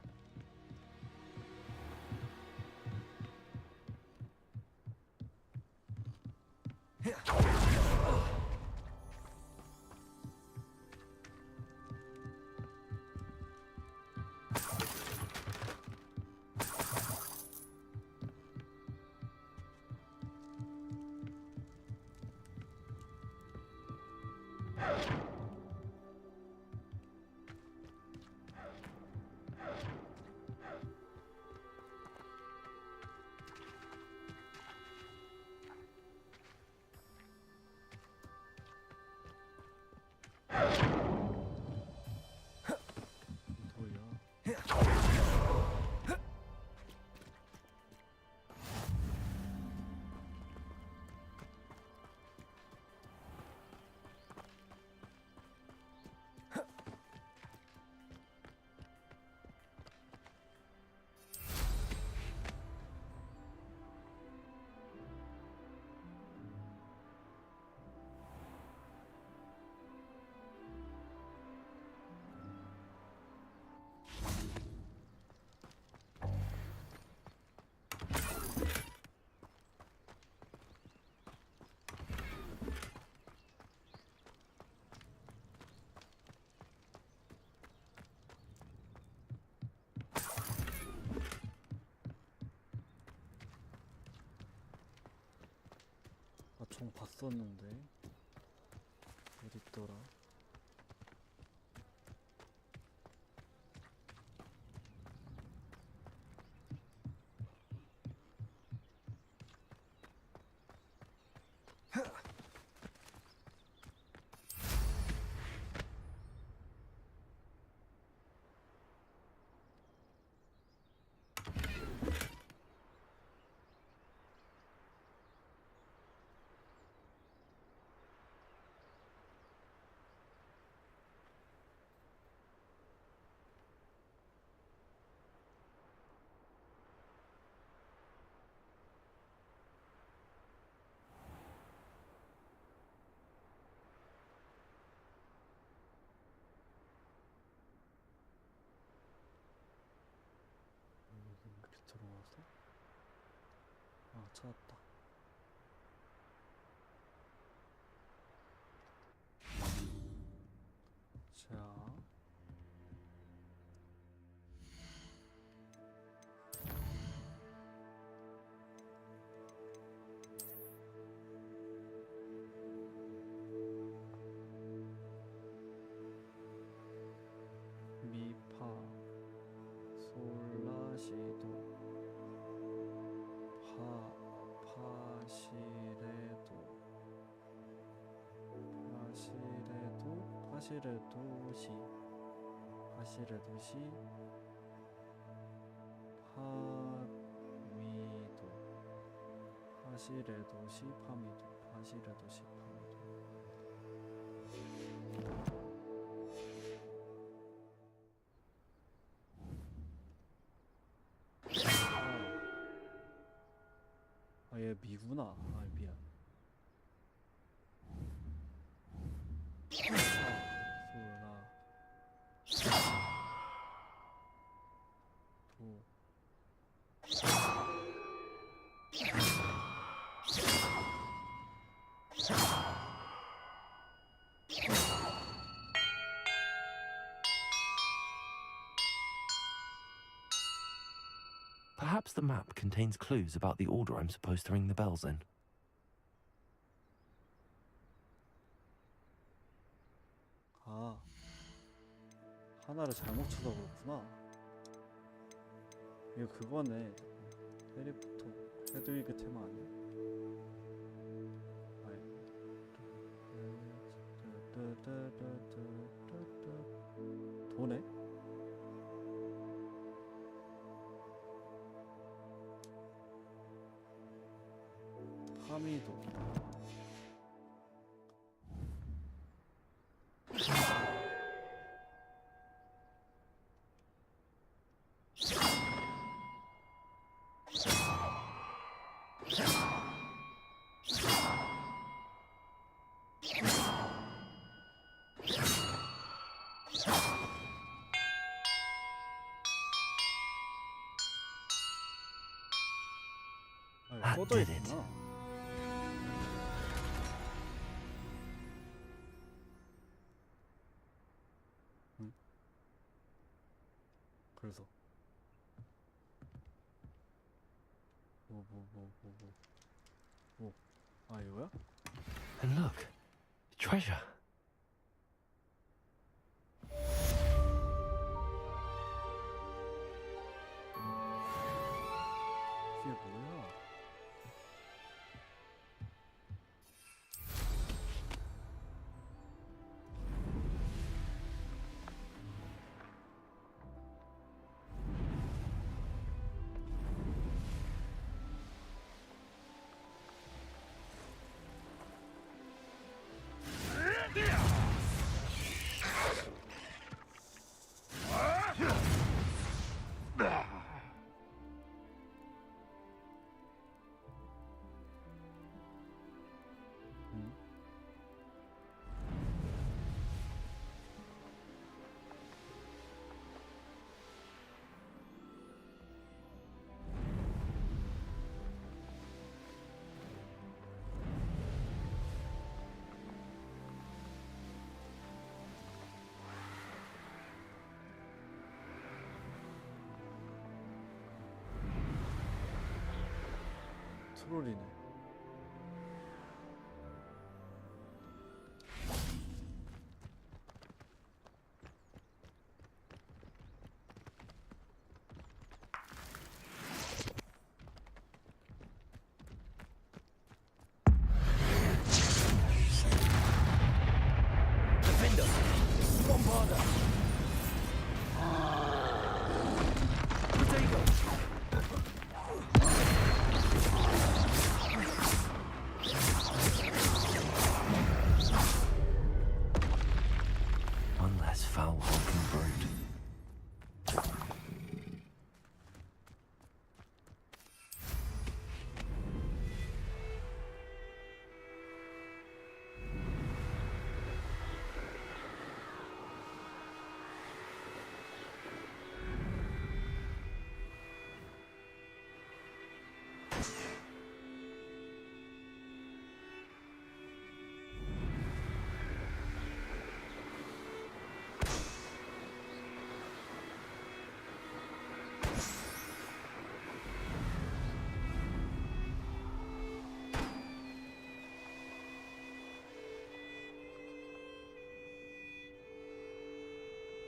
총 봤었는데 어딨더라? 이렇게 들어와서 찾았다. 자, 미파 솔라시도 파시레도시 파미도 파시레도시 파미도 파시레도시 파미도 얘 미구나. 미안. Perhaps the map contains clues about the order I'm supposed to ring the bells in. 하나를 잘못 쳐서 그렇구나. 이거 그거네. 해리포터 헤드위그 테마 아니야? 도네? 파미도. 꺼져 did it. 있구나. 응? 그래서 아 이거야? And look, treasure. 이게 뭐야? 트롤이네. Defender! Bombarder! Potato! One less foul hulking brute.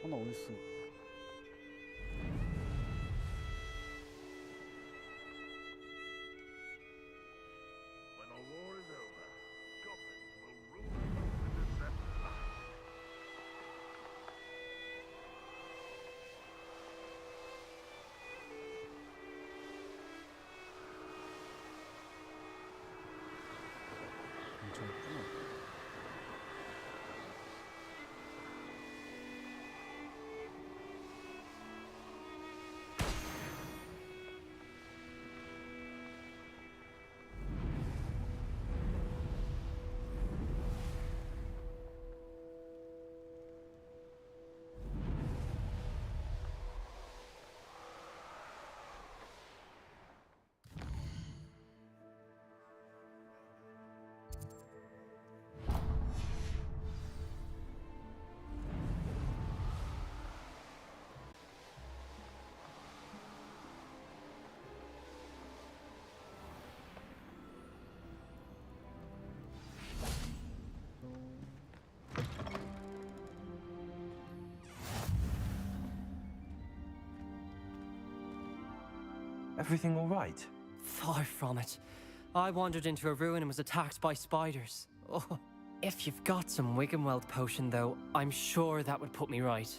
하나 어딨어? When the war is over, goblins will rule the deserted land. 괜찮구나. Everything all right? Far from it. I wandered into a ruin and was attacked by spiders. Oh, if you've got some Wiggenweld potion, though, I'm sure that would put me right.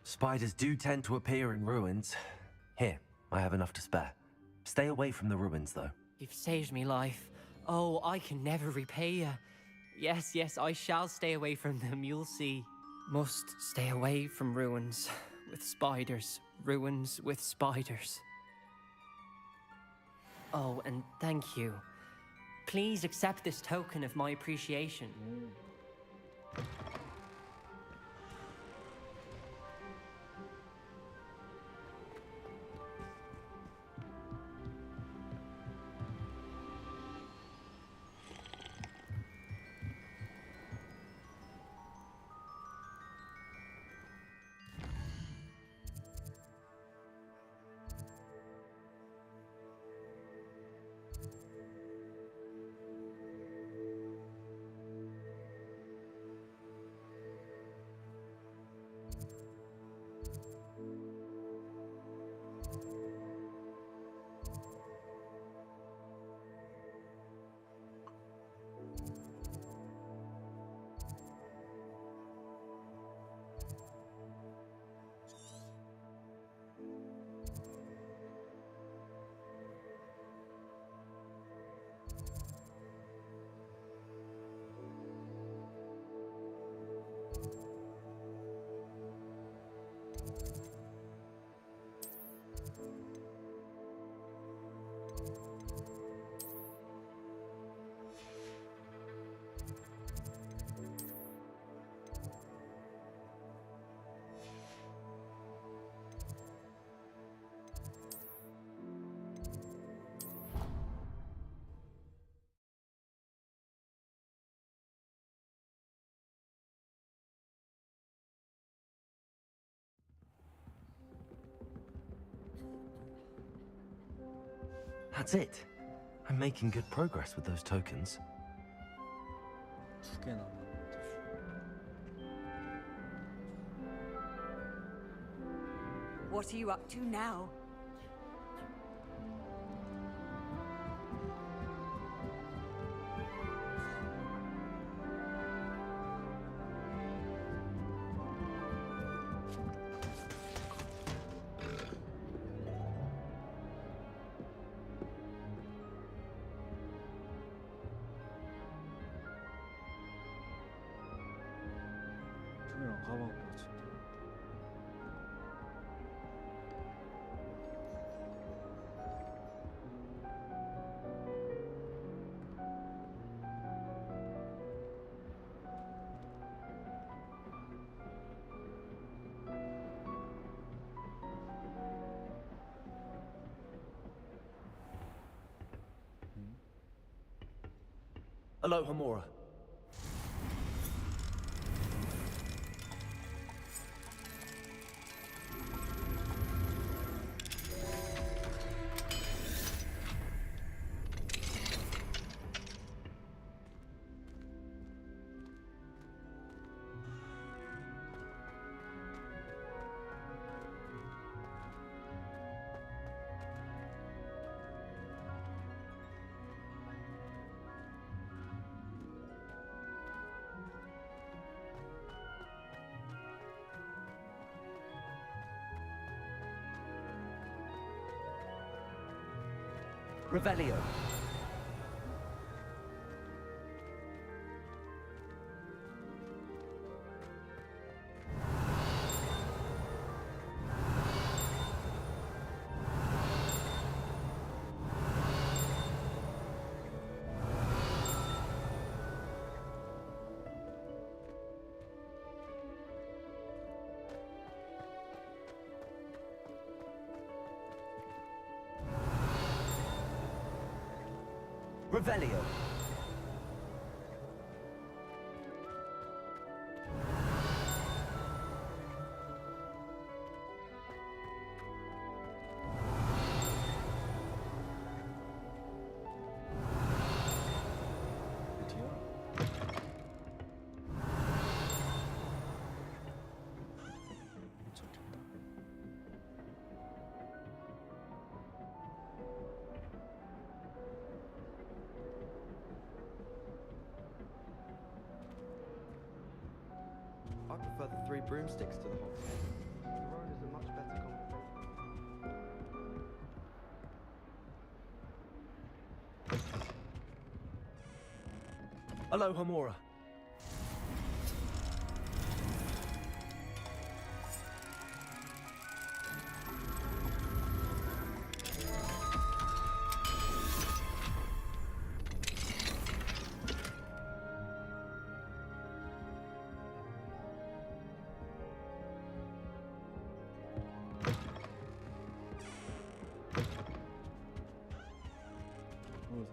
Spiders do tend to appear in ruins. Here, I have enough to spare. Stay away from the ruins, though. You've saved me life. Oh, I can never repay you. Yes, yes, I shall stay away from them, you'll see. Must stay away from ruins with spiders. Ruins with spiders. Oh, and thank you. Please accept this token of my appreciation. That's it. I'm making good progress with those tokens. 2개 남았는데. What are you up to now? 총이랑 가방 것 같은데. Aloha Mora. Revelio. Revelio. I prefer the 3 broomsticks to the hogshead. The road is a much better conversation. Aloha Mora.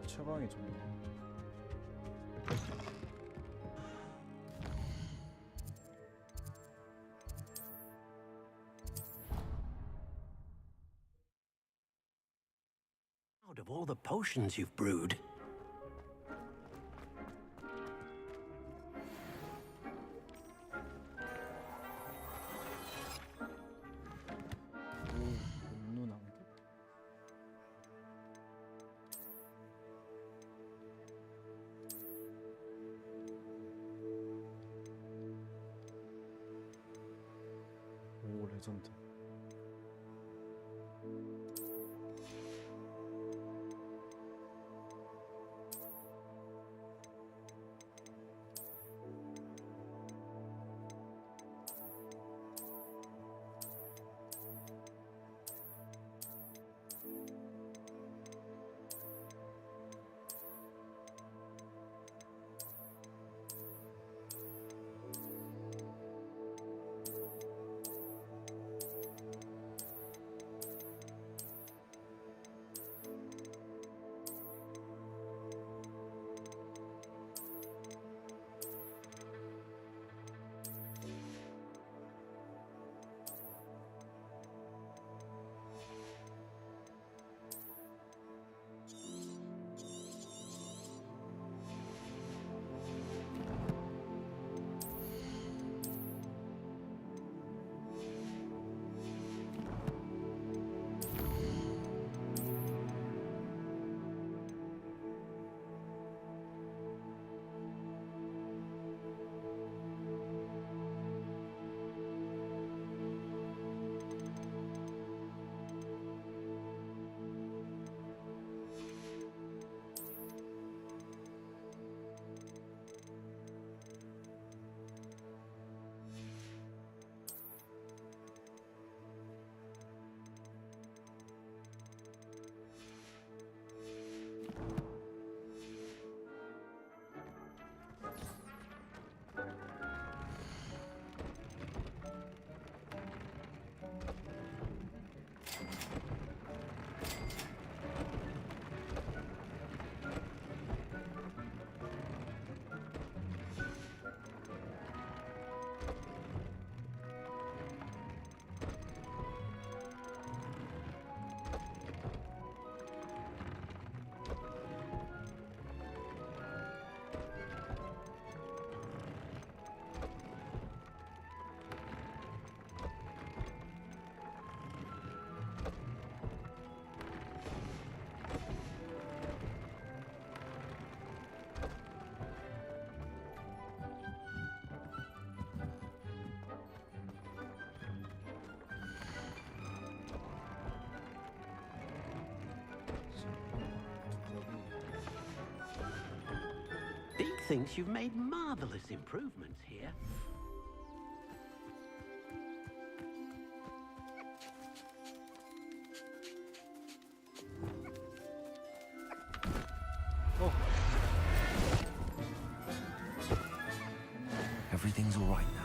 채광이 좋네. Out of all the potions you've brewed. 오, 레전드. thinks you've made marvelous improvements here. Everything's all right now.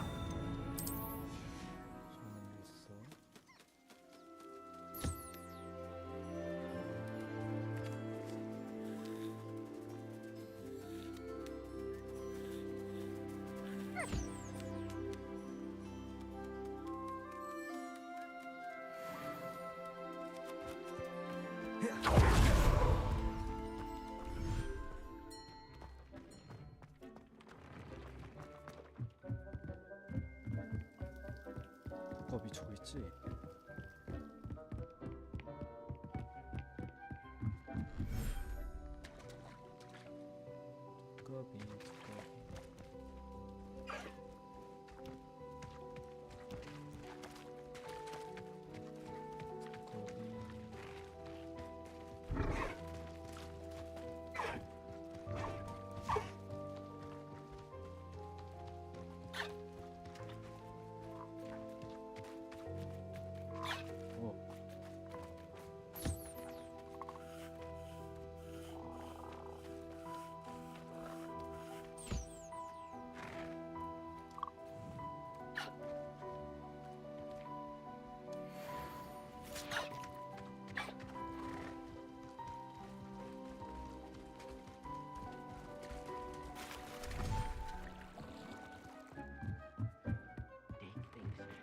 두꺼비 저기 있지? 두꺼비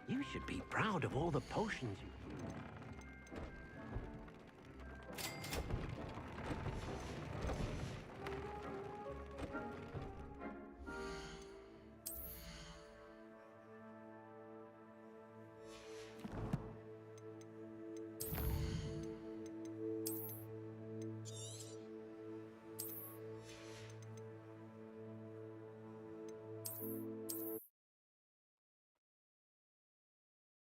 You should be proud of all the potions you